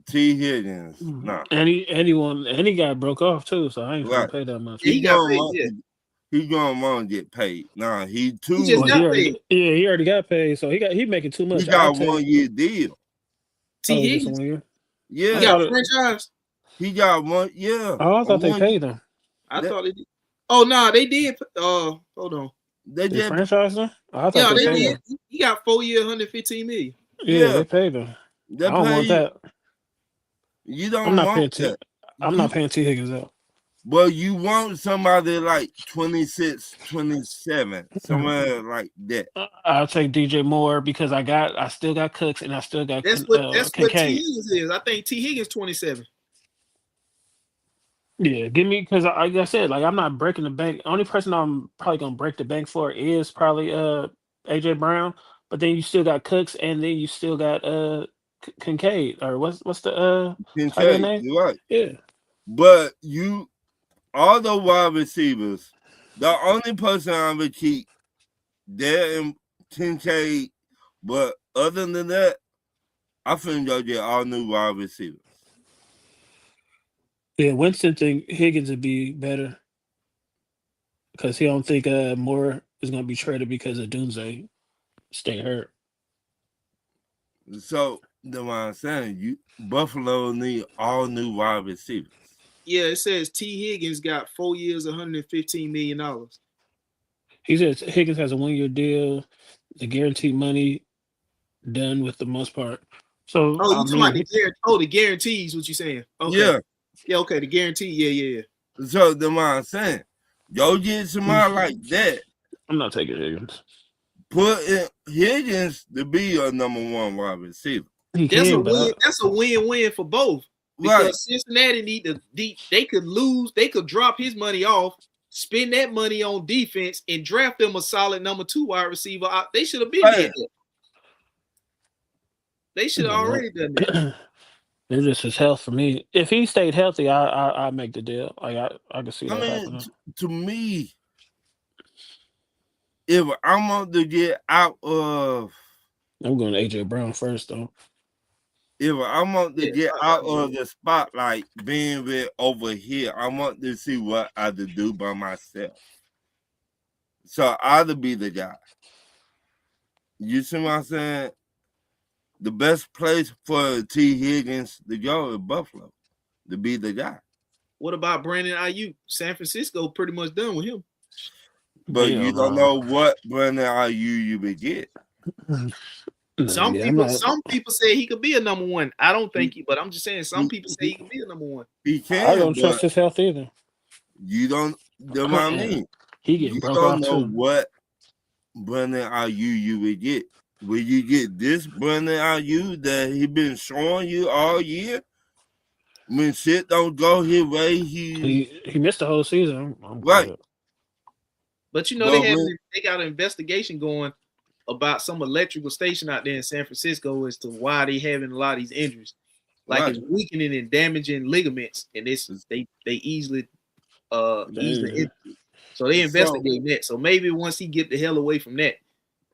T. Higgins. Nah. And he got broke off too, so I ain't gonna pay that much. He got paid, He gonna want to get paid. Nah, he already got paid, so he making too much. He got a 1 year deal. T. Higgins? Yeah. He got a franchise? He got one, yeah. Oh, I thought they paid him. I thought they did. Oh no, they did. Hold on. They franchise him? I thought they did. He got 4 years, $115 million. Yeah, they paid him. I don't want that. You don't want that. I'm not paying T. Higgins out. Well, you want somebody like 26, 27, somewhere like that. I'll take DJ Moore because I still got Cooks and I still got that's what T. Higgins is. I think T. Higgins 27. Yeah, give me because like I said, like I'm not breaking the bank. Only person I'm probably gonna break the bank for is probably AJ Brown. But then you still got Cooks and then you still got Kincaid or what's the Kincaid name? You're right. Yeah. But all the wide receivers, the only person I would keep there in Kincaid, but other than that, I think y'all get all new wide receivers. Yeah, Winston think Higgins would be better because he don't think Moore is going to be traded because of Dunze stay hurt. So, that's what I'm saying. Buffalo need all new wide receivers. Yeah, it says T. Higgins got 4 years, $115 million. He says Higgins has a 1 year deal, the guaranteed money done with the most part. So, the guarantees, what you saying? Okay. Yeah. Yeah, okay, the guarantee. Yeah. So, that's what I'm saying. Go get somebody like that. I'm not taking Higgins. Put in Higgins to be a number one wide receiver. That's a win-win for both. Because Cincinnati they could lose, they could drop his money off, spend that money on defense, and draft them a solid number 2 wide receiver. They should have been did that. They should have already done that. It's just his health for me. If he stayed healthy, I make the deal. Like I could see I that mean, happening. to me, if I want to get out of, I'm going to AJ Brown first though. if I want to Yeah, get I out agree. of the spotlight, being with over here, I want to see what I could do by myself. So I'd be the guy. You see what I'm saying? The best place for T. Higgins to go is Buffalo, to be the guy. What about Brandon Ayuk? San Francisco pretty much done with him. But Hell you don't no. know what Brandon Ayuk you would get. No, Some yeah, I'm people, not. some people say he could be a number one. I don't think he, but I'm just saying some people say he could be a number one. He I can, don't but trust his health either. you don't. That's what I mean. He get You broke don't off know too. what Brandon Ayuk you would get. Will you get this Brandon Ayuk that he been showing you all year? When shit don't go his way, He missed the whole season. I'm right. good. But you know But they got an investigation going about some electrical station out there in San Francisco as to why they having a lot of these injuries. Like Right. it's weakening and damaging ligaments, and it's they easily injury. So they investigate that. So maybe once he get the hell away from that,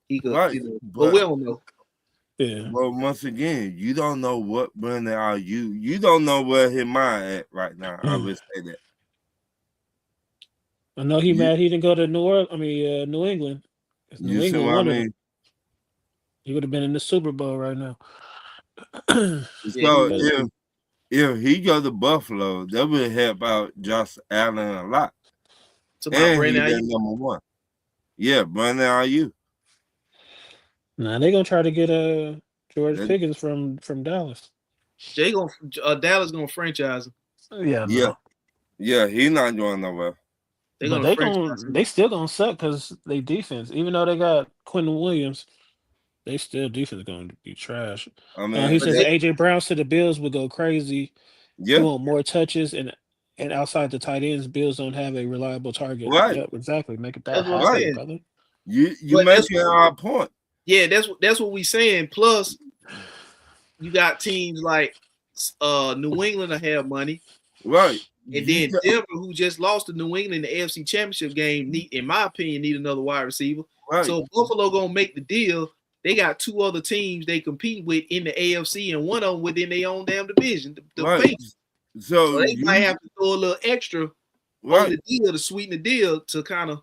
he could. Right. You know, but we don't know. Yeah. Well, once again, you don't know what Brandon Ayuk. You don't know where his mind at right now. I would say that. I know he mad he didn't go to New England. You see what I mean? He would have been in the Super Bowl right now. So if he go to Buffalo, that would help out Josh Allen a lot. So and he been number one. Yeah, Brandon Ayuk. Nah, they gonna try to get George Pickens from Dallas. Dallas gonna franchise him. Yeah, he's not going nowhere. They still gonna suck because they defense. Even though they got Quentin Williams, they still defense gonna be trash. I mean, he says AJ Brown to the Bills would go crazy. Yeah, he want more touches and outside the tight ends, Bills don't have a reliable target. Right, yep, exactly. Make it that high, right. brother. You mentioned our point. Yeah, that's what we saying. Plus, you got teams like New England to have money, right? And then Denver, who just lost to New England in the AFC Championship game, in my opinion, need another wide receiver. Right. So Buffalo gonna make the deal. They got two other teams they compete with in the AFC, and one of them within their own damn division, the Patriots. So they might have to throw a little extra on the deal to sweeten the deal to kind of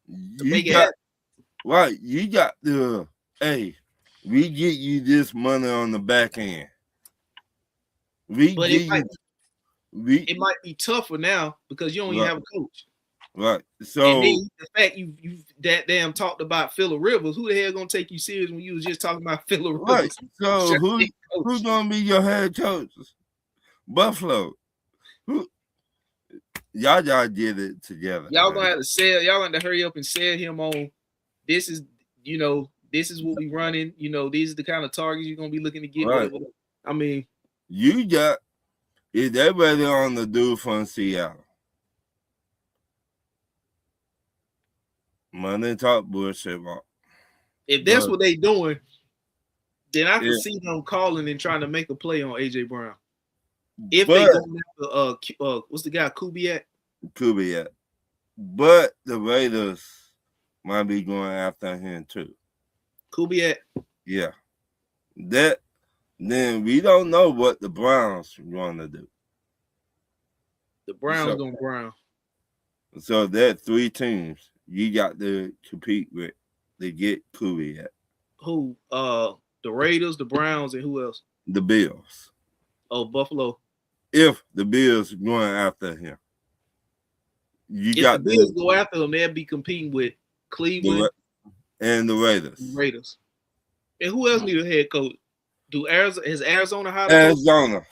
make it happen. Right, you got the we get you this money on the back end. It might be tougher now because you don't even have a coach. Right. So and then the fact you that damn talked about Phillip Rivers, who the hell gonna take you serious when you was just talking about Phillip Rivers? Right. So who's gonna be your head coach? Buffalo. Who? Y'all did it together. Y'all gonna have to sell. Y'all gonna have to hurry up and sell him on. This is what we running. These are the kind of targets you're gonna be looking to get. Right. I mean, you got is they ready on the dude from Seattle? Money talk bullshit. If that's what they doing, then I can see them calling and trying to make a play on AJ Brown. If they go after what's the guy Kubiak? But the Raiders might be going after him too. Kubiak. Yeah. Then we don't know what the Browns want to do. The Browns gonna Brown. So there are three teams you got to compete with to get Kubiak. Who? The Raiders, the Browns, and who else? The Bills. Oh, Buffalo. If the Bills going after him, if the Bills go after him, they'll be competing with Cleveland and the Raiders. And who else need a head coach? Is Arizona hired Arizona.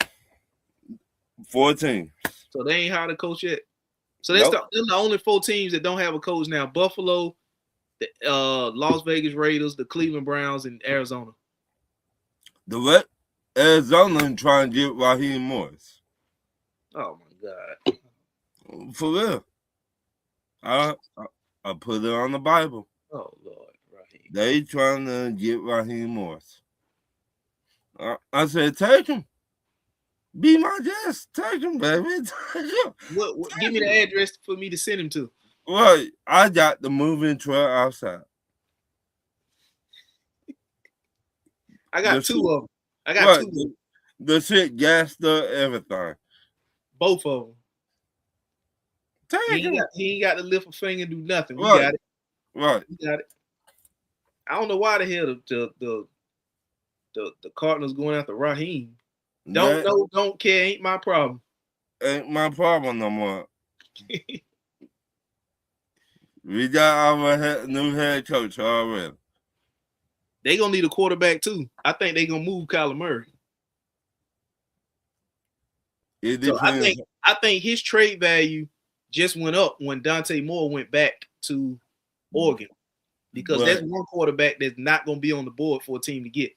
14. So they ain't hired a coach yet. So they're the only 4 teams that don't have a coach now: Buffalo, the Las Vegas Raiders, the Cleveland Browns, and Arizona. Arizona trying to get Raheem Morris. Oh my God! For real, I put it on the Bible. Oh Lord, Raheem. They trying to get Raheem Morris. I said, take him. Be my guest. Take him, baby. Take him. What give me the address for me to send him to. Right. I got the moving truck outside. I got The two shit- of them. I got right. two of them. The shit gassed up everything. Both of them. Take him. He ain't got to lift a finger and do nothing. We Right. got it. Right. We got it. I don't know why the hell the Cardinals going after Raheem. Don't That know, don't care. Ain't my problem. ain't my problem no more. We got our new head coach already. They gonna need a quarterback too. I think they gonna move Kyler Murray. It So depends. I think his trade value just went up when Dante Moore went back to Oregon, because that's one quarterback that's not gonna be on the board for a team to get.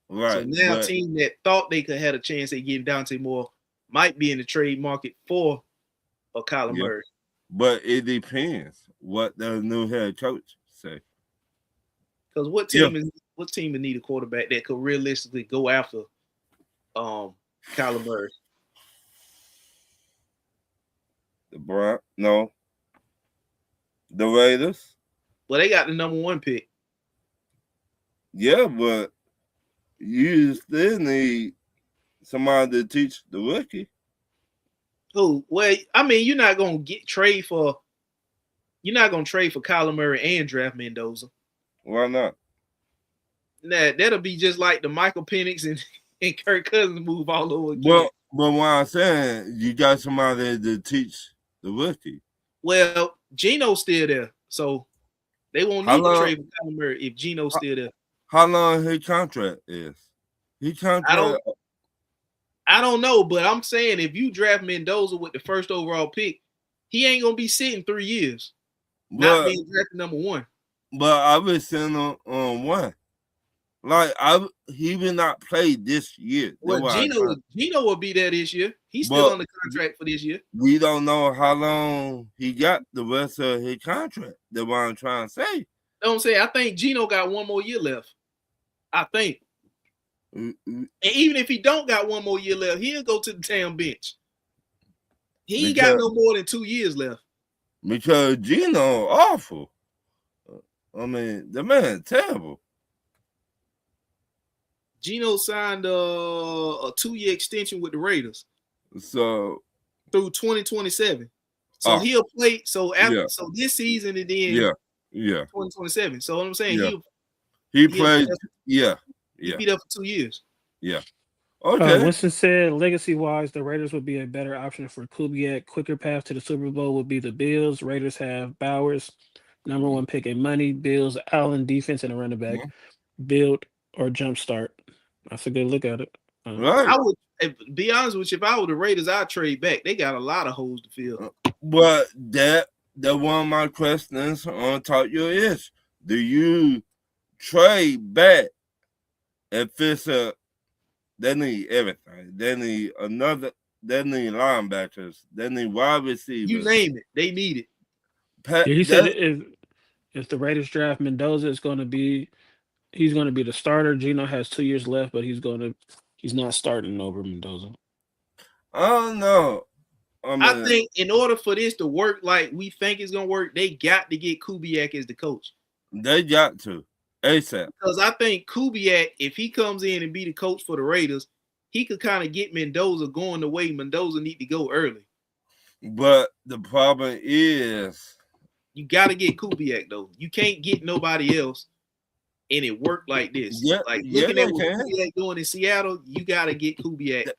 Right. So now a but- team that thought they could have a chance at getting Dante Moore might be in the trade market for a Kyler Yeah. Murray. But it depends what the new head coach say. Because what team would need a quarterback that could realistically go after Kyler Murray? The Raiders. Well, they got the number 1 pick. Yeah, but you still need somebody to teach the rookie. Who? Well, I mean, you're not gonna trade for Kyler Murray and draft Mendoza. Why not? That'll be just like the Michael Penix and Kirk Cousins move all over again. But what I'm saying, you got somebody to teach the rookie. Well, Geno's still there, so they won't need to trade for Kyler Murray if Geno's still there. How long his contract is? I don't know, but I'm saying if you draft Mendoza with the first overall pick, he ain't gonna be sitting 3 years, not being drafted number 1. But I was sitting on one. Like he will not play this year. Well, Geno will be there this year. He's still on the contract for this year. We don't know how long he got the rest of his contract. That's what I'm trying to say. Don't say. I think Geno got 1 more year left. I think. And even if he don't got 1 more year left, he'll go to the damn bench. He ain't got no more than 2 years left. Because Geno awful. I mean, the man terrible. Geno signed a 2-year extension with the Raiders. So through 2027. So he'll play. So after so this season and then 2027. So what I'm saying, he played. He'll be there for 2 years. Yeah. Okay. Winston said, legacy-wise, the Raiders would be a better option for Kubiak. Quicker path to the Super Bowl would be the Bills. Raiders have Bowers, number 1 pick in money. Bills, Allen, defense, and a running back. Build or jumpstart. That's a good look at it. Right. I would be honest with you. If I were the Raiders, I'd trade back. They got a lot of holes to fill. But that one of my questions on Talk Your Ish. Do you trade back if it's they need everything? They need linebackers. They need wide receivers. You name it. They need it. He said if the Raiders draft Mendoza, he's going to be the starter. Geno has 2 years left, but he's not starting over Mendoza. I don't know. I think in order for this to work like we think it's gonna work, they got to get Kubiak as the coach. They got to ASAP. Because I think Kubiak, if he comes in and be the coach for the Raiders, he could kind of get Mendoza going the way Mendoza need to go early. But the problem is, you got to get Kubiak though. You can't get nobody else, and it worked like this. Yeah, like looking at what Kubiak doing in Seattle, you got to get Kubiak.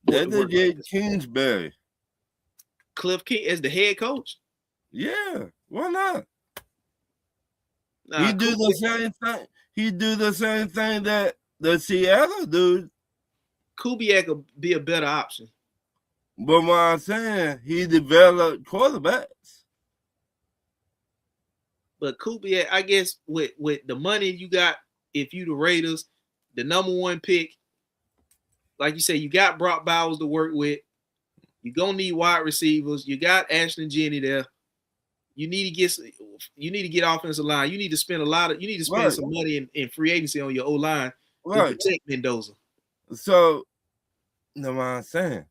They get Kingsbury. Cliff King as the head coach. Yeah, why not? He do the same thing. He do the same thing that the Seattle dude. Kubiak will be a better option. But what I'm saying, he developed quarterbacks. But Kubiak, I guess, with the money you got, if you the Raiders, the number 1 pick, like you say, you got Brock Bowers to work with. You're gonna need wide receivers. You got Ashton Jenney there. You need to get offensive line. You need to spend some money in free agency on your O-line to protect Mendoza. So know what I'm saying?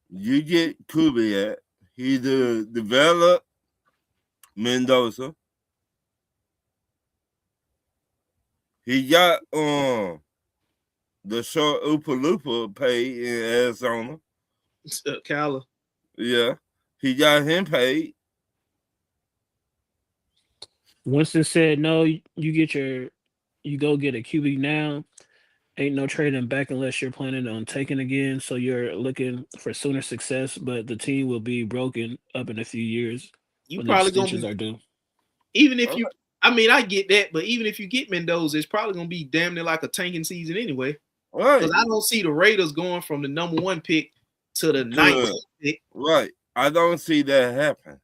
You get Kubiak. He develop Mendoza. He got the short Oopaloopa paid in Arizona. Kyler. Yeah. He got him paid. Winston said, "No, you go get a QB now. Ain't no trading back unless you're planning on taking again. So you're looking for sooner success, but the team will be broken up in a few years You when the probably gonna extensions be are due." even if you. I mean, I get that, but even if you get Mendoza, it's probably gonna be damn near like a tanking season anyway. Right. Because I don't see the Raiders going from the number 1 pick to the 9th pick. Right. I don't see that happen.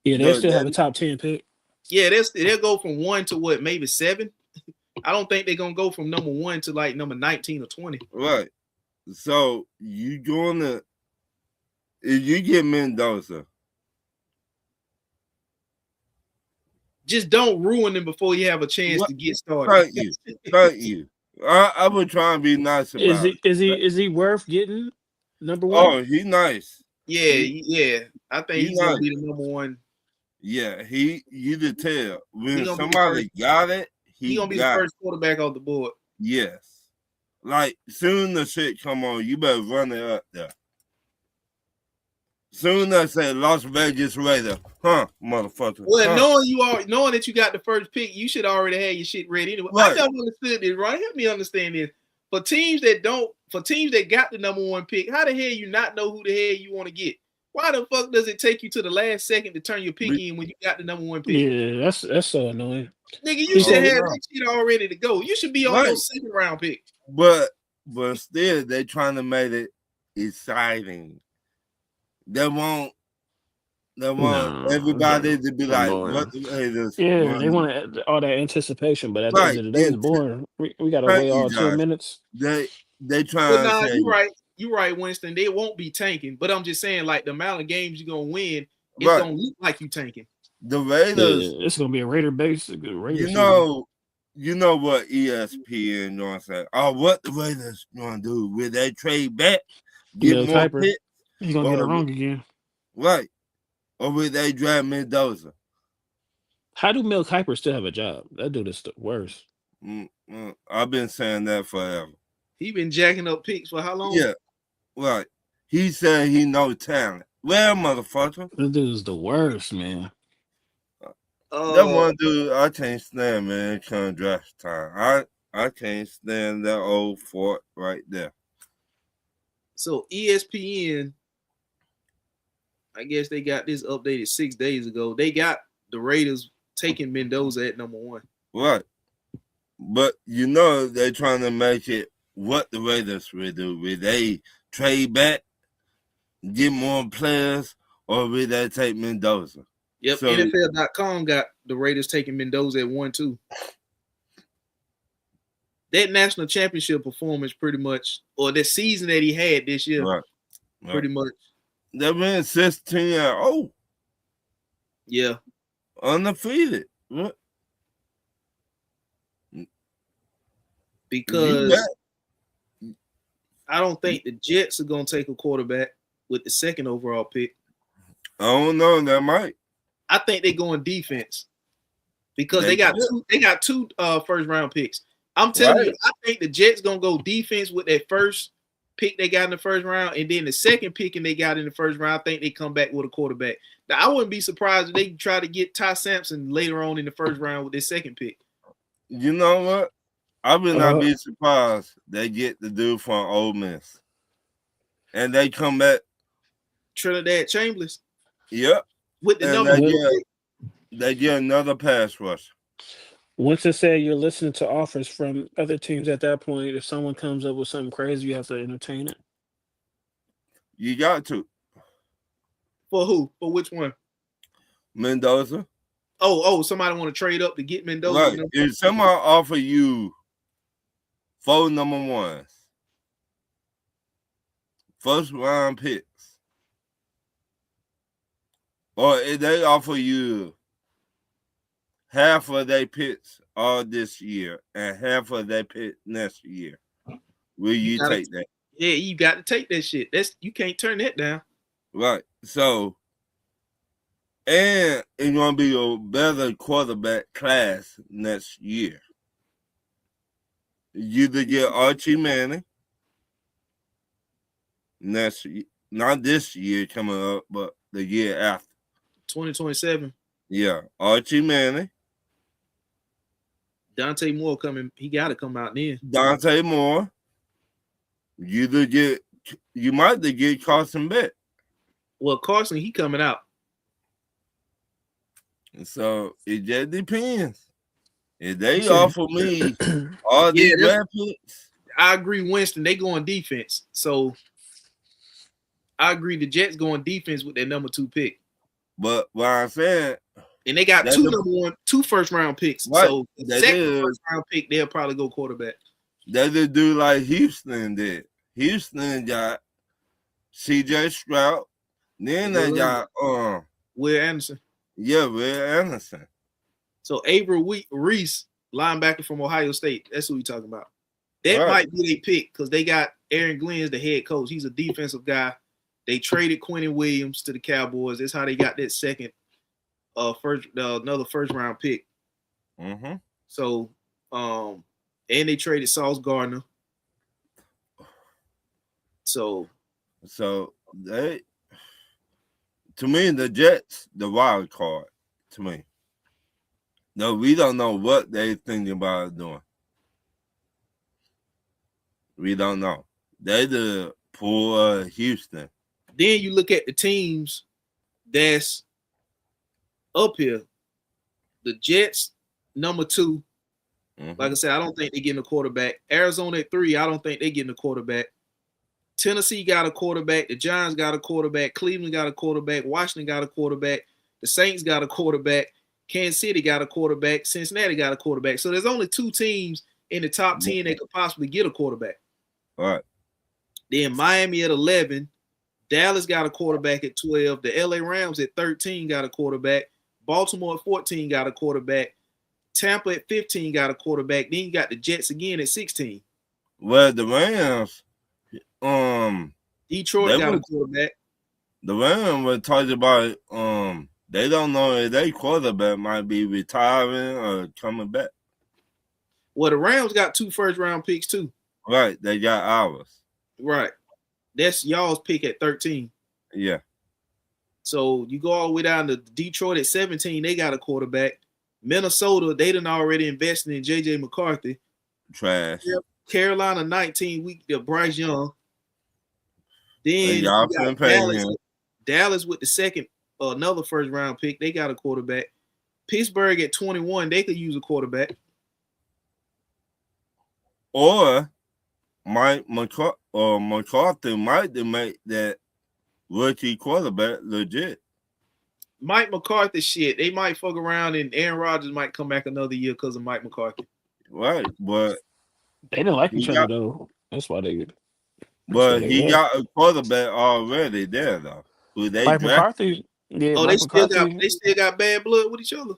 Yeah, they still have a top 10 pick. Yeah, they'll go from 1 to what, maybe 7. I don't think they're gonna go from number 1 to like number 19 or 20. Right. So you gonna if you get Mendoza, just don't ruin them before you have a chance to get started. Thank you. I would try and be nice about it. Is he worth getting number 1? Oh, he's nice. Yeah. I think he's gonna be the number 1. Yeah, you could tell when somebody got it, he's gonna be the first quarterback off the board. Yes. Like soon the shit come on, you better run it up there. Soon as I say Las Vegas Raider, motherfucker. Well, knowing that you got the first pick, you should already have your shit ready anyway. Right. I never understood this, right? Help me understand this. For teams that got the number 1 pick, how the hell you not know who the hell you want to get? Why the fuck does it take you to the last second to turn your pick in when you got the number 1 pick? Yeah, that's so annoying. Nigga, you should have that shit all ready to go. You should be on your 2nd round pick. But still, they trying to make it exciting. They want everybody to be like, what the haters? Yeah, they want all that anticipation, but at the end of the day, it's boring. We got to wait all 2 minutes. They trying to say, you're right, Winston. They won't be tanking, but I'm just saying, like the amount of games you're gonna win, it's gonna look like you tanking. The Raiders, it's gonna be a Raider base. You know what ESPN gonna say? Oh, what the Raiders gonna do? Will they trade back? Get more picks? He's gonna get it wrong again. Right. Or will they draft Mendoza? How do Mel Kiper still have a job? That dude is the worst. I've been saying that forever. He been jacking up picks for how long? Yeah. Right. He said he no talent. Well, motherfucker. This dude is the worst, man. That one dude, I can't stand, man, come draft time. I can't stand that old fort right there. So ESPN, I guess they got this updated 6 days ago. They got the Raiders taking Mendoza at number 1. Right. But they're trying to make it what the Raiders will do. Will they trade back, get more players, or will they take Mendoza? Yep, so, NFL.com got the Raiders taking Mendoza at 1 too. That national championship performance pretty much, or the season that he had this year, pretty much. They went 16-0. Yeah. Undefeated. What? Because I don't think the Jets are going to take a quarterback with the 2nd overall pick. I don't know. That might. I think they're going defense because they got two first round picks. I'm telling you, I think the Jets going to go defense with that first pick they got in the first round, and then the 2nd pick and they got in the first round. I think they come back with a quarterback. Now, I wouldn't be surprised if they try to get Ty Sampson later on in the first round with their 2nd pick. You know what? I would not be surprised they get the dude from Ole Miss. And they come back. Trinidad Chambers. Yep. With the number they get another pass rush. Winston said you're listening to offers from other teams at that point. If someone comes up with something crazy, you have to entertain it. You got to. For who? For which one? Mendoza. Oh, somebody want to trade up to get Mendoza. Right. If somebody offer you 4 number 1s, first round picks, or if they offer you half of their picks all this year and half of their pick next year, will you take that? Yeah, you got to take that shit. You can't turn that down. Right. So, and it's gonna be a better quarterback class next year. You either get Archie Manning not this year coming up, but the year after. 2027. Yeah, Archie Manning, Dante Moore coming. He got to come out then. Dante Moore. You might get Carson Beck. Well, Carson, he coming out. So it just depends. If they See. offer me all these draft picks, I agree, Winston. They go on defense. So I agree the Jets go on defense with their number 2 pick. but what I'm saying, and they got two first round picks. Right. So the second first round pick, they'll probably go quarterback. They just do like Houston did. Houston got CJ Stroud. Then they got Will Anderson. Yeah, Will Anderson. So Avery Reese, linebacker from Ohio State. That's who we talking about. That might be their pick because they got Aaron Glenn as the head coach. He's a defensive guy. They traded Quentin Williams to the Cowboys. That's how they got that second another first round pick. Mm-hmm. So and they traded Sauce Gardner. So they, to me, the Jets, the wild card, to me. No, we don't know what they thinking about doing. We don't know. They the poor Houston. Then you look at the teams that's up here. The Jets, number 2. Mm-hmm. Like I said, I don't think they're getting a quarterback. Arizona at 3, I don't think they're getting a quarterback. Tennessee got a quarterback. The Giants got a quarterback. Cleveland got a quarterback. Washington got a quarterback. The Saints got a quarterback. Kansas City got a quarterback. Cincinnati got a quarterback. So there's only 2 teams in the top 10 that could possibly get a quarterback. All right. Then Miami at 11. Dallas got a quarterback at 12. The LA Rams at 13 got a quarterback. Baltimore at 14 got a quarterback. Tampa at 15 got a quarterback. Then you got the Jets again at 16. Well, the Rams, Detroit got a quarterback. The Rams were talking about they don't know if their quarterback might be retiring or coming back. Well, the Rams got 2 first round picks too. Right, they got ours. Right. That's y'all's pick at 13. Yeah. So you go all the way down to Detroit at 17. They got a quarterback. Minnesota, they done already invested in J.J. McCarthy. Trash. Carolina 19, Bryce Young. Then y'all Dallas with the second, another first round pick. They got a quarterback. Pittsburgh at 21, they could use a quarterback. Or Mike McCarthy might make that rookie quarterback legit. Mike McCarthy shit. They might fuck around and Aaron Rodgers might come back another year because of Mike McCarthy. Right, but they didn't like each other though. That's why they. But he got a quarterback already there though. Mike McCarthy. Yeah. Oh, they still got bad blood with each other.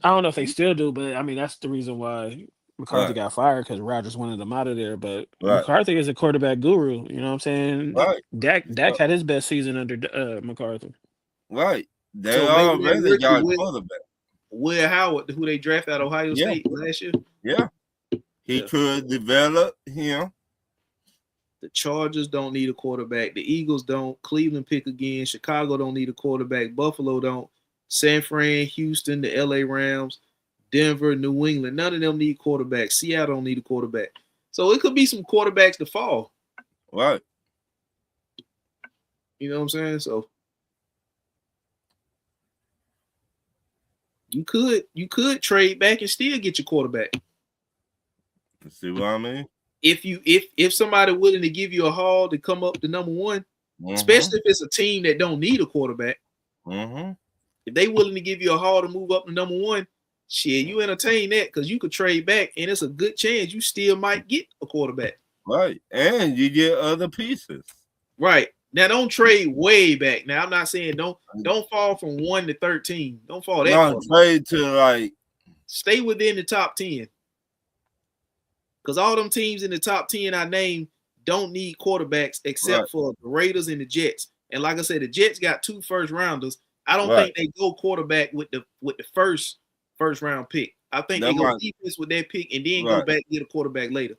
I don't know if they still do, but I mean that's the reason why McCarthy got fired because Rodgers wanted him out of there. But McCarthy is a quarterback guru. You know what I'm saying? Right. Dak had his best season under McCarthy. Right. They already got a quarterback. Will Howard, who they drafted at Ohio State last year. Yeah. He could develop him. The Chargers don't need a quarterback. The Eagles don't. Cleveland pick again. Chicago don't need a quarterback. Buffalo don't. San Fran, Houston, the LA Rams, Denver, New England. None of them need quarterbacks. Seattle don't need a quarterback. So it could be some quarterbacks to fall. Right. You know what I'm saying? So you could trade back and still get your quarterback. See what I mean? If somebody willing to give you a haul to come up to number 1, especially if it's a team that don't need a quarterback. If they willing to give you a haul to move up to number 1, shit, you entertain that because you could trade back and it's a good chance you still might get a quarterback. Right. And you get other pieces. Right. Now don't trade way back. Now I'm not saying don't fall from 1 to 13. Don't fall that far. Trade to stay within the top 10. Because all them teams in the top 10 I named, don't need quarterbacks except for the Raiders and the Jets. And like I said, the Jets got 2 first rounders. I don't think they go quarterback with the first round pick. I think they go defense with that pick and then go back and get a quarterback later.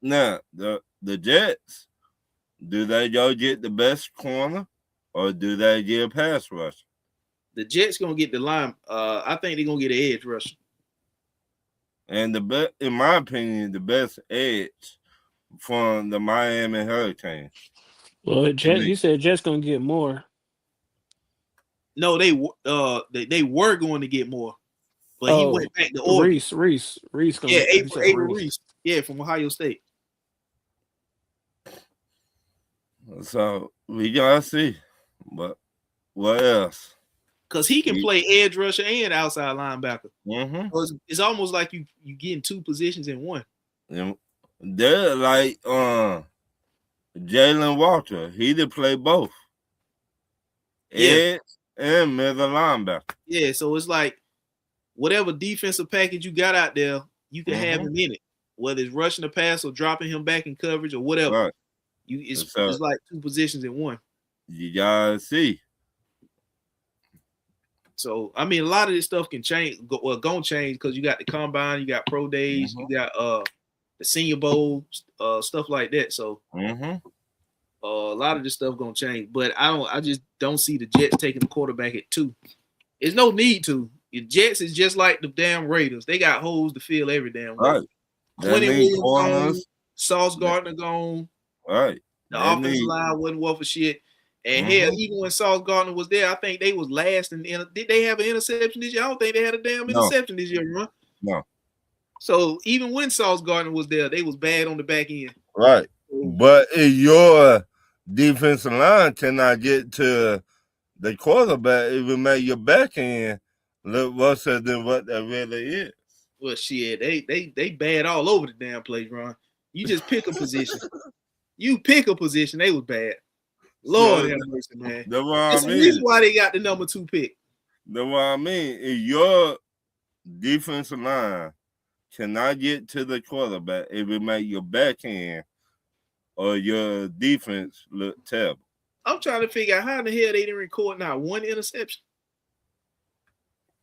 Now, the Jets, do they go get the best corner or do they get a pass rush? The Jets gonna get the line. I think they're gonna get an edge rusher. And in my opinion, the best edge from the Miami Hurricanes. Well, you said Jets gonna get more. No, they were going to get more, but he went back to Oregon. Reese. Yeah, Abel Reese. Yeah, from Ohio State. So we gotta see, but what else? Because he can play edge rusher and outside linebacker. Mm-hmm. It's almost like you getting 2 positions in one. They're like Jalen Walker. He did play both. Edge and middle linebacker. Yeah, so it's like whatever defensive package you got out there, you can have him in it. Whether it's rushing the pass or dropping him back in coverage or whatever. Right. It's like 2 positions in one. You gotta see. So I mean, a lot of this stuff can change. Gonna change because you got the combine, you got pro days, you got the Senior Bowl, stuff like that. So a lot of this stuff gonna change. But I just don't see the Jets taking the quarterback at 2. There's no need to. The Jets is just like the damn Raiders. They got holes to fill every damn way. Right. Quentin Williams gone, Sauce Gardner gone. Right. The offensive line wasn't worth a shit. And hell, even when Sauce Gardner was there, I think they was last. Did they have an interception this year? I don't think they had a damn interception this year, run. No. So even when Sauce Gardner was there, they was bad on the back end. Right. But if your defensive line cannot get to the quarterback, it will make your back end look worse than what that really is. Well, shit, they bad all over the damn place, Ron. You just pick a position. You pick a position, they was bad. Lord have mercy, man. That's the reason why they got the number 2 pick. That's what I mean. If your defensive line cannot get to the quarterback, it will make your back end or your defense look terrible. I'm trying to figure out how in the hell they didn't record not 1 interception.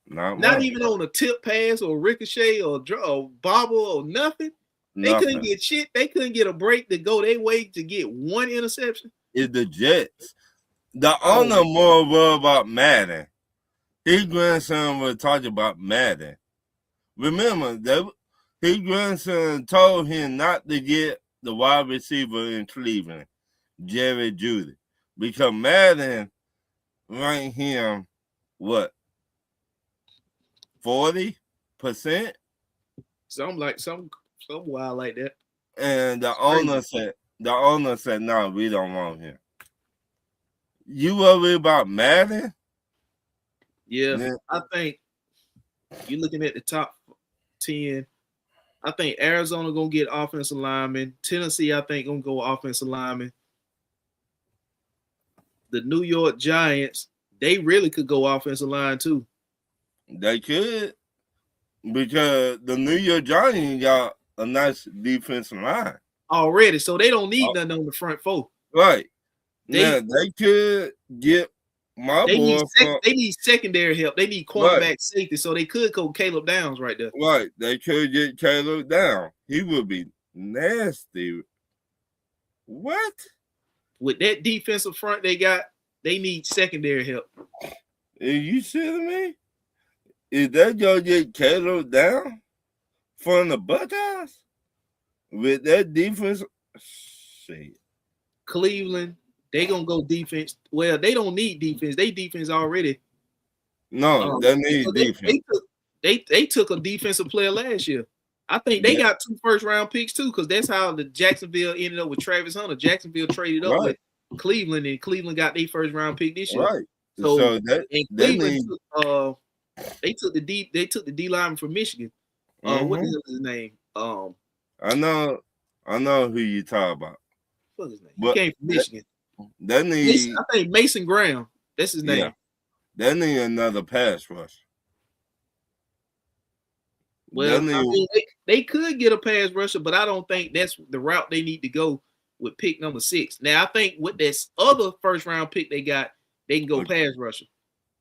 Not even on a tip pass or ricochet or bobble or nothing. They couldn't get shit. They couldn't get a break to go their way to get 1 interception. It's the Jets. The owner more worried about Madden. His grandson was talking about Madden. Remember, his grandson told him not to get the wide receiver in Cleveland, Jerry Jeudy, because Madden ranked him, 40%? Some wild like that. And the owner said, no, we don't want him. You worry about Madden? Yeah, I think you're looking at the top 10. I think Arizona gonna get offensive lineman. Tennessee, I think, gonna go offensive lineman. The New York Giants, they really could go offensive line too. They could, because the New York Giants got a nice defensive line already, so they don't need nothing on the front 4. Right. They could get they need secondary help. They need cornerback safety, so they could go Caleb Downs right there. Right. They could get Caleb Downs. He would be nasty. What? With that defensive front they got, they need secondary help. Are you kidding me? Is that gonna get Caleb Downs from the Buckeyes? With that defense? Shit. Cleveland, they gonna go defense. Well, they don't need defense. They defense already. No, they need defense. They took a defensive player last year. I think they got 2 first-round picks too, because that's how the Jacksonville ended up with Travis Hunter. Jacksonville traded up with Cleveland, and Cleveland got their first-round pick this year. Right. So Cleveland they took the D lineman from Michigan. What is his name? I know who you talk about. What's his name? He came from Michigan. I think Mason Graham. That's his name. Yeah. They need another pass rush. Well, I mean, they could get a pass rusher, but I don't think that's the route they need to go with pick number 6. Now I think with this other first round pick they got, they can go pass rusher.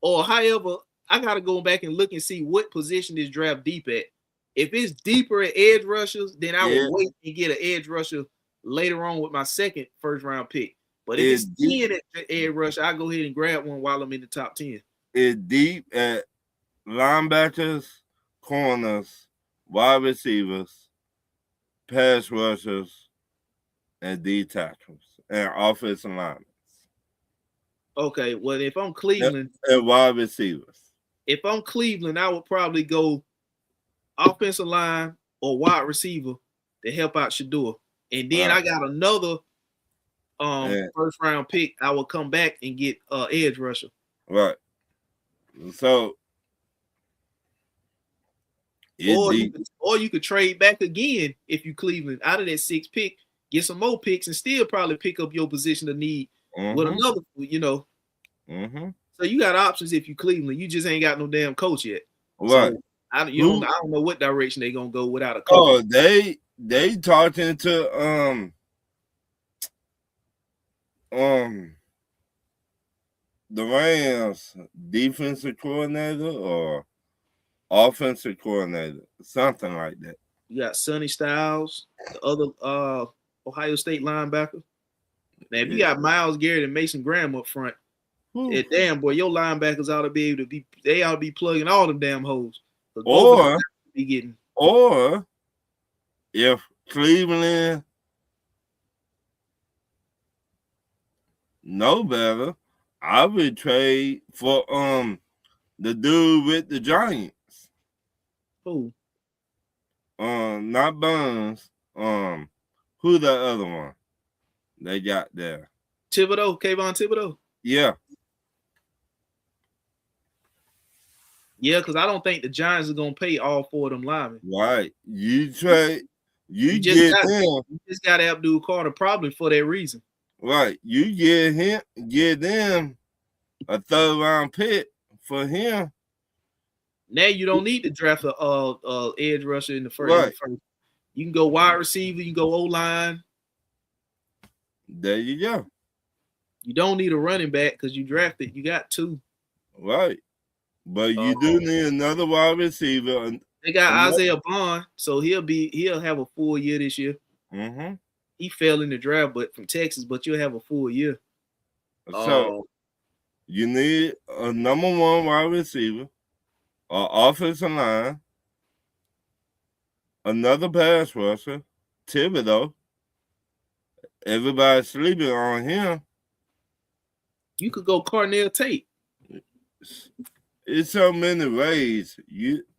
Or however, I gotta go back and look and see what position this draft deep at. If it's deeper at edge rushers, then I would wait and get an edge rusher later on with my second first round pick. But if it's 10 at the edge rusher, I go ahead and grab one while I'm in the top 10. It's deep at linebackers, corners, wide receivers, pass rushers, and D tackles, and offensive linemen. Okay, well, if I'm Cleveland, and wide receivers. If I'm Cleveland, I would probably go offensive line or wide receiver to help out Shedeur. And then I got another first round pick. I will come back and get edge rusher. Right. So or you could trade back again if you Cleveland out of that 6th pick, get some more picks and still probably pick up your position of need with another, So you got options if you Cleveland. You just ain't got no damn coach yet. Right. So I don't know what direction they're gonna go without a coach. Oh, they talking to the Rams defensive coordinator or offensive coordinator, something like that. You got Sonny Styles, the other Ohio State linebacker. Now, if you got Myles Garrett and Mason Graham up front, damn boy, your linebackers ought to be able to they ought to be plugging all them damn holes. Or be getting. Or if Cleveland know better, I would trade for the dude with the Giants. Who? Not Burns. Who the other one they got there? Thibodeau, Kayvon Thibodeau. Yeah. Yeah, because I don't think the Giants are gonna pay all 4 of them linemen. Right. You trade. You just got them. Abdul Carter probably for that reason. Right. You get them a 3rd round pick for him. Now you don't need to draft a edge rusher in the first. Right. You can go wide receiver. You can go O-line. There you go. You don't need a running back because you drafted. You got 2. Right. But you do need another wide receiver. They got Isaiah Bond, so he'll have a full year this year. He fell in the draft, but from Texas, but you'll have a full year. So you need a number 1 wide receiver, an offensive line, another pass rusher, Thibodeau. Everybody's sleeping on him. You could go Cornell Tate. It's so many ways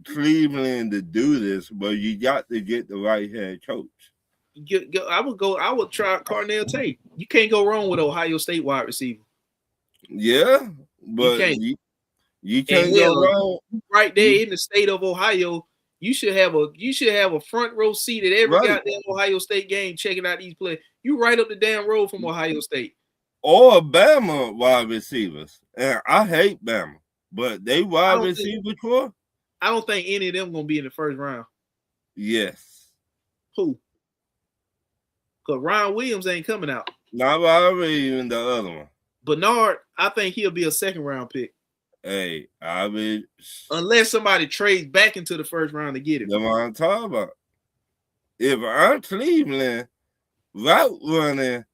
Cleveland to do this, but you got to get the right head coach. I would try Cornell Tate. You can't go wrong with Ohio State wide receiver. Yeah, but you can't go wrong. Right there in the state of Ohio, you should have a front row seat at every goddamn Ohio State game checking out these players. You right up the damn road from Ohio State. Or Bama wide receivers. And I hate Bama. But they wide receiver core? I don't think any of them gonna be in the first round. Yes. Who? Because Ryan Williams ain't coming out. Not Ryan Williams, the other one. Bernard, I think he'll be a 2nd round pick. Hey, I mean, unless somebody trades back into the first round to get him. That's what I'm talking about. If I'm Cleveland, route running,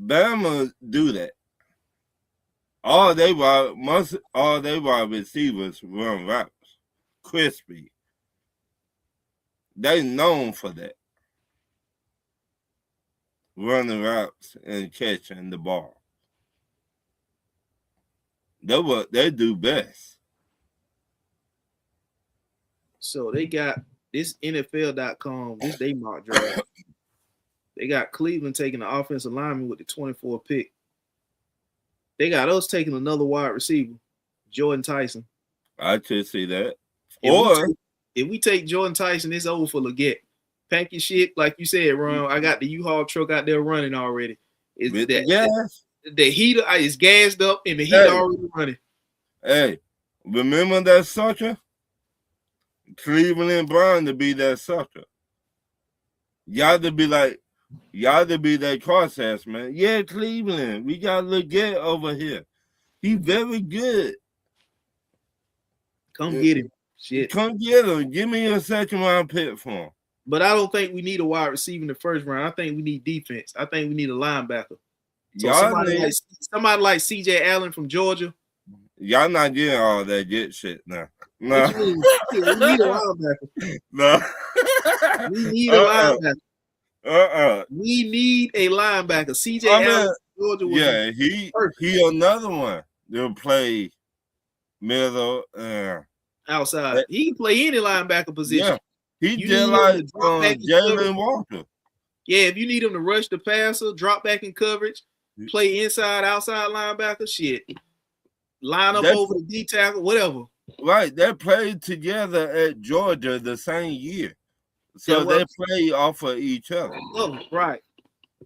Bama do that. All they wide receivers run routes. Crispy. They known for that. Running routes and catching the ball. That's what they do best. So they got this NFL.com, this day mock draft. They got Cleveland taking the offensive lineman with the 24th pick. They got us taking another wide receiver, Jordan Tyson. I could see that. If we take Jordan Tyson, it's over for Leggett. Pack your shit, like you said, Ron. I got the U-Haul truck out there running already. The heater is gassed up and the heater already running. Hey, remember that sucker? Cleveland Brown to be that sucker. Y'all to be like, Y'all to be that process, man. Yeah, Cleveland. We got Leggett over here. He very good. Come get him. Shit. Come get him. Give me a second round pick for him. But I don't think we need a wide receiver in the first round. I think we need defense. I think we need a linebacker. So somebody like CJ Allen from Georgia. Y'all not getting all that good shit now. No. We need a linebacker. No. We need a linebacker. We need a linebacker. CJ Allen from Georgia was he another one. They'll play middle outside. He can play any linebacker position. Yeah. He just like Jalen Walker. Yeah, if you need him to rush the passer, drop back in coverage, play inside, outside linebacker, shit. Line up over the D tackle, whatever. Right. They played together at Georgia the same year. So they play off of each other. Oh, right.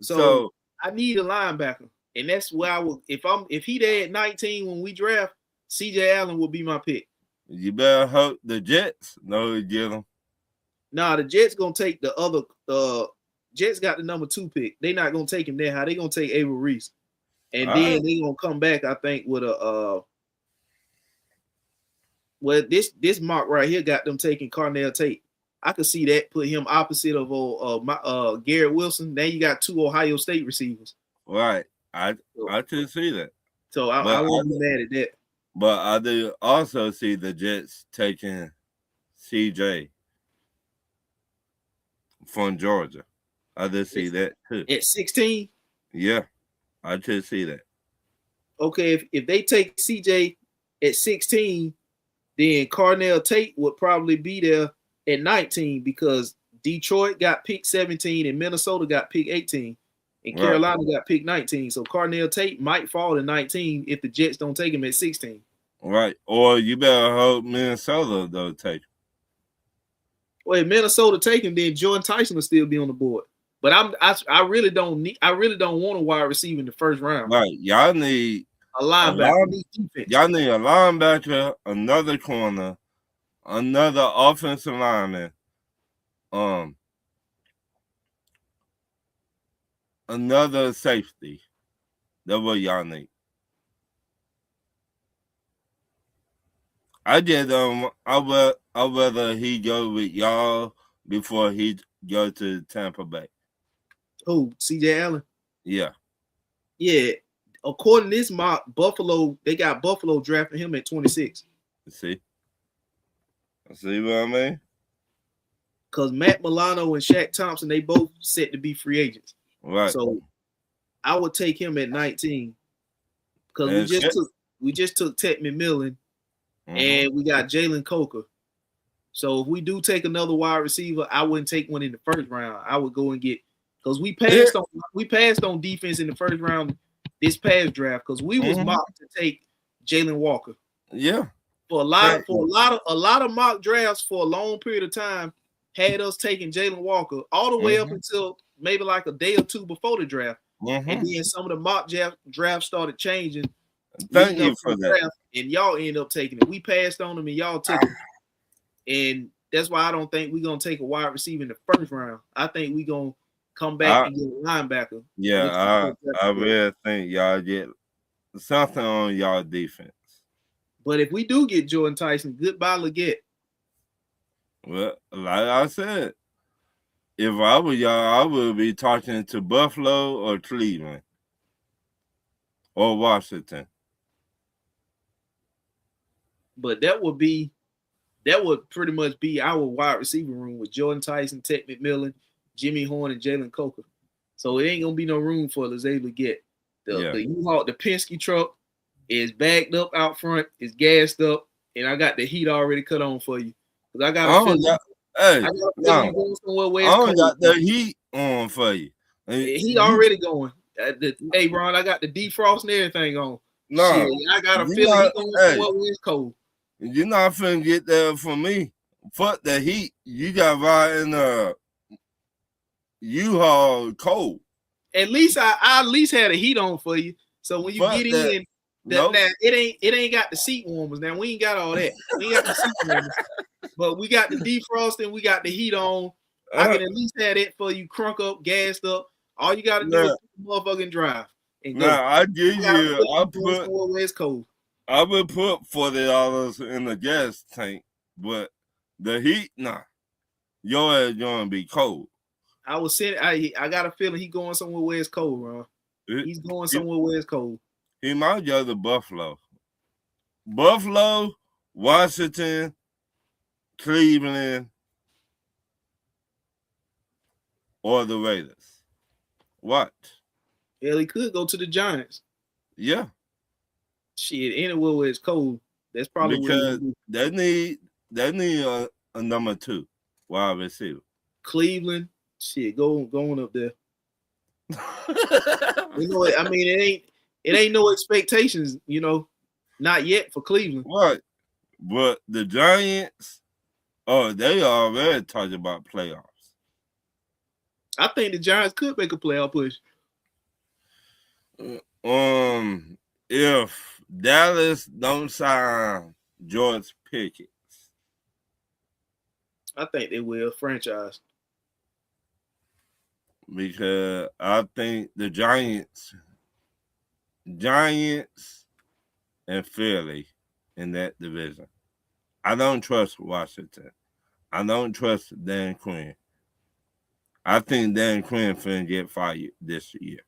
So I need a linebacker. And that's where I will if he there at 19 when we draft, CJ Allen will be my pick. You better hope the Jets know get him. Nah, the Jets gonna take the other Jets got the number 2 pick. They're not gonna take him there. How they gonna take Avery Reese? And then they gonna come back, I think, with a well, this mock right here got them taking Carnell Tate. I could see that, put him opposite of Garrett Wilson. Now you got 2 Ohio State receivers. Right. I could see that. So I won't be mad at that. But I do also see the Jets taking CJ from Georgia. I did see that too. At 16? Yeah, I did see that. Okay, if they take CJ at 16, then Carnell Tate would probably be there at 19 because Detroit got pick 17 and Minnesota got pick 18 and Carolina got pick 19. So Carnell Tate might fall to 19 if the Jets don't take him at 16. Right. Or you better hope Minnesota don't take him. Well, if Minnesota take him, then Jordan Tyson will still be on the board. But I really don't want a wide receiver in the first round. Right. Y'all need a linebacker. Y'all need a linebacker, another corner, another offensive lineman, another safety. That's what y'all need. I just I'd rather he go with y'all before he go to Tampa Bay. Oh, CJ Allen? Yeah. Yeah. According to this mock, they got Buffalo drafting him at 26. See what I mean? Because Matt Milano and Shaq Thompson, they both set to be free agents. Right. So I would take him at 19. Because we just took Ted McMillan and we got Jalen Coker. So if we do take another wide receiver, I wouldn't take one in the first round. I would go and get because we passed on defense in the first round this past draft because we was mocked to take Jalen Walker. Yeah. For a lot of mock drafts for a long period of time had us taking Jalen Walker all the way up until maybe like a day or two before the draft. And then some of the mock drafts started changing. Thank you for that. Draft, and y'all end up taking it. We passed on them and y'all took it. And that's why I don't think we're going to take a wide receiver in the first round. I think we're going to come back and get a linebacker. Yeah, I really think y'all get something on y'all defense. But if we do get Jordan Tyson, goodbye Leggett. Well, like I said, if I were y'all, I would be talking to Buffalo or Cleveland or Washington. But that would pretty much be our wide receiver room with Jordan Tyson, Ted McMillan, Jimmy Horn, and Jalen Coker. So it ain't gonna be no room for Lazay Leggett. The U-Haul, the Penske truck is backed up out front, is gassed up, and I got the heat already cut on for you. Because I got going somewhere where it's cold. Got the heat on for you. He already going. Hey, Ron, I got the defrost and everything on. No, shit, I got a feeling he's going somewhere where it's cold. You're not finna get that from me. Fuck the heat. You got right in the U-Haul cold. At least I at least had a heat on for you. So when you get in, now it ain't got the seat warmers. Now we ain't got all that. We ain't got the seat warmers, but we got the defrosting. We got the heat on. I can at least have that for you, crunk up, gassed up. All you got to do is put the motherfucking drive and go. Now I give you, I would put $40 in the gas tank, but the heat, nah, your ass gonna be cold. I got a feeling he going somewhere where it's cold, bro. He's going somewhere where it's cold. He might go to Buffalo, Washington, Cleveland, or the Raiders. What? Hell, he could go to the Giants. Yeah. Shit, anywhere where it's cold. That's probably because they need a number 2 wide receiver. Cleveland, shit, going up there. You know, I mean, it ain't no expectations, you know, not yet for Cleveland. Right. But the Giants, they already talking about playoffs. I think the Giants could make a playoff push. If Dallas don't sign George Pickens, I think they will franchise. Because I think the Giants and Philly in that division. I don't trust Washington. I don't trust Dan Quinn. I think Dan Quinn finna get fired this year.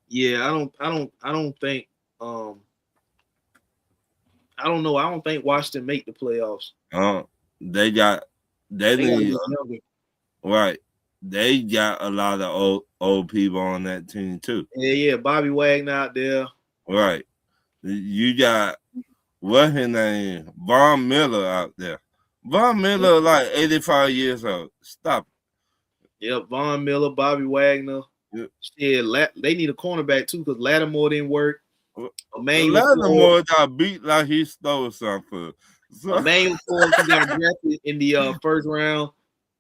Yeah, I don't think I don't know. I don't think Washington make the playoffs. They need right. They got a lot of old people on that team too. Yeah. Bobby Wagner out there. Right. You got what his name? Von Miller out there. Von Miller like 85 years old. Stop it. Yep, Von Miller, Bobby Wagner. Yep. Yeah, they need a cornerback too because Lattimore didn't work. Lattimore got beat like he stole something. Emmanuel Ford got drafted in the first round.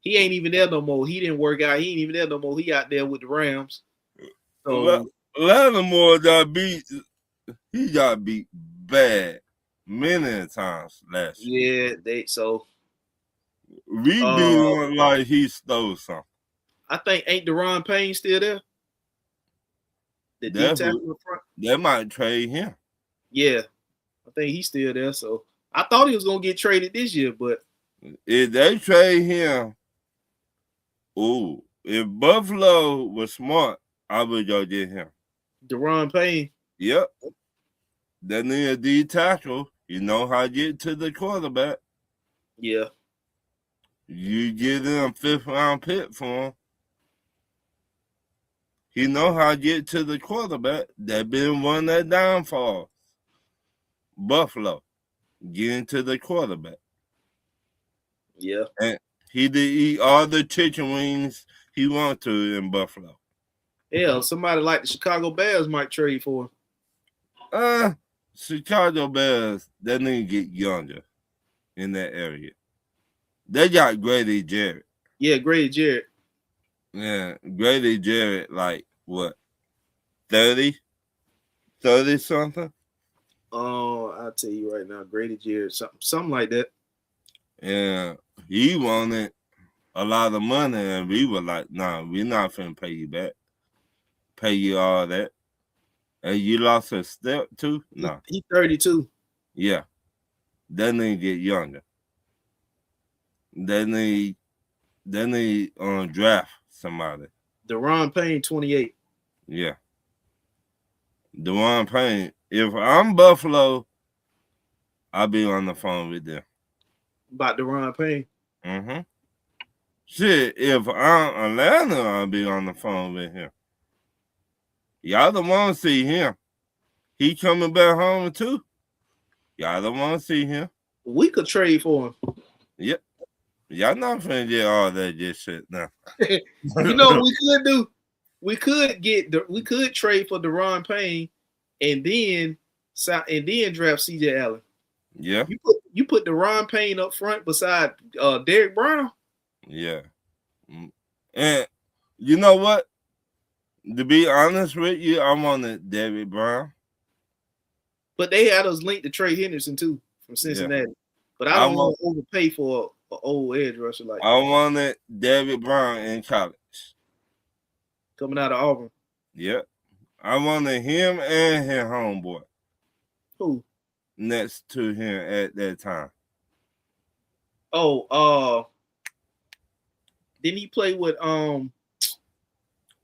He ain't even there no more. He didn't work out. He ain't even there no more. He out there with the Rams. So Lattimore got beat. He got beat bad many times last year. Yeah, we beat him like he stole something. I think ain't Deron Payne still there? The deep tackle in the front. They might trade him. Yeah, I think he's still there. So I thought he was gonna get traded this year, but if they trade him, if Buffalo was smart, I would go get him. Deron Payne. Yep. They need a D tackle. You know how to get to the quarterback. Yeah. You give them a 5th round pick for him. He know how to get to the quarterback. That been one of their downfalls. Buffalo, getting to the quarterback. Yeah. And he did eat all the chicken wings he wanted to in Buffalo. Yeah, somebody like the Chicago Bears might trade for him. Chicago Bears, they need to get younger in that area. They got Grady Jarrett. Yeah, Grady Jarrett. Yeah, Grady Jarrett, like what, 30 something? Oh, I'll tell you right now, Grady Jarrett, something like that. Yeah, he wanted a lot of money, and we were like, nah, we're not finna pay you back. Pay you all that. And you lost a step too? No. He's 32. Yeah. They need to get younger. They need draft somebody. Deron Payne, 28. Yeah. Deron Payne. If I'm Buffalo, I'll be on the phone with them. About Deron Payne? Mm-hmm. Shit, if I'm Atlanta, I'll be on the phone with him. Y'all don't want to see him. He coming back home too. Y'all don't want to see him. We could trade for him. Yep. Y'all not finna get all that good shit now. You know what we could do? We could trade for Deron Payne and then draft CJ Allen. Yeah. You put Deron Payne up front beside Derek Brown. Yeah. And you know what? To be honest with you, I wanted Derek Brown. But they had us linked to Trey Henderson too from Cincinnati. Yeah. But I don't want to overpay for an old edge rusher like that. I wanted Derek Brown in college. coming out of Auburn. Yep. I wanted him and his homeboy Who? next to him at that time. Oh, didn't he play with that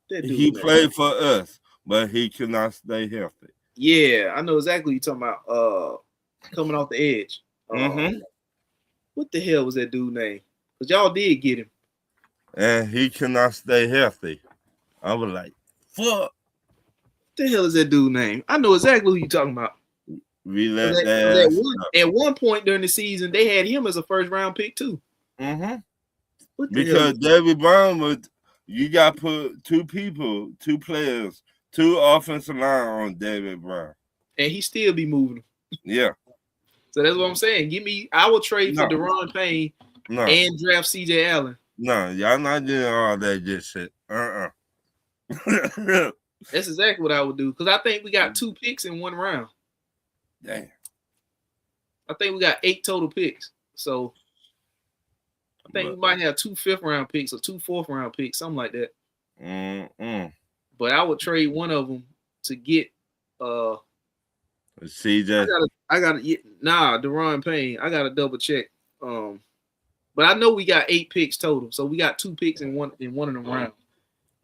dude? He man? played for us, but he could not stay healthy. Yeah, I know exactly what you're talking about. Coming off the edge. What the hell was that dude name? Because y'all did get him. And he cannot stay healthy. I was like, fuck. What the hell is that dude name? I know exactly who you're talking about. We let 'Cause that at one point during the season, they had him as a first round pick too. What the hell? Because David Brown was, you got to put two players, two offensive line on David Brown. And he still be moving them. Yeah. So that's what I'm saying. I will trade for No. Daron Payne No. and draft CJ Allen. No, y'all not doing all that good shit. That's exactly what I would do. Because I think we got 2 picks in 1 round. Damn. I think we got 8 total picks. So I think we might have 2 5th round picks or 2 4th round picks, something like that. But I would trade one of them to get CJ. Daron Payne. I gotta double check. But I know we got 8 picks total. So we got 2 picks in one of them rounds.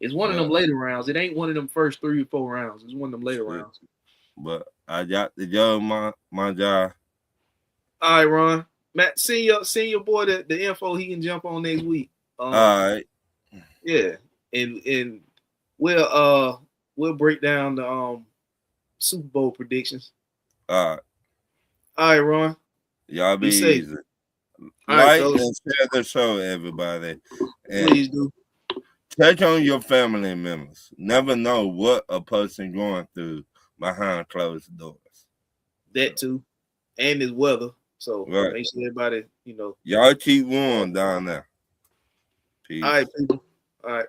It's one of them later rounds. It ain't one of them first 3 or 4 rounds. It's one of them later rounds. But I got to go my job. All right, Ron. Matt, send your boy the info he can jump on next week. All right. Yeah. And we'll break down the Super Bowl predictions. All right. All right, Ron. Y'all be safe. easy. All right, Like fellas. and share the show, everybody. And Please do. check on your family members. Never know what a person going through behind closed doors. That too. And his weather. So Right. make sure everybody, Y'all keep warm down there. Peace. All right, people. All right.